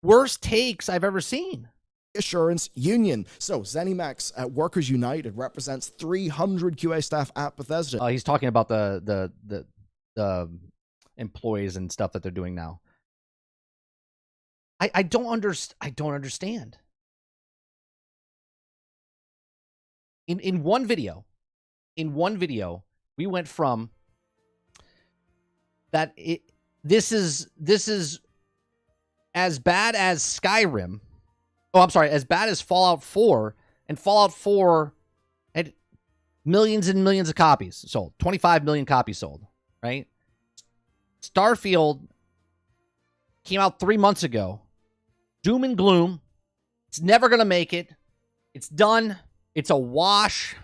worst takes I've ever seen. Assurance Union. So ZeniMax at Workers United represents 300 QA staff at Bethesda. He's talking about the employees and stuff that they're doing now. I don't understand. In one video, we went from that this is as bad as Skyrim. Oh, I'm sorry, as bad as Fallout 4, and Fallout 4 had millions and millions of copies sold. 25 million copies sold, right? Starfield came out 3 months ago. Doom and gloom. It's never going to make it. It's done. It's a wash.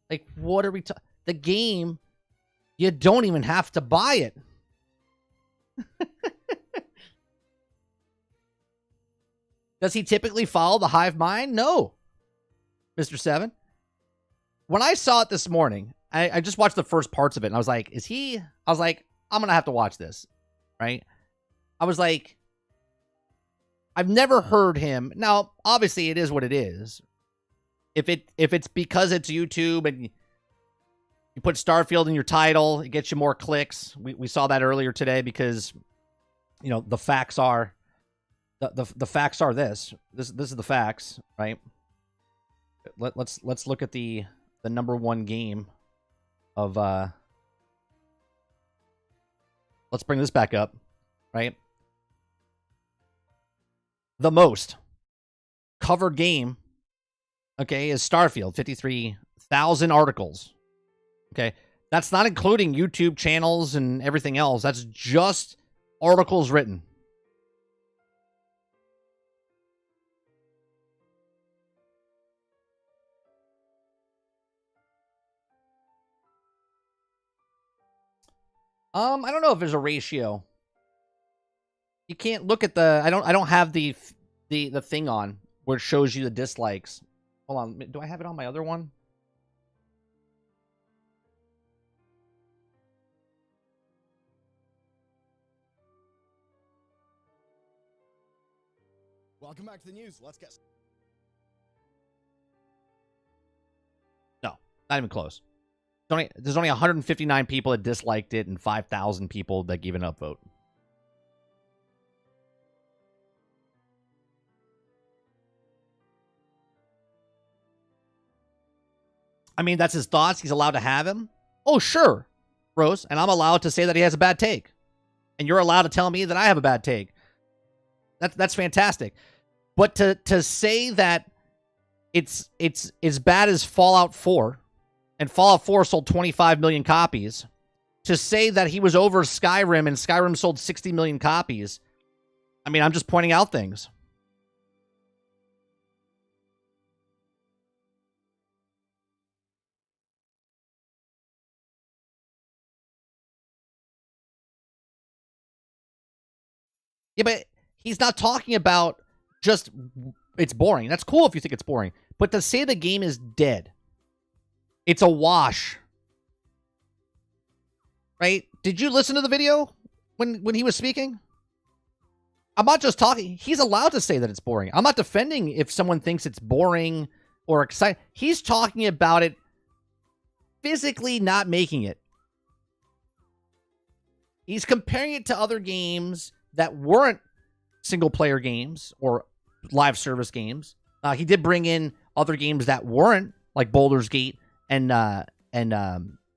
Like, what are we talking? The game, you don't even have to buy it. Does he typically follow the hive mind? No, Mr. 7. When I saw it this morning, I just watched the first parts of it, and I was like, I'm going to have to watch this, right? I was like, I've never heard him. Now, obviously, it is what it is. If it's because it's YouTube and you put Starfield in your title, it gets you more clicks. We saw that earlier today because, you know, the facts are the facts are this is the facts, right? Let's look at the number one game of let's bring this back up, right? The most covered game, okay, is Starfield, 53,000 articles. Okay, that's not including YouTube channels and everything else. That's just articles written. I don't know if there's a ratio. You can't look at the. I don't have the thing on where it shows you the dislikes. Hold on. Do I have it on my other one? Welcome back to the news. Let's get. No, not even close. There's only 159 people that disliked it and 5,000 people that gave an upvote. I mean, that's his thoughts. He's allowed to have him. Oh, sure, Rose. And I'm allowed to say that he has a bad take. And you're allowed to tell me that I have a bad take. That's fantastic. But to say that it's as bad as Fallout 4, and Fallout 4 sold 25 million copies, to say that he was over Skyrim and Skyrim sold 60 million copies, I mean, I'm just pointing out things. Yeah, but he's not talking about just it's boring. That's cool if you think it's boring. But to say the game is dead, it's a wash. Right? Did you listen to the video when he was speaking? I'm not just talking. He's allowed to say that it's boring. I'm not defending if someone thinks it's boring or exciting. He's talking about it physically not making it. He's comparing it to other games that weren't single-player games or live service games. He did bring in other games that weren't, like Baldur's Gate and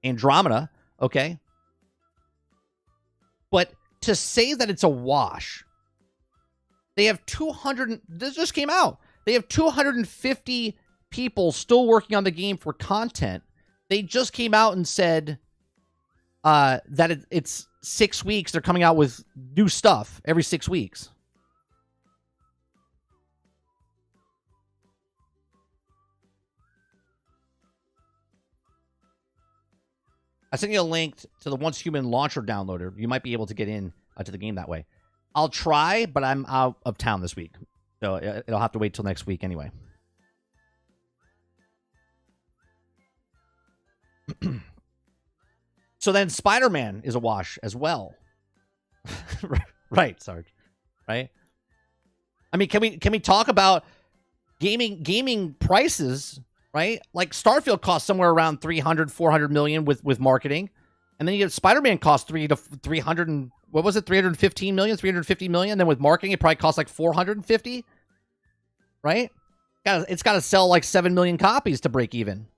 Andromeda, okay? But to say that it's a wash, they have 200... This just came out. They have 250 people still working on the game for content. They just came out and said that it's 6 weeks. They're coming out with new stuff every 6 weeks. I sent you a link to the Once Human launcher downloader. You might be able to get in to the game that way. I'll try, but I'm out of town this week. So it'll have to wait till next week anyway. So then Spider-Man is a wash as well. Right, Sarge. Right? I mean, can we talk about gaming prices, right? Like Starfield costs somewhere around 300 million with marketing. And then you get Spider-Man costs 300 and what was it? 315 million, 350 million. Then with marketing, it probably costs like 450, right? It's got to sell like 7 million copies to break even.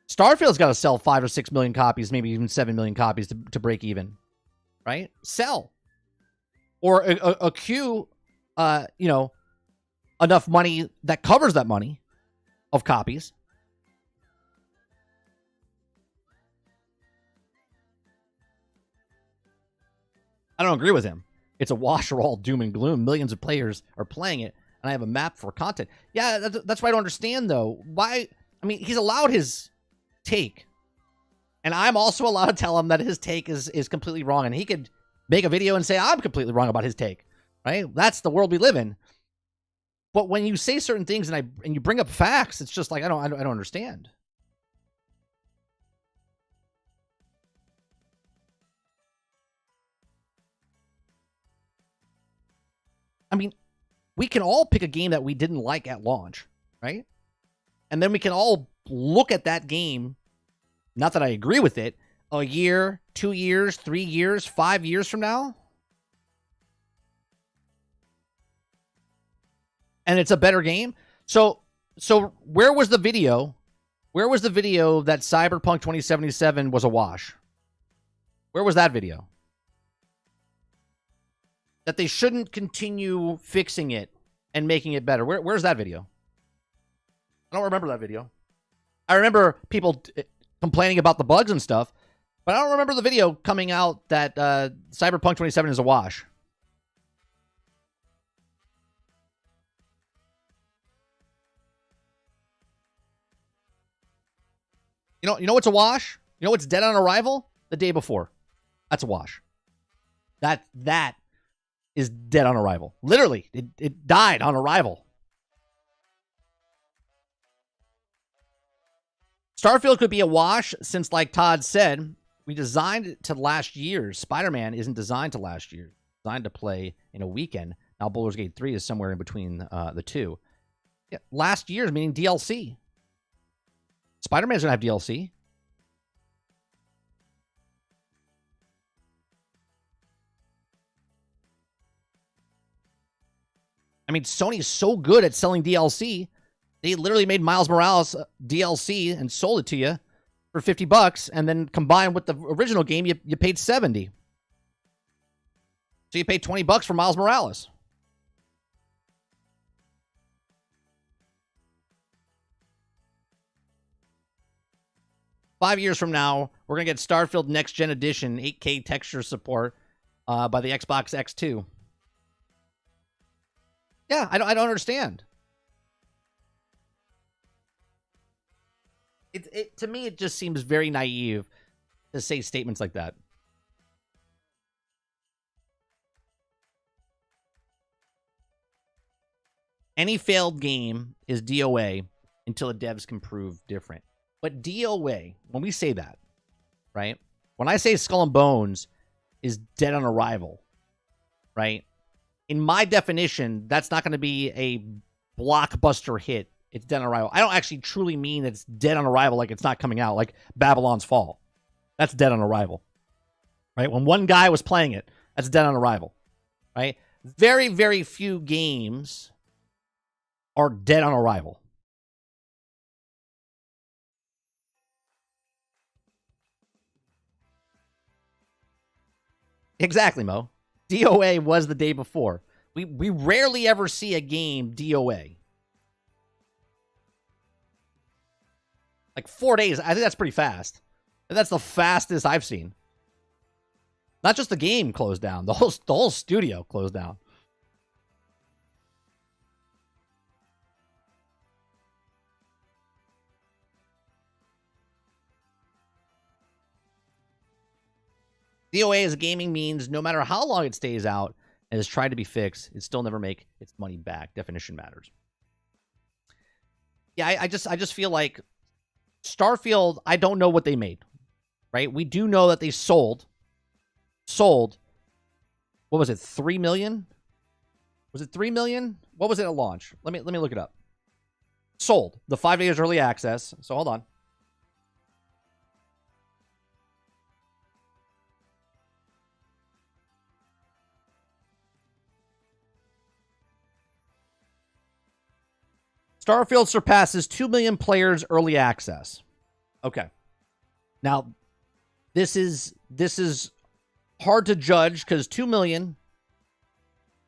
Starfield's got to sell 5 or 6 million copies, maybe even 7 million copies to break even, right? Sell. Or accrue, enough money that covers that money of copies. I don't agree with him. It's a wash or all doom and gloom. Millions of players are playing it, and I have a map for content. Yeah, that's what I don't understand, though. Why? I mean, he's allowed his take, and I'm also allowed to tell him that his take is completely wrong, and he could make a video and say I'm completely wrong about his take, right? That's the world we live in. But when you say certain things and you bring up facts, it's just like I don't understand. I mean, we can all pick a game that we didn't like at launch, right? And then we can all look at that game, not that I agree with it, a year, 2 years, 3 years, 5 years from now. And it's a better game. So where was the video? Where was the video that Cyberpunk 2077 was a wash? Where was that video? That they shouldn't continue fixing it and making it better. Where's that video? I don't remember that video. I remember people complaining about the bugs and stuff, but I don't remember the video coming out that Cyberpunk 27 is a wash. You know what's a wash? You know what's dead on arrival? The day before. That's a wash. That is dead on arrival. Literally, it died on arrival. Starfield could be a wash since, like Todd said, we designed it to last year. Spider-Man isn't designed to last year. It's designed to play in a weekend. Now Baldur's Gate 3 is somewhere in between the two. Yeah, last year's meaning DLC. Spider-Man's going to have DLC. I mean, Sony's so good at selling DLC. They literally made Miles Morales DLC and sold it to you for $50, and then combined with the original game, you paid $70. So you paid $20 for Miles Morales. Five years from now, we're going to get Starfield Next Gen Edition 8K texture support by the Xbox X2. Yeah, I don't understand. To me, it just seems very naive to say statements like that. Any failed game is DOA until the devs can prove different. But DOA, when we say that, right? When I say Skull and Bones is dead on arrival, right? In my definition, that's not going to be a blockbuster hit. It's dead on arrival. I don't actually truly mean that it's dead on arrival, like it's not coming out, like Babylon's Fall. That's dead on arrival, right? When one guy was playing it, that's dead on arrival, right? Very, very few games are dead on arrival. Exactly, Mo. DOA was the day before. We rarely ever see a game DOA. Like 4 days. I think that's pretty fast. That's the fastest I've seen. Not just the game closed down. The whole studio closed down. DOA as a gaming means no matter how long it stays out and is tried to be fixed, it still never make its money back. Definition matters. Yeah, I just feel like Starfield, I don't know what they made, right? We do know that they sold, what was it, 3 million? Was it 3 million? What was it at launch? Let me look it up. Sold the 5 days early access. So hold on. Starfield surpasses 2 million players early access. Okay. Now, this is hard to judge because 2 million,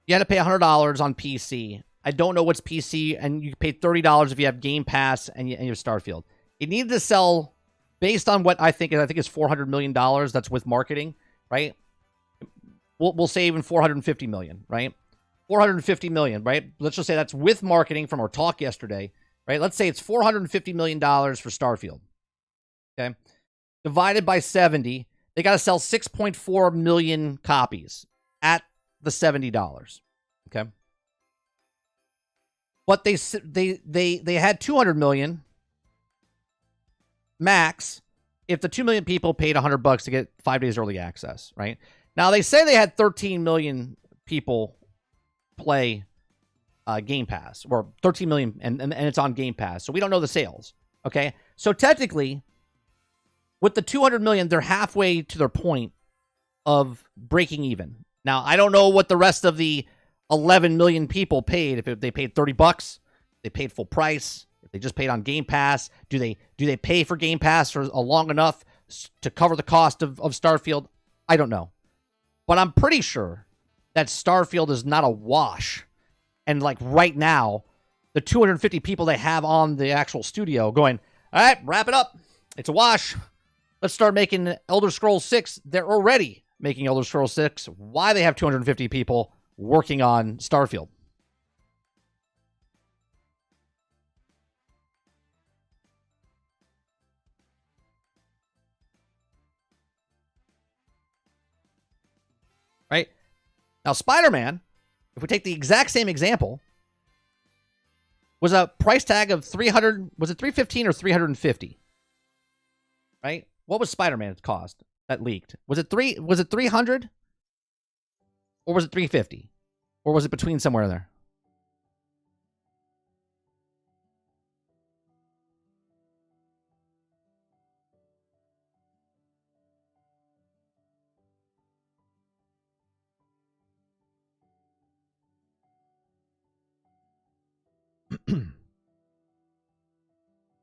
you had to pay $100 on PC. I don't know what's PC, and you pay $30 if you have Game Pass and you have Starfield. It needed to sell based on what I think is $400 million. That's with marketing, right? We'll say even $450 million, right? $450 million, right? Let's just say that's with marketing from our talk yesterday, right? Let's say it's $450 million for Starfield. Okay. Divided by 70, they got to sell 6.4 million copies at the $70. Okay. But they had 200 million max if the 2 million people paid $100 to get 5 days early access, right? Now they say they had 13 million people play Game Pass, or 13 million, and it's on Game Pass. So we don't know the sales. Okay. So technically, with the 200 million, they're halfway to their point of breaking even. Now, I don't know what the rest of the 11 million people paid. If they paid $30, they paid full price. If they just paid on Game Pass, do they pay for Game Pass for long enough to cover the cost of Starfield? I don't know. But I'm pretty sure that Starfield is not a wash. And like right now, the 250 people they have on the actual studio going, all right, wrap it up. It's a wash. Let's start making Elder Scrolls 6. They're already making Elder Scrolls 6. Why they have 250 people working on Starfield? Right? Now, Spider-Man, if we take the exact same example, was a price tag of 300, was it 315 or 350? Right? What was Spider-Man's cost that leaked? Was it 300? Or was it 350? Or was it between somewhere in there?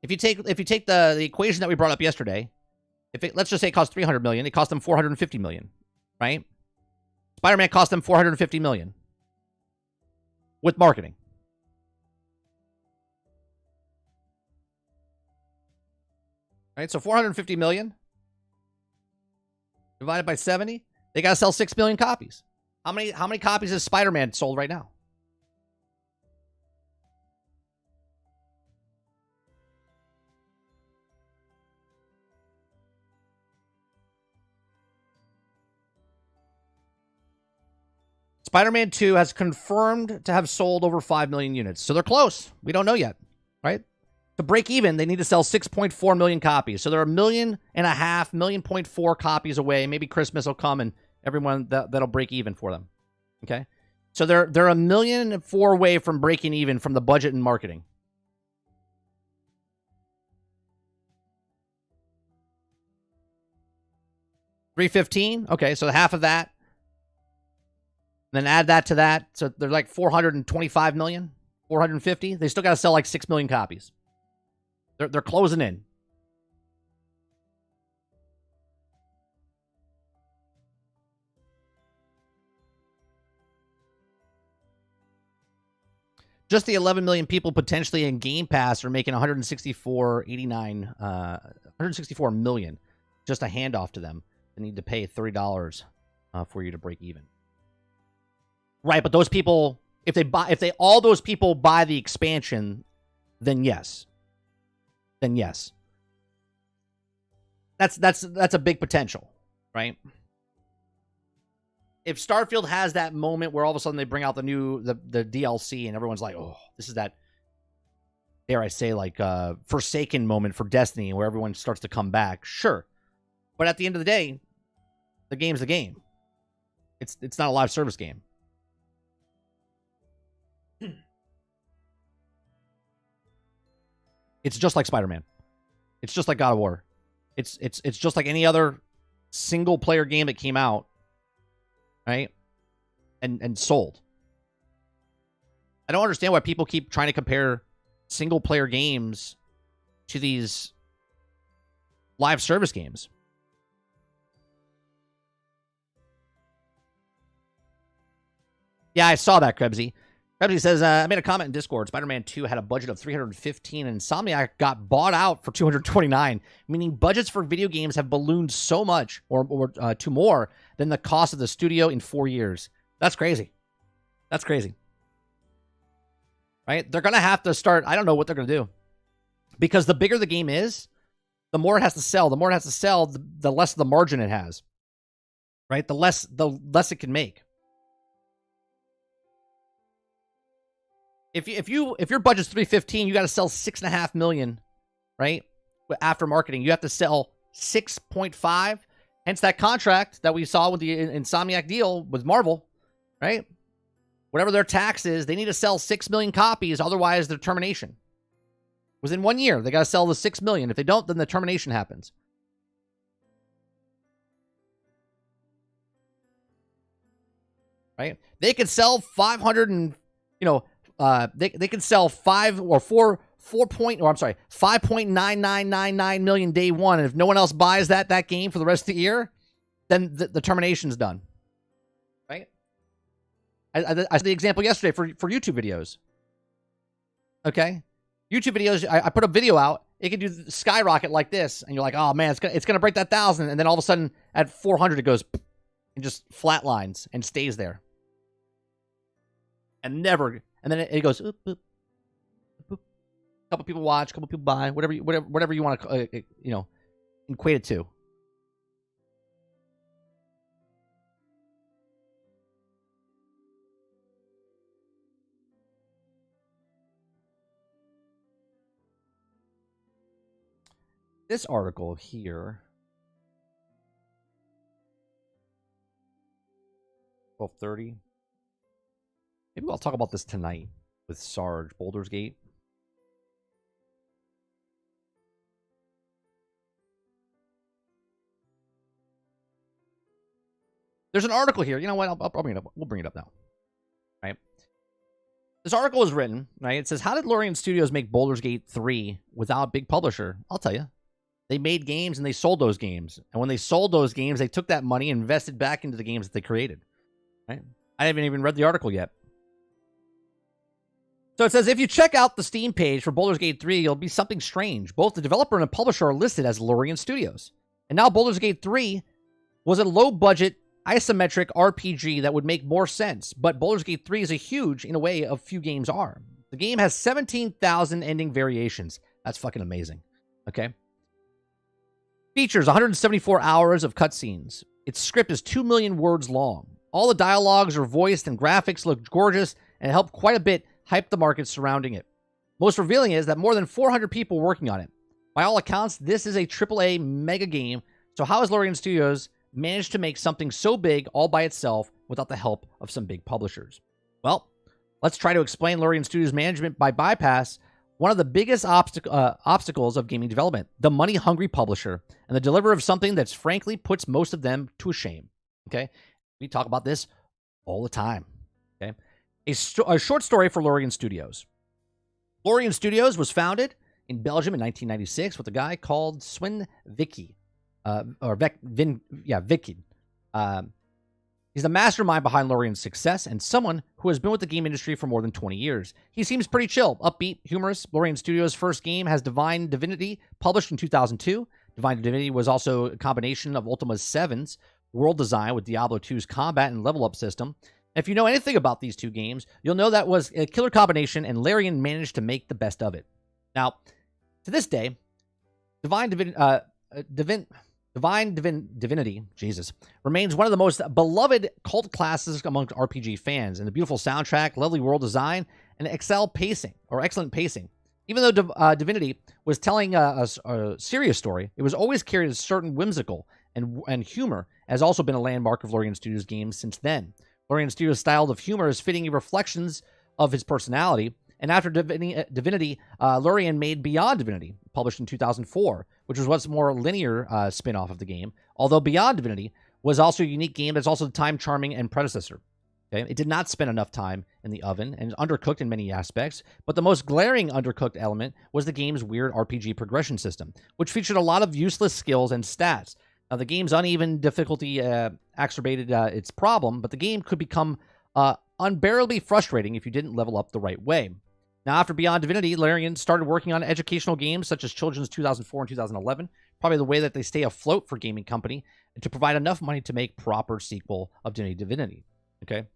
If you take the equation that we brought up yesterday, let's just say it cost 300 million, it cost them 450 million, right? Spider-Man cost them 450 million with marketing. Right? So 450 million divided by 70, they got to sell 6 million copies. How many copies has Spider-Man sold right now? Spider-Man 2 has confirmed to have sold over 5 million units. So they're close. We don't know yet, right? To break even, they need to sell 6.4 million copies. So they're 1.5 million, 1.4 million copies away. Maybe Christmas will come and everyone that'll break even for them. Okay? So they're 1.4 million away from breaking even from the budget and marketing. $315. Okay, so half of that. Then add that to that. So they're like 425 million, 450. They still got to sell like 6 million copies. They're closing in. Just the 11 million people potentially in Game Pass are making 164 million. Just a handoff to them. They need to pay $30 for you to break even. Right, but those people, if all those people buy the expansion, then yes. That's a big potential, right? If Starfield has that moment where all of a sudden they bring out the DLC and everyone's like, oh, this is that, dare I say, like Forsaken moment for Destiny where everyone starts to come back, sure. But at the end of the day, the game's the game. It's not a live service game. It's just like Spider-Man. It's just like God of War. It's just like any other single player game that came out, right? And sold. I don't understand why people keep trying to compare single player games to these live service games. Yeah, I saw that, Krebsy. Krebsy says, I made a comment in Discord. Spider-Man 2 had a budget of $315, and Insomniac got bought out for $229, meaning budgets for video games have ballooned so much, or to more, than the cost of the studio in 4 years. That's crazy. That's crazy. Right? They're going to have to start, I don't know what they're going to do. Because the bigger the game is, the more it has to sell. The more it has to sell, the less the margin it has. Right? The less it can make. If your budget's $315, you got to sell $6.5 million, right? After marketing, you have to sell 6.5. Hence that contract that we saw with the Insomniac deal with Marvel, right? Whatever their tax is, they need to sell 6 million copies, otherwise their termination. Within 1 year, they got to sell the 6 million. If they don't, then the termination happens. Right? They could sell 500 and, they can sell 5.9999 million day one, and if no one else buys that game for the rest of the year, then the termination's done. Right? I said the example yesterday for YouTube videos. Okay, YouTube videos. I put a video out. It can do skyrocket like this, and you're like, oh man, it's gonna break that 1,000, and then all of a sudden at 400 it goes and just flatlines and stays there, and never. And then it goes, oop, boop, boop. A couple people watch, a couple people buy, whatever you want to, equate it to. This article here, 12:30. Maybe I'll talk about this tonight with Sarge, Baldur's Gate. There's an article here. You know what? I'll bring it up. We'll bring it up now. Right? This article is written, right? It says, how did Larian Studios make Baldur's Gate 3 without a big publisher? I'll tell you. They made games and they sold those games. And when they sold those games, they took that money and invested back into the games that they created. Right? I haven't even read the article yet. So it says, if you check out the Steam page for Baldur's Gate 3, it'll be something strange. Both the developer and the publisher are listed as Larian Studios. And now Baldur's Gate 3 was a low-budget, isometric RPG that would make more sense. But Baldur's Gate 3 is a huge, in a way, a few games are. The game has 17,000 ending variations. That's fucking amazing. Okay? Features 174 hours of cutscenes. Its script is 2 million words long. All the dialogues are voiced and graphics look gorgeous and help quite a bit hype the market surrounding it. Most revealing is that more than 400 people working on it. By all accounts, this is a AAA mega game, so how has Larian Studios managed to make something so big all by itself without the help of some big publishers? Well, let's try to explain Larian Studios management by bypass one of the biggest obstacles of gaming development, the money-hungry publisher, and the deliverer of something that frankly puts most of them to shame. Okay? We talk about this all the time. Okay? A short story for Larian Studios. Larian Studios was founded in Belgium in 1996 with a guy called Sven Vicky. Vicky. He's the mastermind behind Larian's success and someone who has been with the game industry for more than 20 years. He seems pretty chill, upbeat, humorous. Larian Studios' first game has Divine Divinity, published in 2002. Divine Divinity was also a combination of Ultima 7's world design with Diablo 2's combat and level up system. If you know anything about these two games, you'll know that was a killer combination, and Larian managed to make the best of it. Now, to this day, Divine Divinity, Jesus, remains one of the most beloved cult classes amongst RPG fans, and the beautiful soundtrack, lovely world design, and excellent pacing. Even though Divinity was telling a serious story, it was always carried a certain whimsical and humor has also been a landmark of Larian Studios games since then. Larian Studios' style of humor is fitting reflections of his personality, and after Divinity, Larian made Beyond Divinity, published in 2004, which was once more linear spin-off of the game, although Beyond Divinity was also a unique game that's also time-charming and predecessor. Okay? It did not spend enough time in the oven and undercooked in many aspects, but the most glaring undercooked element was the game's weird RPG progression system, which featured a lot of useless skills and stats. Now, the game's uneven difficulty exacerbated its problem, but the game could become unbearably frustrating if you didn't level up the right way. Now, after Beyond Divinity, Larian started working on educational games such as Children's 2004 and 2011, probably the way that they stay afloat for a gaming company, and to provide enough money to make proper sequel of Divinity. Okay?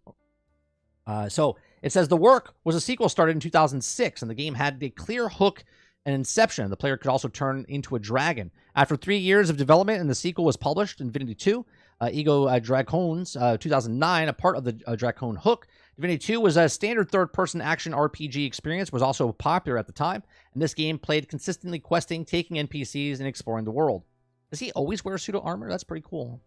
So, it says the work was a sequel started in 2006, and the game had a clear hook and inception. The player could also turn into a dragon. After 3 years of development and the sequel was published in Divinity 2, Ego Dracone's 2009, a part of the Dracone hook. Divinity 2 was a standard third-person action RPG experience, was also popular at the time, and this game played consistently questing, taking NPCs, and exploring the world. Does he always wear pseudo armor? That's pretty cool.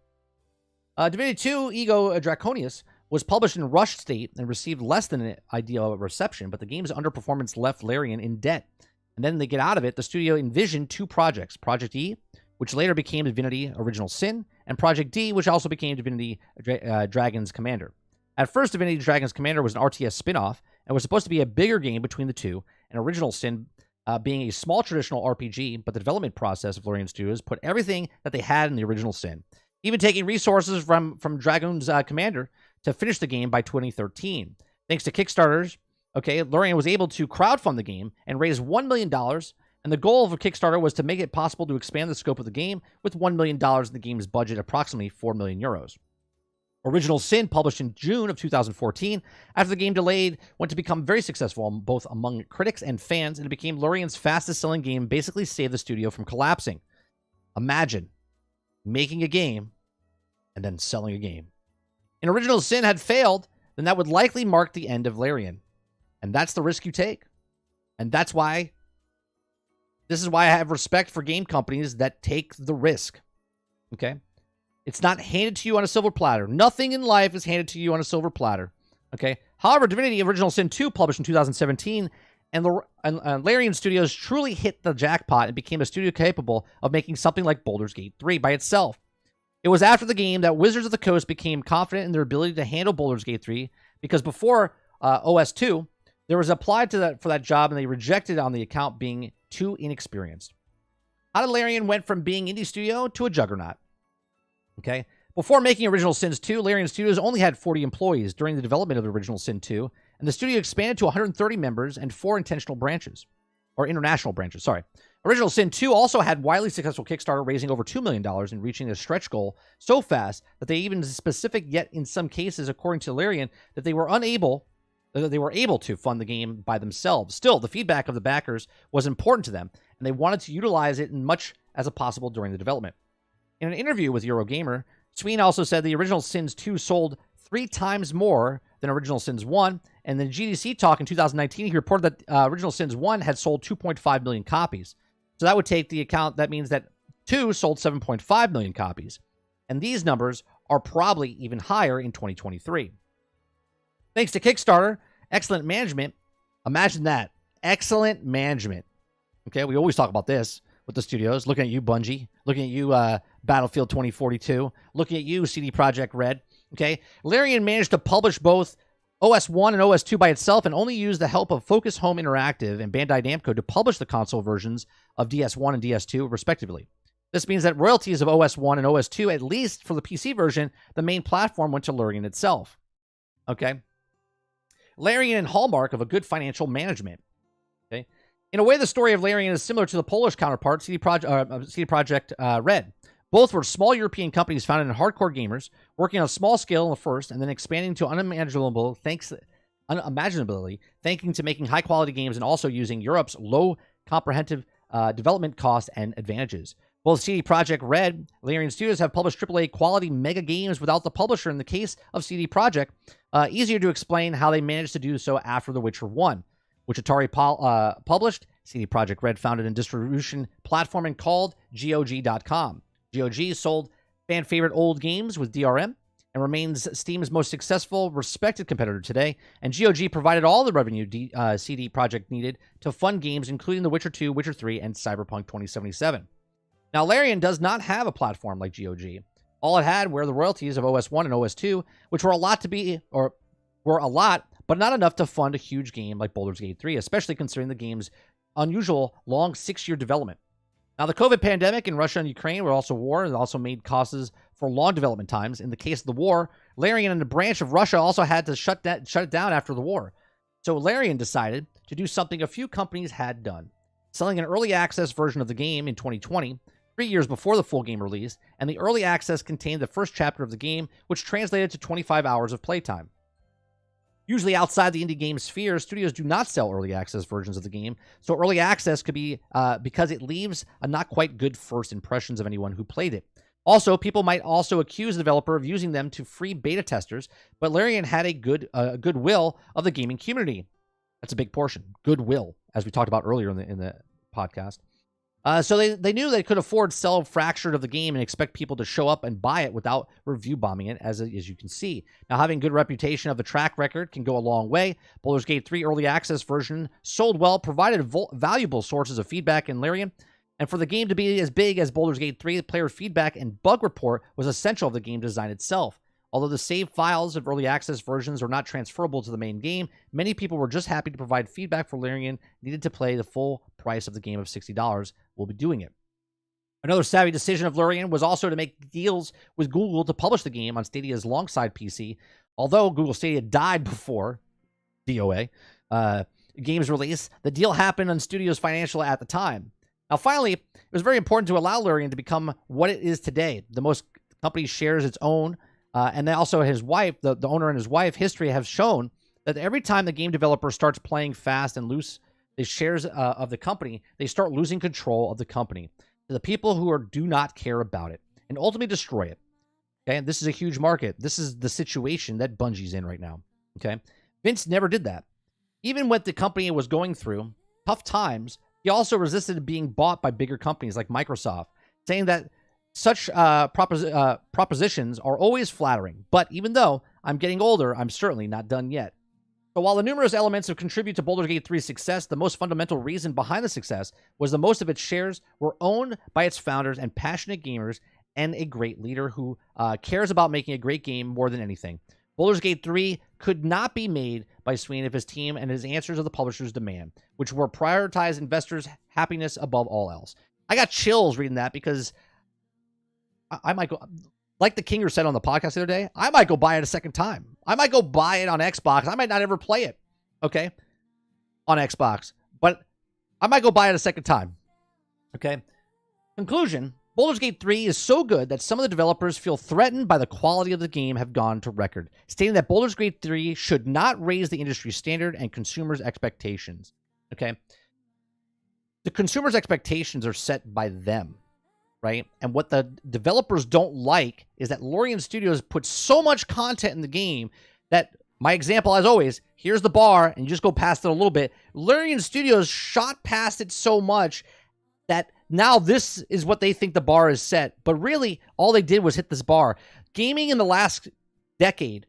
Divinity 2, Ego Draconius, was published in rushed state and received less than an ideal reception, but the game's underperformance left Larian in debt. And then they get out of it, the studio envisioned 2 projects, Project E, which later became Divinity Original Sin, and Project D, which also became Divinity Dragon's Commander. At first, Divinity Dragon's Commander was an RTS spin-off, and was supposed to be a bigger game between the two, and Original Sin being a small traditional RPG, but the development process of Larian Studios put everything that they had in the Original Sin, even taking resources from Dragon's Commander to finish the game by 2013. Thanks to Kickstarters, Larian was able to crowdfund the game and raise $1 million, and the goal of a Kickstarter was to make it possible to expand the scope of the game with $1 million in the game's budget, approximately 4 million euros. Original Sin, published in June of 2014, after the game delayed, went to become very successful both among critics and fans, and it became Larian's fastest-selling game, basically saved the studio from collapsing. Imagine making a game and then selling a game. If Original Sin had failed, then that would likely mark the end of Larian. And that's the risk you take. And this is why I have respect for game companies that take the risk. Okay? It's not handed to you on a silver platter. Nothing in life is handed to you on a silver platter. Okay? However, Divinity Original Sin 2, published in 2017, and Larian Studios truly hit the jackpot and became a studio capable of making something like Baldur's Gate 3 by itself. It was after the game that Wizards of the Coast became confident in their ability to handle Baldur's Gate 3, because before OS 2, there was applied for that job, and they rejected on the account being too inexperienced. How did Larian went from being indie studio to a juggernaut? Okay. Before making Original Sins 2, Larian Studios only had 40 employees during the development of Original Sin 2, and the studio expanded to 130 members and 4 international branches. Original Sin 2 also had widely successful Kickstarter, raising over $2 million and reaching a stretch goal so fast that they even specific, yet in some cases, according to Larian, that they were able to fund the game by themselves. Still, the feedback of the backers was important to them, and they wanted to utilize it in much as possible during the development. In an interview with Eurogamer, Sween also said the Original Sins 2 sold 3 times more than Original Sins 1, and in GDC talk in 2019, he reported that Original Sins 1 had sold 2.5 million copies. So that would take the account, that means that 2 sold 7.5 million copies. And these numbers are probably even higher in 2023. Thanks to Kickstarter, excellent management. Imagine that. Excellent management. Okay, we always talk about this with the studios. Looking at you, Bungie. Looking at you, Battlefield 2042. Looking at you, CD Projekt Red. Okay, Larian managed to publish both OS 1 and OS 2 by itself, and only used the help of Focus Home Interactive and Bandai Namco to publish the console versions of DS1 and DS2, respectively. This means that royalties of OS 1 and OS 2, at least for the PC version, the main platform, went to Larian itself. Okay? Larian and hallmark of a good financial management. Okay? In a way, the story of Larian is similar to the Polish counterpart, CD Projekt Red. Both were small European companies founded in hardcore gamers, working on a small scale in the first, and then expanding to unimaginability, thanking to making high-quality games and also using Europe's low comprehensive development costs and advantages. Both CD Projekt Red, Larian Studios have published AAA quality mega games without the publisher. In the case of CD Projekt, easier to explain how they managed to do so after The Witcher 1, which Atari published. CD Projekt Red founded a distribution platform and called GOG.com. GOG sold fan favorite old games with DRM, and remains Steam's most successful, respected competitor today. And GOG provided all the revenue CD Projekt needed to fund games, including The Witcher 2, Witcher 3, and Cyberpunk 2077. Now, Larian does not have a platform like GOG. All it had were the royalties of OS 1 and OS 2, which were a lot, but not enough to fund a huge game like Baldur's Gate 3, especially considering the game's unusual long 6-year development. Now, the COVID pandemic in Russia and Ukraine were also war and also made causes for long development times. In the case of the war, Larian and a branch of Russia also had to shut it down after the war. So Larian decided to do something a few companies had done, selling an early access version of the game in 2020, 3 years before the full game release, and the early access contained the first chapter of the game, which translated to 25 hours of playtime. Usually outside the indie game sphere, studios do not sell early access versions of the game, so early access could be because it leaves a not quite good first impressions of anyone who played it. Also, people might also accuse the developer of using them to free beta testers, but Larian had a goodwill of the gaming community. That's a big portion. Goodwill, as we talked about earlier in the podcast. So they knew they could afford to sell fractured of the game and expect people to show up and buy it without review bombing it, as you can see. Now, having good reputation of the track record can go a long way. Baldur's Gate 3 early access version sold well, provided valuable sources of feedback in Larian, and for the game to be as big as Baldur's Gate 3, player feedback and bug report was essential of the game design itself. Although the save files of early access versions are not transferable to the main game, many people were just happy to provide feedback for Larian needed to play the full price of the game of $60. We'll be doing it. Another savvy decision of Larian was also to make deals with Google to publish the game on Stadia's alongside PC. Although Google Stadia died before DOA game's release, the deal happened on Studio's financial at the time. Now, finally, it was very important to allow Larian to become what it is today. The most company shares its own. And then also his wife, the owner and his wife, history have shown that every time the game developer starts playing fast and loose, the shares of the company, they start losing control of the company to the people who do not care about it and ultimately destroy it. Okay, and this is a huge market. This is the situation that Bungie's in right now. Okay, Vince never did that. Even when the company was going through tough times, he also resisted being bought by bigger companies like Microsoft, saying that such propositions are always flattering, but even though I'm getting older, I'm certainly not done yet. So while the numerous elements of contribute to Baldur's Gate 3's success, the most fundamental reason behind the success was the most of its shares were owned by its founders and passionate gamers and a great leader who cares about making a great game more than anything. Baldur's Gate 3 could not be made by Sweeney if his team and his answers to the publisher's demand, which were prioritize investors' happiness above all else. I got chills reading that because I might go, like the Kinger said on the podcast the other day, I might go buy it a second time. I might go buy it on Xbox. I might not ever play it, okay, on Xbox, but I might go buy it a second time, okay? Conclusion, Baldur's Gate 3 is so good that some of the developers feel threatened by the quality of the game have gone to record, stating that Baldur's Gate 3 should not raise the industry standard and consumers' expectations, okay? The consumers' expectations are set by them. Right? And what the developers don't like is that Larian Studios put so much content in the game that, my example as always, here's the bar and you just go past it a little bit. Larian Studios shot past it so much that now this is what they think the bar is set. But really, all they did was hit this bar. Gaming in the last decade,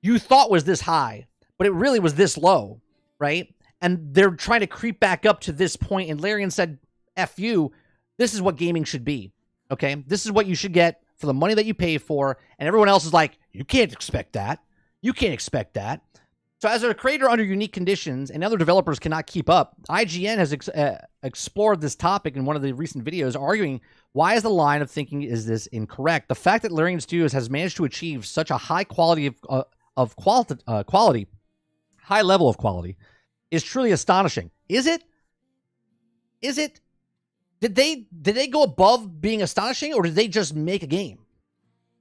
you thought was this high, but it really was this low, right? And they're trying to creep back up to this point, and Larian said, F you. This is what gaming should be, okay? This is what you should get for the money that you pay for, and everyone else is like, you can't expect that. You can't expect that. So as a creator under unique conditions and other developers cannot keep up, IGN has explored this topic in one of the recent videos, arguing, why is the line of thinking is this incorrect? The fact that Larian Studios has managed to achieve such a high quality high level of quality, is truly astonishing. Is it? Is it? Did they go above being astonishing, or did they just make a game?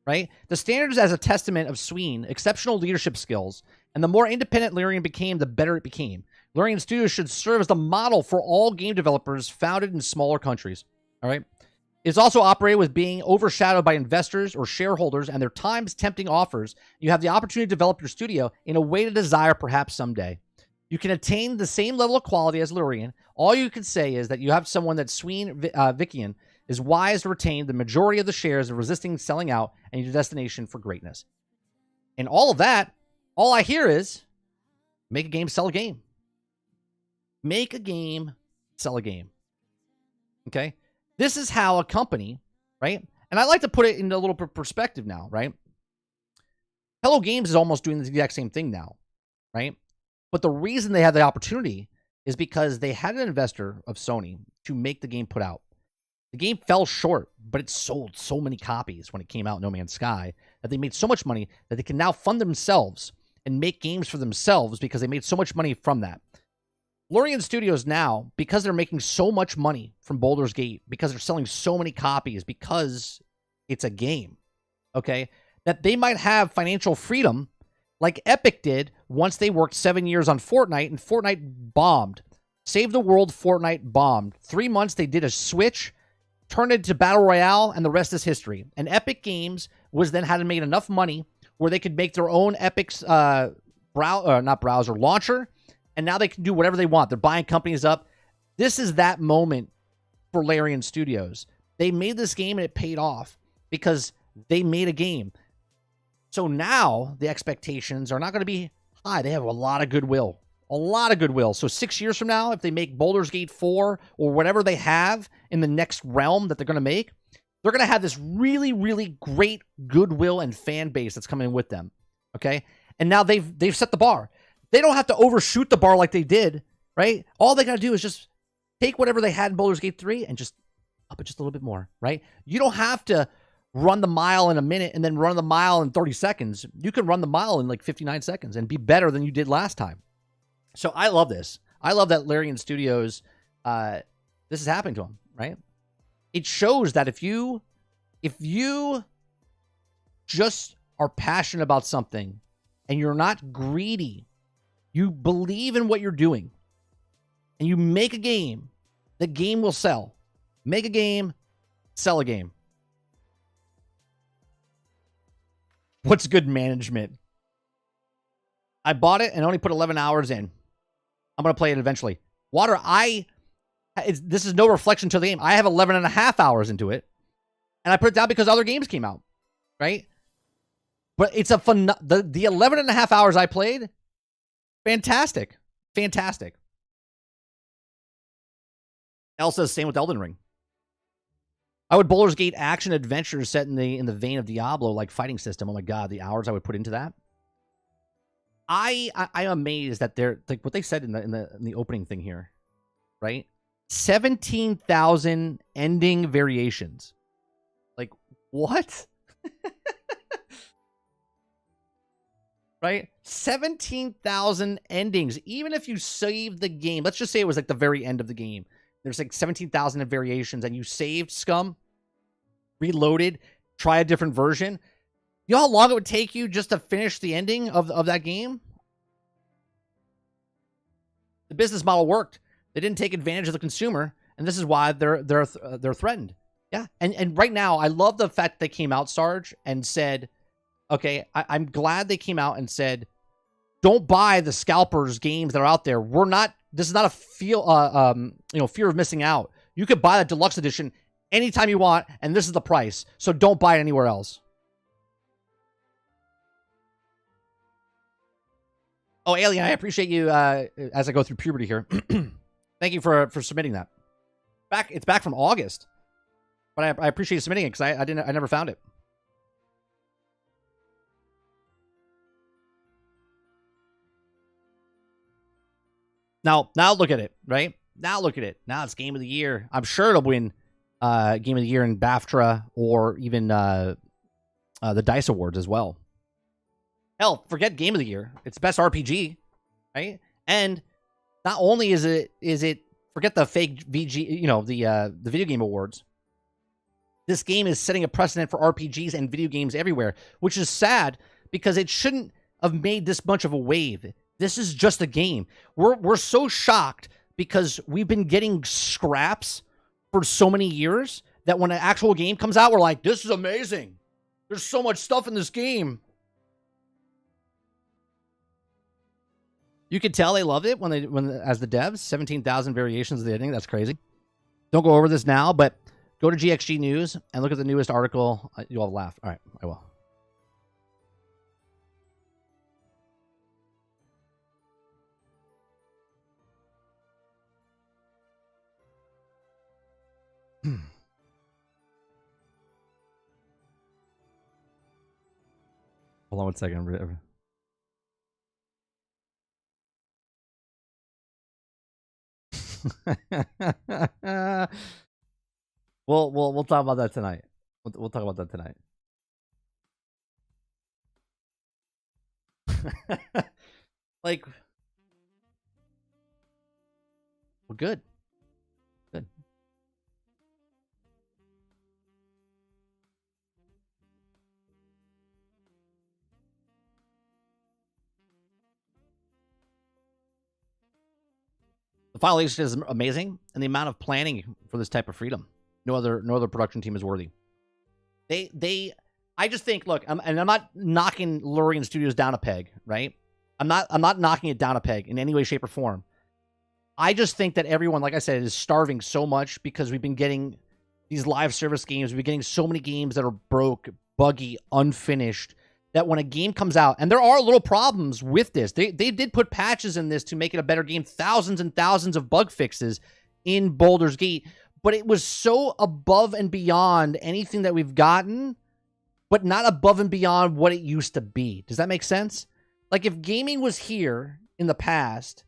Right? The standard is as a testament of Sween, exceptional leadership skills, and the more independent Larian became, the better it became. Larian Studios should serve as the model for all game developers founded in smaller countries. All right? It's also operated with being overshadowed by investors or shareholders and their times-tempting offers. You have the opportunity to develop your studio in a way to desire perhaps someday. You can attain the same level of quality as Larian. All you can say is that you have someone that's Sween Vikian is wise to retain the majority of the shares of resisting selling out and your destination for greatness. And all of that, all I hear is make a game, sell a game. Make a game, sell a game. Okay? This is how a company, right? And I like to put it into a little perspective now, right? Hello Games is almost doing the exact same thing now, right? But the reason they had the opportunity is because they had an investor of Sony to make the game put out. The game fell short, but it sold so many copies when it came out, No Man's Sky, that they made so much money that they can now fund themselves and make games for themselves because they made so much money from that. Larian Studios now, because they're making so much money from Baldur's Gate, because they're selling so many copies, because it's a game, okay, that they might have financial freedom like Epic did once they worked 7 years on Fortnite, and Fortnite bombed. Save the World, Fortnite bombed. 3 months, they did a switch, turned it to Battle Royale, and the rest is history. And Epic Games was then had to make enough money where they could make their own Epic's launcher, and now they can do whatever they want. They're buying companies up. This is that moment for Larian Studios. They made this game and it paid off because they made a game. So now the expectations are not going to be high. They have a lot of goodwill. A lot of goodwill. So 6 years from now, if they make Baldur's Gate 4 or whatever they have in the next realm that they're going to make, they're going to have this really, really great goodwill and fan base that's coming with them. Okay? And now they've set the bar. They don't have to overshoot the bar like they did, right? All they got to do is just take whatever they had in Baldur's Gate 3 and just up it just a little bit more, right? You don't have to run the mile in a minute and then run the mile in 30 seconds. You can run the mile in like 59 seconds and be better than you did last time. So I love this. I love that Larian Studios, this is happening to them, right? It shows that if you just are passionate about something and you're not greedy, you believe in what you're doing, and you make a game, the game will sell. Make a game, sell a game. What's good management? I bought it and only put 11 hours in. I'm going to play it eventually. Water, this is no reflection to the game. I have 11 and a half hours into it, and I put it down because other games came out, right? But it's a fun. The 11 and a half hours I played, fantastic. Fantastic. Elsa's same with Elden Ring. I would Baldur's Gate action adventure set in the vein of Diablo, like fighting system. Oh my god, the hours I would put into that. I am amazed that they're like what they said in the opening thing here, right? 17,000 ending variations. Like what? Right? 17,000 endings. Even if you save the game, let's just say it was like the very end of the game. There's like 17,000 variations and you saved Scum, reloaded, try a different version. You know how long it would take you just to finish the ending of that game? The business model worked. They didn't take advantage of the consumer, and this is why they're threatened. Yeah, and right now, I love the fact they came out, Sarge, and said, okay, I'm glad they came out and said, don't buy the scalpers games that are out there. This is not a fear of missing out. You could buy the deluxe edition anytime you want, and this is the price. So don't buy it anywhere else. Oh, Alien, I appreciate you as I go through puberty here. Thank you for submitting that. It's back from August, but I appreciate you submitting it because I never found it. Now look at it, right? Now look at it. Now it's Game of the Year. I'm sure it'll win Game of the Year in BAFTA or even the DICE Awards as well. Hell, forget Game of the Year. It's Best RPG, right? And not only is it forget the fake VG, the Video Game Awards. This game is setting a precedent for RPGs and video games everywhere, which is sad because it shouldn't have made this much of a wave. This is just a game. We're so shocked because we've been getting scraps for so many years that when an actual game comes out, we're like, this is amazing. There's so much stuff in this game. You could tell they loved it when as the devs, 17,000 variations of the ending. That's crazy. Don't go over this now, but Go to GXG News and look at the newest article. You'll all laugh. All right, I will. Hold on one second. We'll talk about that tonight. We'll talk about that tonight. Like, well, good. Good. The file leadership is amazing, and the amount of planning for this type of freedom, no other production team is worthy. I just think, look, and I'm not knocking Larian Studios down a peg, right? I'm not knocking it down a peg in any way, shape, or form. I just think that everyone, like I said, is starving so much because we've been getting these live service games. We've been getting so many games that are broke, buggy, unfinished, that when a game comes out, and there are little problems with this. They did put patches in this to make it a better game, thousands and thousands of bug fixes in Baldur's Gate, but it was so above and beyond anything that we've gotten, but not above and beyond what it used to be. Does that make sense? Like, if gaming was here in the past,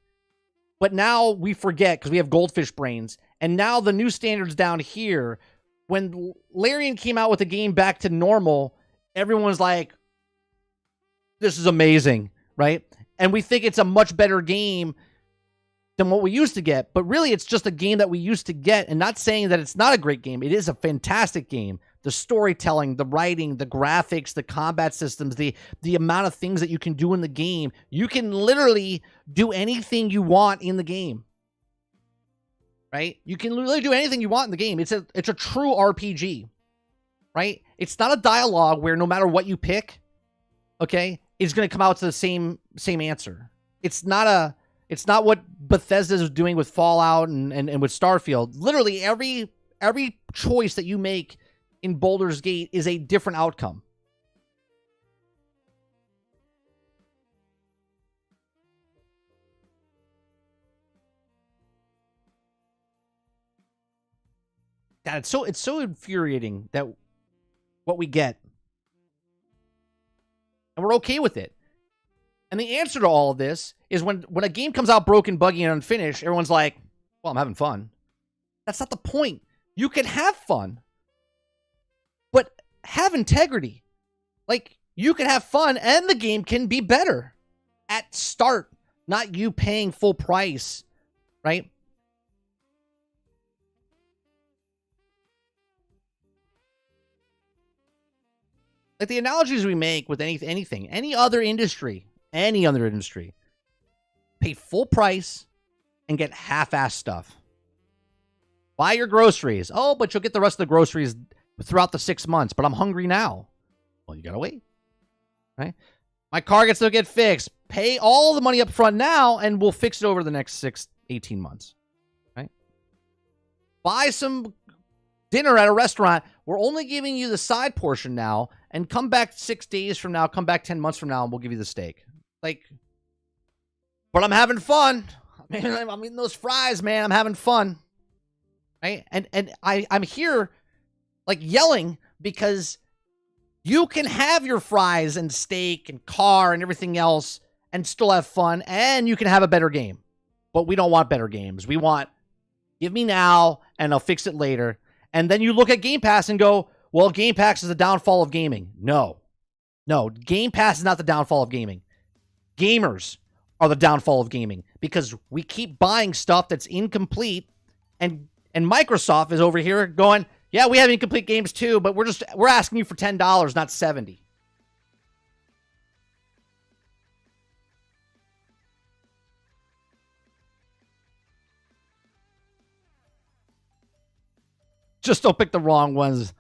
but now we forget because we have goldfish brains, and now the new standard's down here. When Larian came out with a game back to normal, everyone's like, this is amazing, right? And we think it's a much better game than what we used to get, but really it's just a game that we used to get, and not saying that it's not a great game. It is a fantastic game. The storytelling, the writing, the graphics, the combat systems, the amount of things that you can do in the game. You can literally do anything you want in the game, right? You can literally do anything you want in the game. It's a true RPG, right? It's not a dialogue where no matter what you pick, okay, it's going to come out to the same answer. It's not what Bethesda is doing with Fallout and with Starfield. Literally every choice that you make in Baldur's Gate is a different outcome. God, it's so infuriating that what we get, and we're okay with it. And the answer to all of this is when a game comes out broken, buggy, and unfinished, everyone's like, well, I'm having fun. That's not the point. You can have fun, but have integrity. Like, you can have fun and the game can be better at start, not you paying full price, right? Like the analogies we make with anything, any other industry, pay full price and get half-assed stuff. Buy your groceries. Oh, but you'll get the rest of the groceries throughout the 6 months, but I'm hungry now. Well, you gotta wait, right? My car gets to get fixed. Pay all the money up front now, and we'll fix it over the next 18 months, right? Buy some dinner at a restaurant. We're only giving you the side portion now, and come back 6 days from now, come back 10 months from now, and we'll give you the steak. Like, but I'm having fun. Man, I'm eating those fries, man. I'm having fun, right? And I'm here, like, yelling because you can have your fries and steak and car and everything else and still have fun, and you can have a better game. But we don't want better games. We want, give me now, and I'll fix it later. And then you look at Game Pass and go, well, Game Pass is the downfall of gaming. No, Game Pass is not the downfall of gaming. Gamers are the downfall of gaming because we keep buying stuff that's incomplete, and Microsoft is over here going, yeah, we have incomplete games too, but we're asking you for $10, not $70. Just don't pick the wrong ones.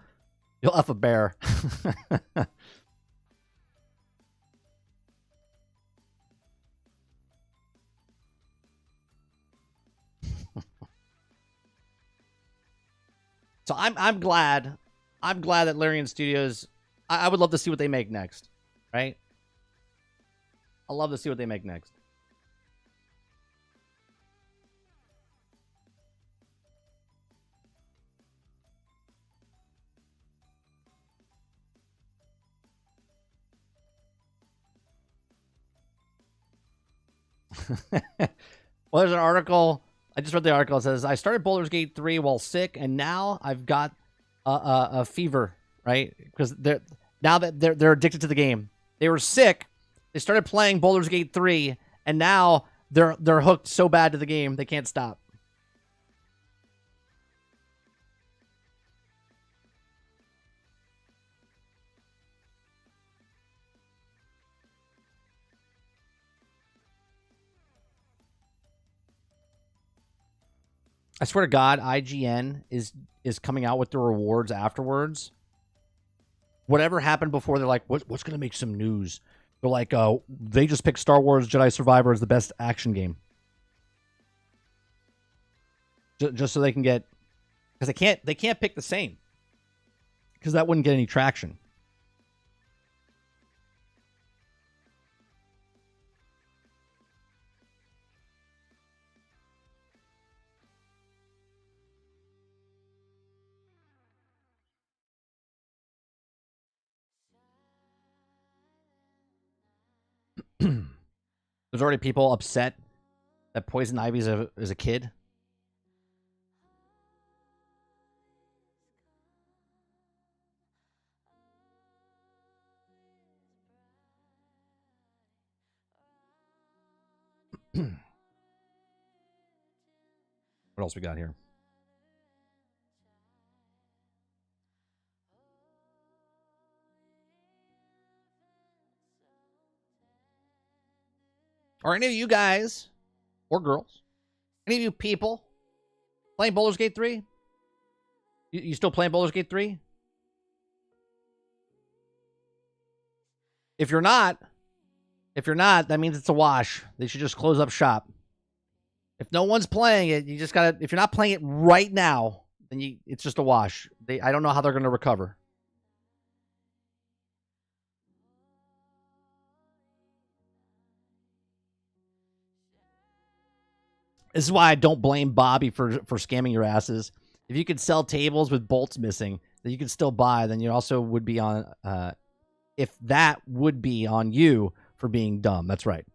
You'll F a bear. So I'm glad. I'm glad that Larian Studios. I would love to see what they make next, right? I'll love to see what they make next. Well, there's an article. I just read the article. It says, I started Baldur's Gate 3 while sick, and now I've got a fever, right? Because now that they're addicted to the game. They were sick. They started playing Baldur's Gate 3, and now they're hooked so bad to the game they can't stop. I swear to God, IGN is coming out with the rewards afterwards. Whatever happened before, they're like, what's going to make some news? They're like, they just picked Star Wars Jedi Survivor as the best action game. Just so they can get... Because they can't pick the same. Because that wouldn't get any traction. There's already people upset that Poison Ivy is a kid. What else we got here? Are any of you guys or girls, any of you people playing Baldur's Gate 3? You still playing Baldur's Gate 3? If you're not, that means it's a wash. They should just close up shop. If no one's playing it, you just gotta. If you're not playing it right now, then it's just a wash. I don't know how they're gonna recover. This is why I don't blame Bobby for scamming your asses. If you could sell tables with bolts missing that you could still buy, then you also would be on. If that would be on you for being dumb. That's right.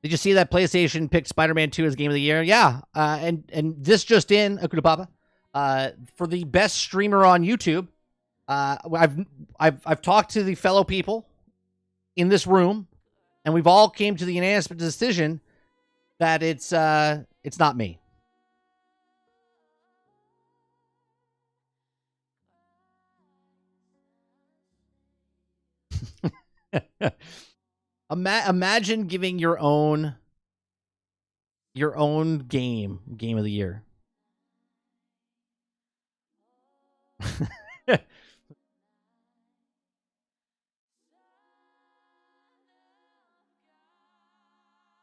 Did you see that PlayStation picked Spider-Man 2 as Game of the Year? Yeah. And this just in, Akuta Papa, for the best streamer on YouTube. I've talked to the fellow people in this room, and we've all came to the unanimous decision that it's not me. Imagine giving your own game of the year.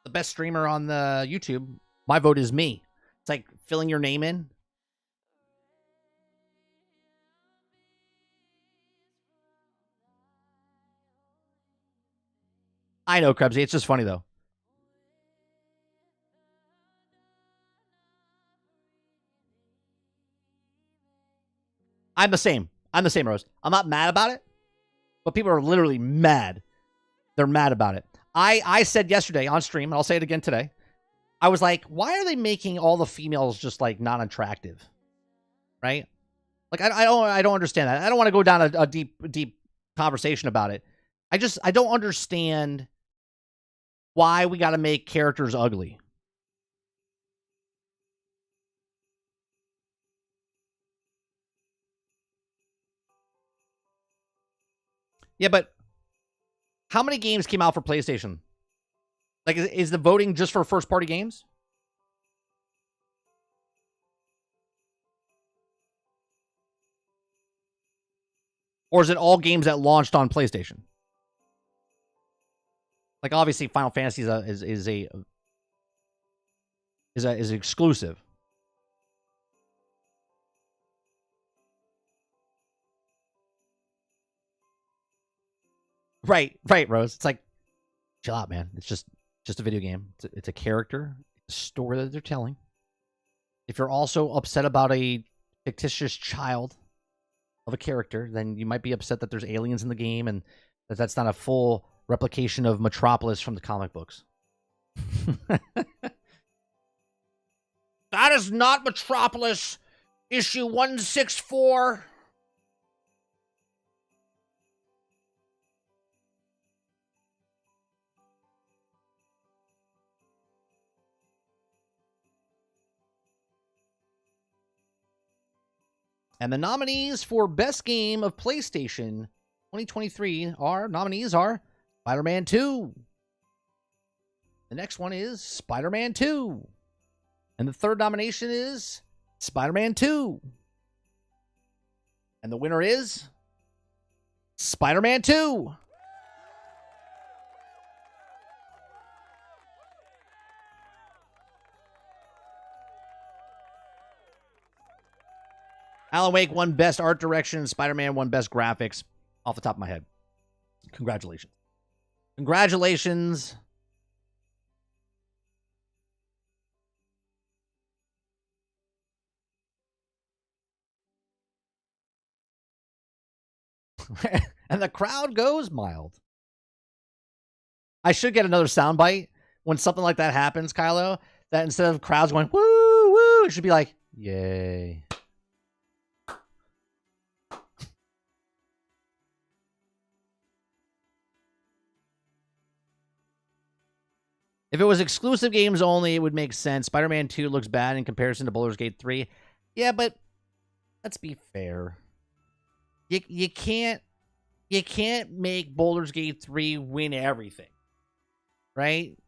The best streamer on the YouTube, my vote is me. It's like filling your name in. I know, Krebsy. It's just funny, though. I'm the same, Rose. I'm not mad about it, but people are literally mad. They're mad about it. I said yesterday on stream, and I'll say it again today. I was like, why are they making all the females just like not attractive? Right? Like I don't understand that. I don't want to go down a deep conversation about it. I don't understand why we got to make characters ugly. Yeah, but how many games came out for PlayStation? Like, is the voting just for first-party games? Or is it all games that launched on PlayStation? Like, obviously, Final Fantasy is exclusive. Right, Rose. It's like, chill out, man. It's just a video game. It's a character, it's a story that they're telling. If you're also upset about a fictitious child of a character, then you might be upset that there's aliens in the game and that's not a full replication of Metropolis from the comic books. That is not Metropolis issue 164. And the nominees for Best Game of PlayStation 2023 are Spider-Man 2. The next one is Spider-Man 2. And the third nomination is Spider-Man 2. And the winner is Spider-Man 2. Alan Wake won Best Art Direction. Spider-Man won Best Graphics. Off the top of my head. Congratulations. Congratulations. And the crowd goes mild. I should get another soundbite when something like that happens, Kylo, that instead of crowds going, woo, woo, it should be like, yay. If it was exclusive games only, it would make sense. Spider-Man 2 looks bad in comparison to Baldur's Gate 3. Yeah, but let's be fair. You can't make Baldur's Gate 3 win everything. Right?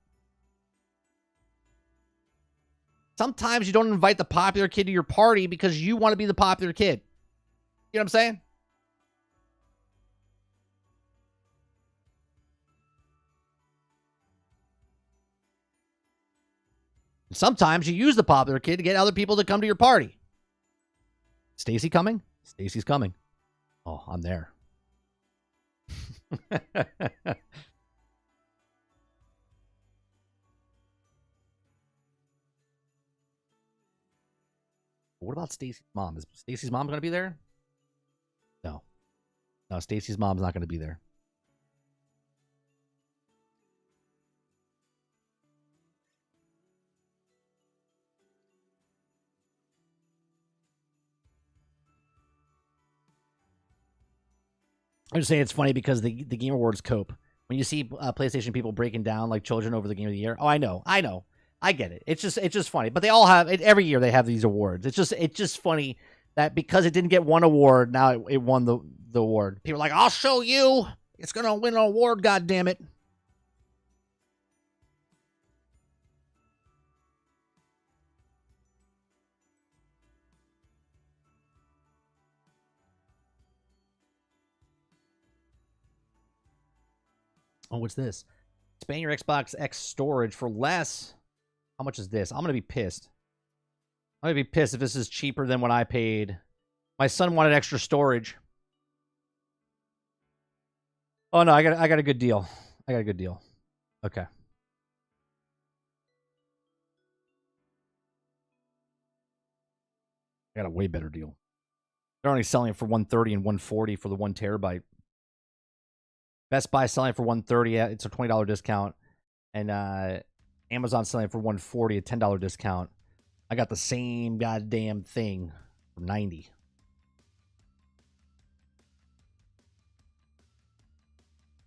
Sometimes you don't invite the popular kid to your party because you want to be the popular kid. You know what I'm saying? Sometimes you use the popular kid to get other people to come to your party. Stacy coming? Stacy's coming. Oh, I'm there. What about Stacy's mom? Is Stacy's mom going to be there? No. No, Stacy's mom's not going to be there. I'm just saying it's funny because the Game Awards cope. When you see PlayStation people breaking down like children over the Game of the Year. Oh, I know. I get it. It's just funny. But they all have it every year. They have these awards. It's just funny that because it didn't get one award, now it won the award. People are like, I'll show you. It's gonna win an award. God damn it. Oh, what's this? Expand your Xbox X storage for less. How much is this? I'm gonna be pissed. I'm gonna be pissed if this is cheaper than what I paid. My son wanted extra storage. Oh no, I got a good deal. I got a good deal. Okay. I got a way better deal. They're only selling it for $130 and $140 for the 1 terabyte. Best Buy selling it for $130. It's a $20 discount, and Amazon selling it for $140, a $10 discount. I got the same goddamn thing for $90.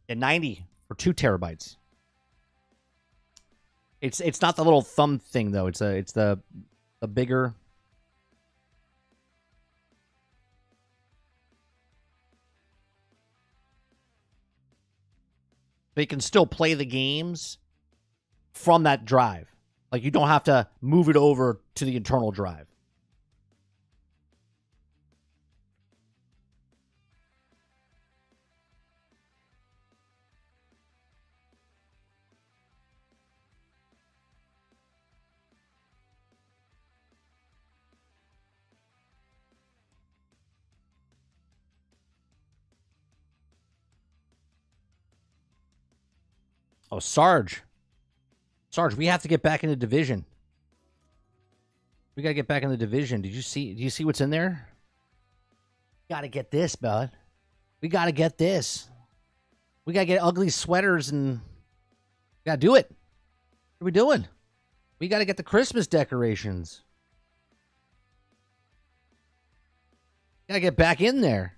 And $90 for 2 terabytes. It's not the little thumb thing though. It's the bigger. They can still play the games from that drive. Like you don't have to move it over to the internal drive. Oh, Sarge. Sarge, we have to get back in the division. We got to get back in the division. Do you see what's in there? Got to get this, bud. We got to get this. We got to get ugly sweaters and we got to do it. What are we doing? We got to get the Christmas decorations. Got to get back in there.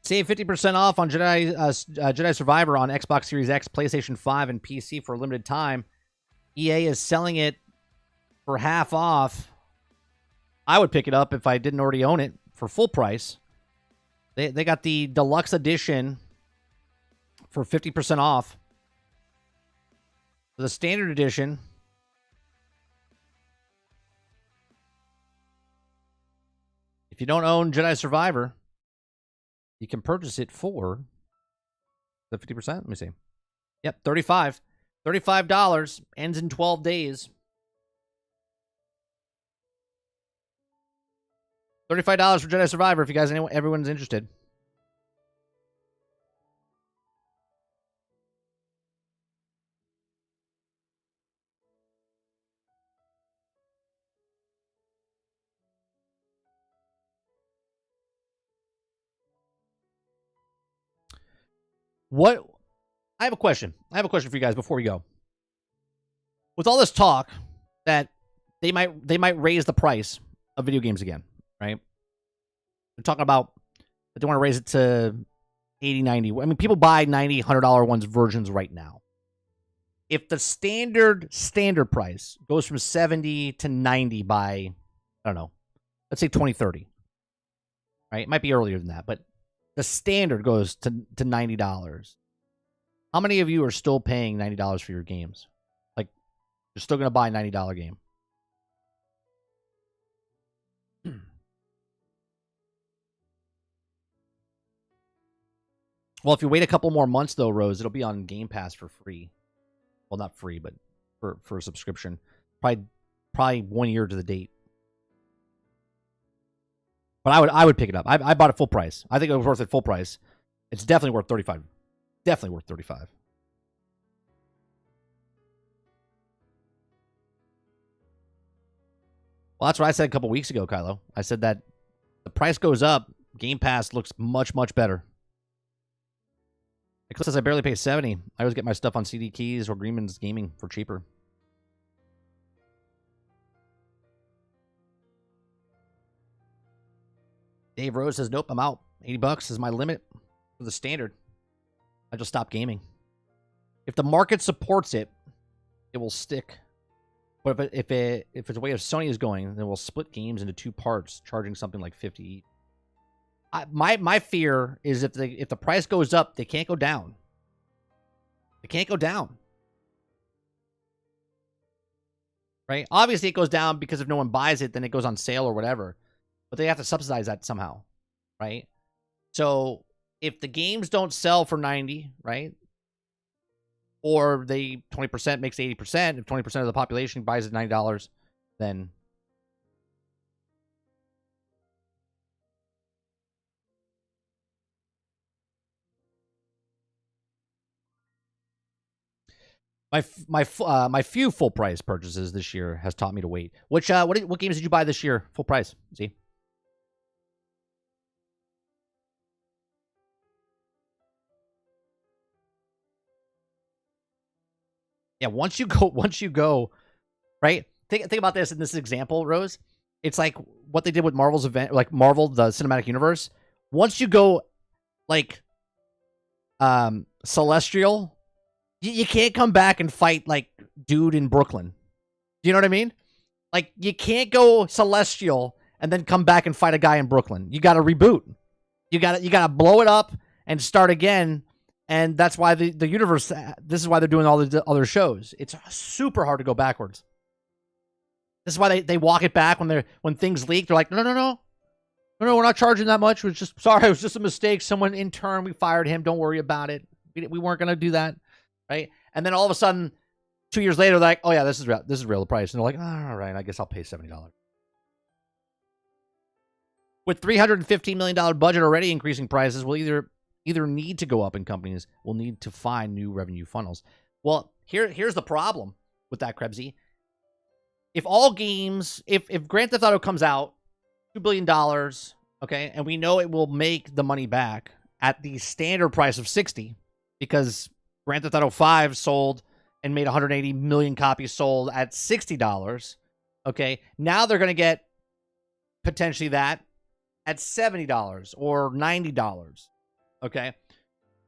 Save 50% off on Jedi Survivor on Xbox Series X, PlayStation 5, and PC for a limited time. EA is selling it for half off. I would pick it up if I didn't already own it for full price. They got the deluxe edition for 50% off. The standard edition, if you don't own Jedi Survivor, you can purchase it for the 50%. Let me see. Yep, $35. Ends in 12 days. $35 for Jedi Survivor if you guys, everyone's interested. What? I have a question. I have a question for you guys before we go. With all this talk that they might raise the price of video games again, right? They're talking about that they want to raise it to 80, 90. I mean, people buy $90, $100 ones versions right now. If the standard price goes from 70 to 90 by, I don't know, let's say 2030, right? It might be earlier than that, but the standard goes to $90. How many of you are still paying $90 for your games? Like, you're still going to buy a $90 game. Well, if you wait a couple more months, though, Rose, it'll be on Game Pass for free. Well, not free, but for a subscription. Probably 1 year to the date. But I would pick it up. I bought it full price. I think it was worth it full price. It's definitely worth $35. Definitely worth $35. Well, that's what I said a couple weeks ago, Kylo. I said that the price goes up, Game Pass looks much, much better. It says I barely pay $70. I always get my stuff on CD Keys or Greenman's Gaming for cheaper. Dave Rose says, nope, I'm out. $80 is my limit for the standard. I just stopped gaming. If the market supports it, it will stick. But if it's the way Sony is going, then we'll split games into two parts, charging something like $50 each. My fear is if the price goes up, they can't go down. They can't go down. Right? Obviously, it goes down because if no one buys it, then it goes on sale or whatever. But they have to subsidize that somehow, right? So if the games don't sell for 90, right? Or 20% makes 80%, if 20% of the population buys it $90, then my few full price purchases this year has taught me to wait. What games did you buy this year full price? See? Yeah, once you go, right? Think about this in this example, Rose. It's like what they did with Marvel's event, like Marvel, the Cinematic Universe. Once you go, like, Celestial, you can't come back and fight like dude in Brooklyn. Do you know what I mean? Like, you can't go Celestial and then come back and fight a guy in Brooklyn. You got to reboot. You got to blow it up and start again. And that's why the universe, this is why they're doing all the other shows. It's super hard to go backwards. This is why they walk it back when things leak. They're like, no, we're not charging that much. It was just a mistake. Someone intern, we fired him. Don't worry about it. We weren't going to do that. Right. And then all of a sudden, 2 years later, they're like, oh yeah, this is real. This is real the price. And they're like, all right, I guess I'll pay $70. With $315 million budget already, increasing prices will either need to go up, and companies will need to find new revenue funnels. Well, here's the problem with that, Krebsy. If all games, if Grand Theft Auto comes out, $2 billion, okay, and we know it will make the money back at the standard price of 60, because Grand Theft Auto 5 sold and made 180 million copies sold at $60, okay, now they're going to get potentially that at $70 or $90, okay?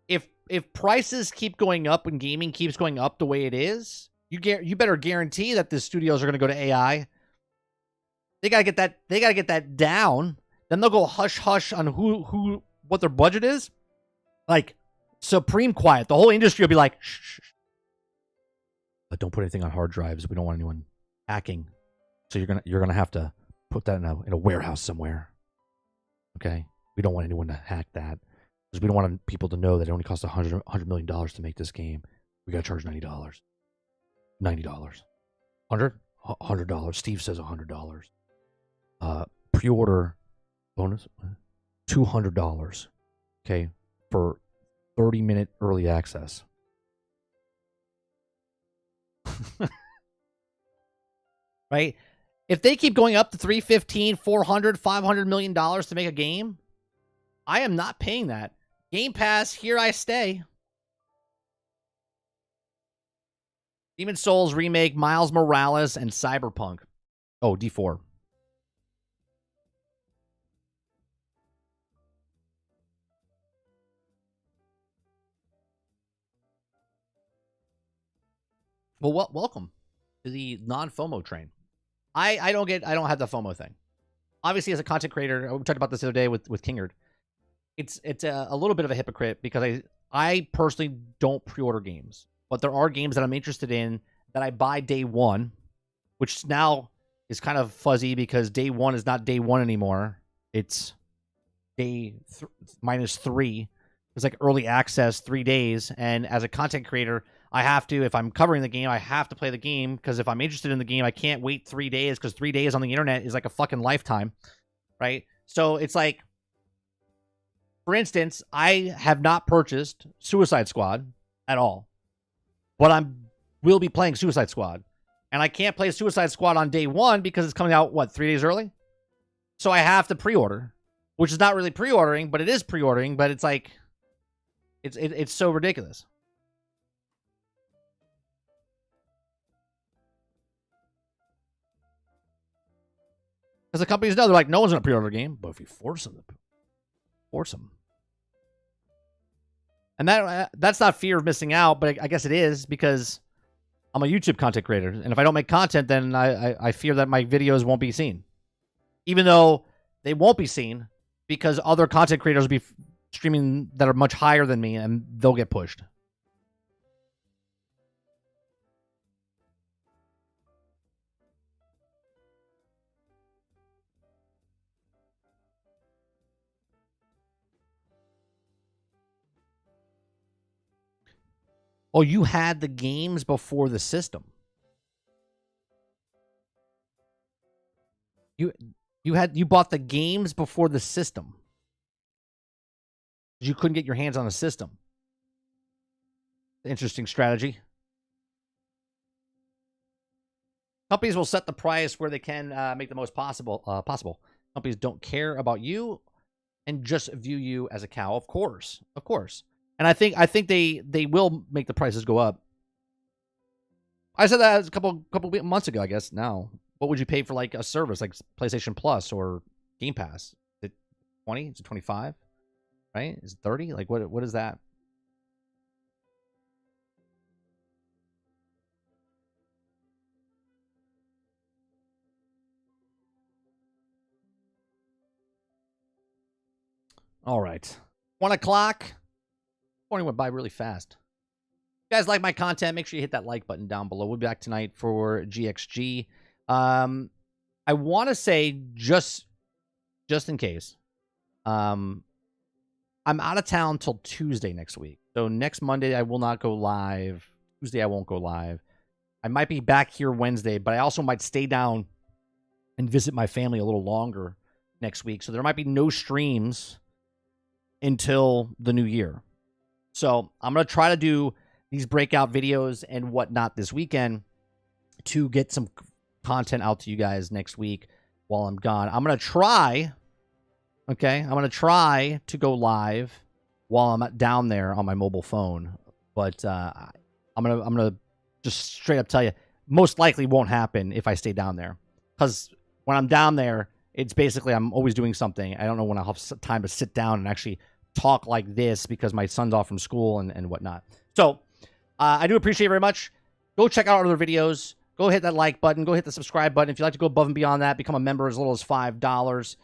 If prices keep going up and gaming keeps going up the way it is, you better guarantee that the studios are going to go to AI. They got to get that. They got to get that down. Then they'll go hush hush on what their budget is. Like supreme quiet. The whole industry will be like, shh, shh, shh. But don't put anything on hard drives. We don't want anyone hacking. So you're gonna have to put that in a warehouse somewhere. Okay, we don't want anyone to hack that because we don't want people to know that it only costs $100 million to make this game. We gotta charge $90. $100. Steve says $100. Pre-order bonus $200. Okay, for 30-minute early access. Right? If they keep going up to $315, $400, $500 million to make a game, I am not paying that. Game Pass, here I stay. Demon's Souls remake, Miles Morales, and Cyberpunk. Oh, D4. Well, welcome to the non-FOMO train. I don't have the FOMO thing. Obviously, as a content creator, we talked about this the other day with Kingard. It's a little bit of a hypocrite because I personally don't pre-order games, but there are games that I'm interested in that I buy day one, which now is kind of fuzzy because day one is not day one anymore. It's day -3. It's like early access, 3 days. And as a content creator, I have to, if I'm covering the game, I have to play the game, because if I'm interested in the game, I can't wait 3 days, because 3 days on the internet is like a fucking lifetime, right? So it's like, for instance, I have not purchased Suicide Squad at all, but will be playing Suicide Squad, and I can't play Suicide Squad on day one because it's coming out, 3 days early? So I have to pre-order, which is not really pre-ordering, but it is pre-ordering, but it's like, it's so ridiculous. Because the companies know, they're like, no one's going to pre-order a game, but if you force them. And that's not fear of missing out, but I guess it is, because I'm a YouTube content creator. And if I don't make content, then I fear that my videos won't be seen. Even though they won't be seen, because other content creators will be streaming that are much higher than me, and they'll get pushed. Oh, you had the games before the system. You bought the games before the system. You couldn't get your hands on a system. Interesting strategy. Companies will set the price where they can make the most possible. Companies don't care about you and just view you as a cow. Of course. And I think they will make the prices go up. I said that a couple months ago, I guess. Now, what would you pay for like a service like PlayStation Plus or Game Pass? Is it 20? Is it 25? Right? Is it 30? Like what is that? All right. 1 o'clock. Morning went by really fast. If you guys like my content, make sure you hit that like button down below. We'll be back tonight for GXG. I want to say, just in case, I'm out of town till Tuesday next week. So next Monday I will not go live. Tuesday I won't go live. I might be back here Wednesday, but I also might stay down and visit my family a little longer next week. So there might be no streams until the new year. So I'm going to try to do these breakout videos and whatnot this weekend to get some content out to you guys next week while I'm gone. I'm going to try, okay? I'm going to try to go live while I'm down there on my mobile phone. But I'm gonna just straight up tell you, most likely won't happen if I stay down there. Because when I'm down there, it's basically I'm always doing something. I don't know when I'll have time to sit down and actually talk like this because my son's off from school and whatnot. So I do appreciate it very much. Go check out our other videos. Go hit that like button. Go hit the subscribe button. If you'd like to go above and beyond that, become a member as little as $5.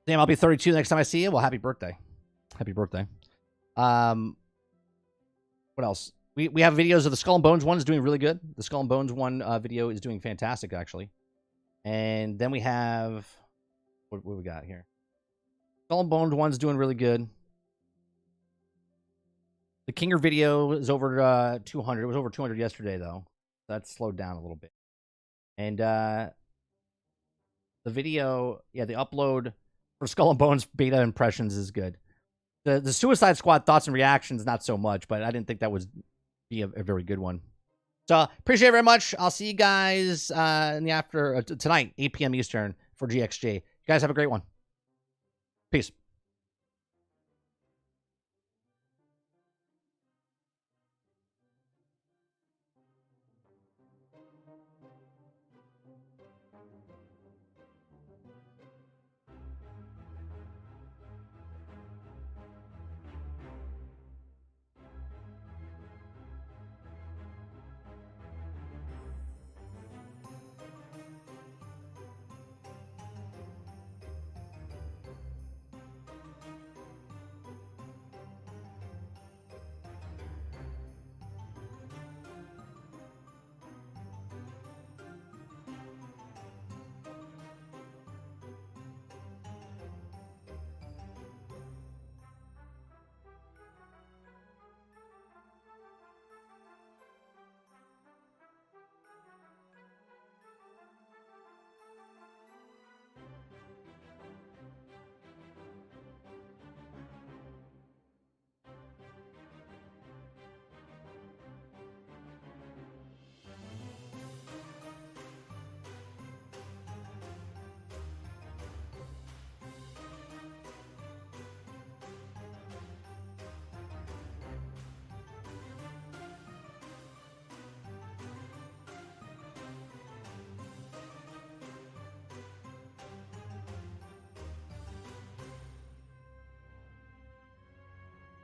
Damn, I'll be 32 next time I see you. Well, happy birthday. Happy birthday. What else? We have videos of the Skull and Bones one is doing really good. The Skull and Bones one video is doing fantastic, actually. And then we have... What we got here? Skull and Bones one's doing really good. The Kinger video is over 200. It was over 200 yesterday, though. That slowed down a little bit. And the video... Yeah, the upload for Skull and Bones beta impressions is good. The Suicide Squad thoughts and reactions, not so much, but I didn't think that would be a very good one. So, appreciate it very much. I'll see you guys in the tonight, 8 p.m. Eastern for GXG. You guys have a great one. Peace.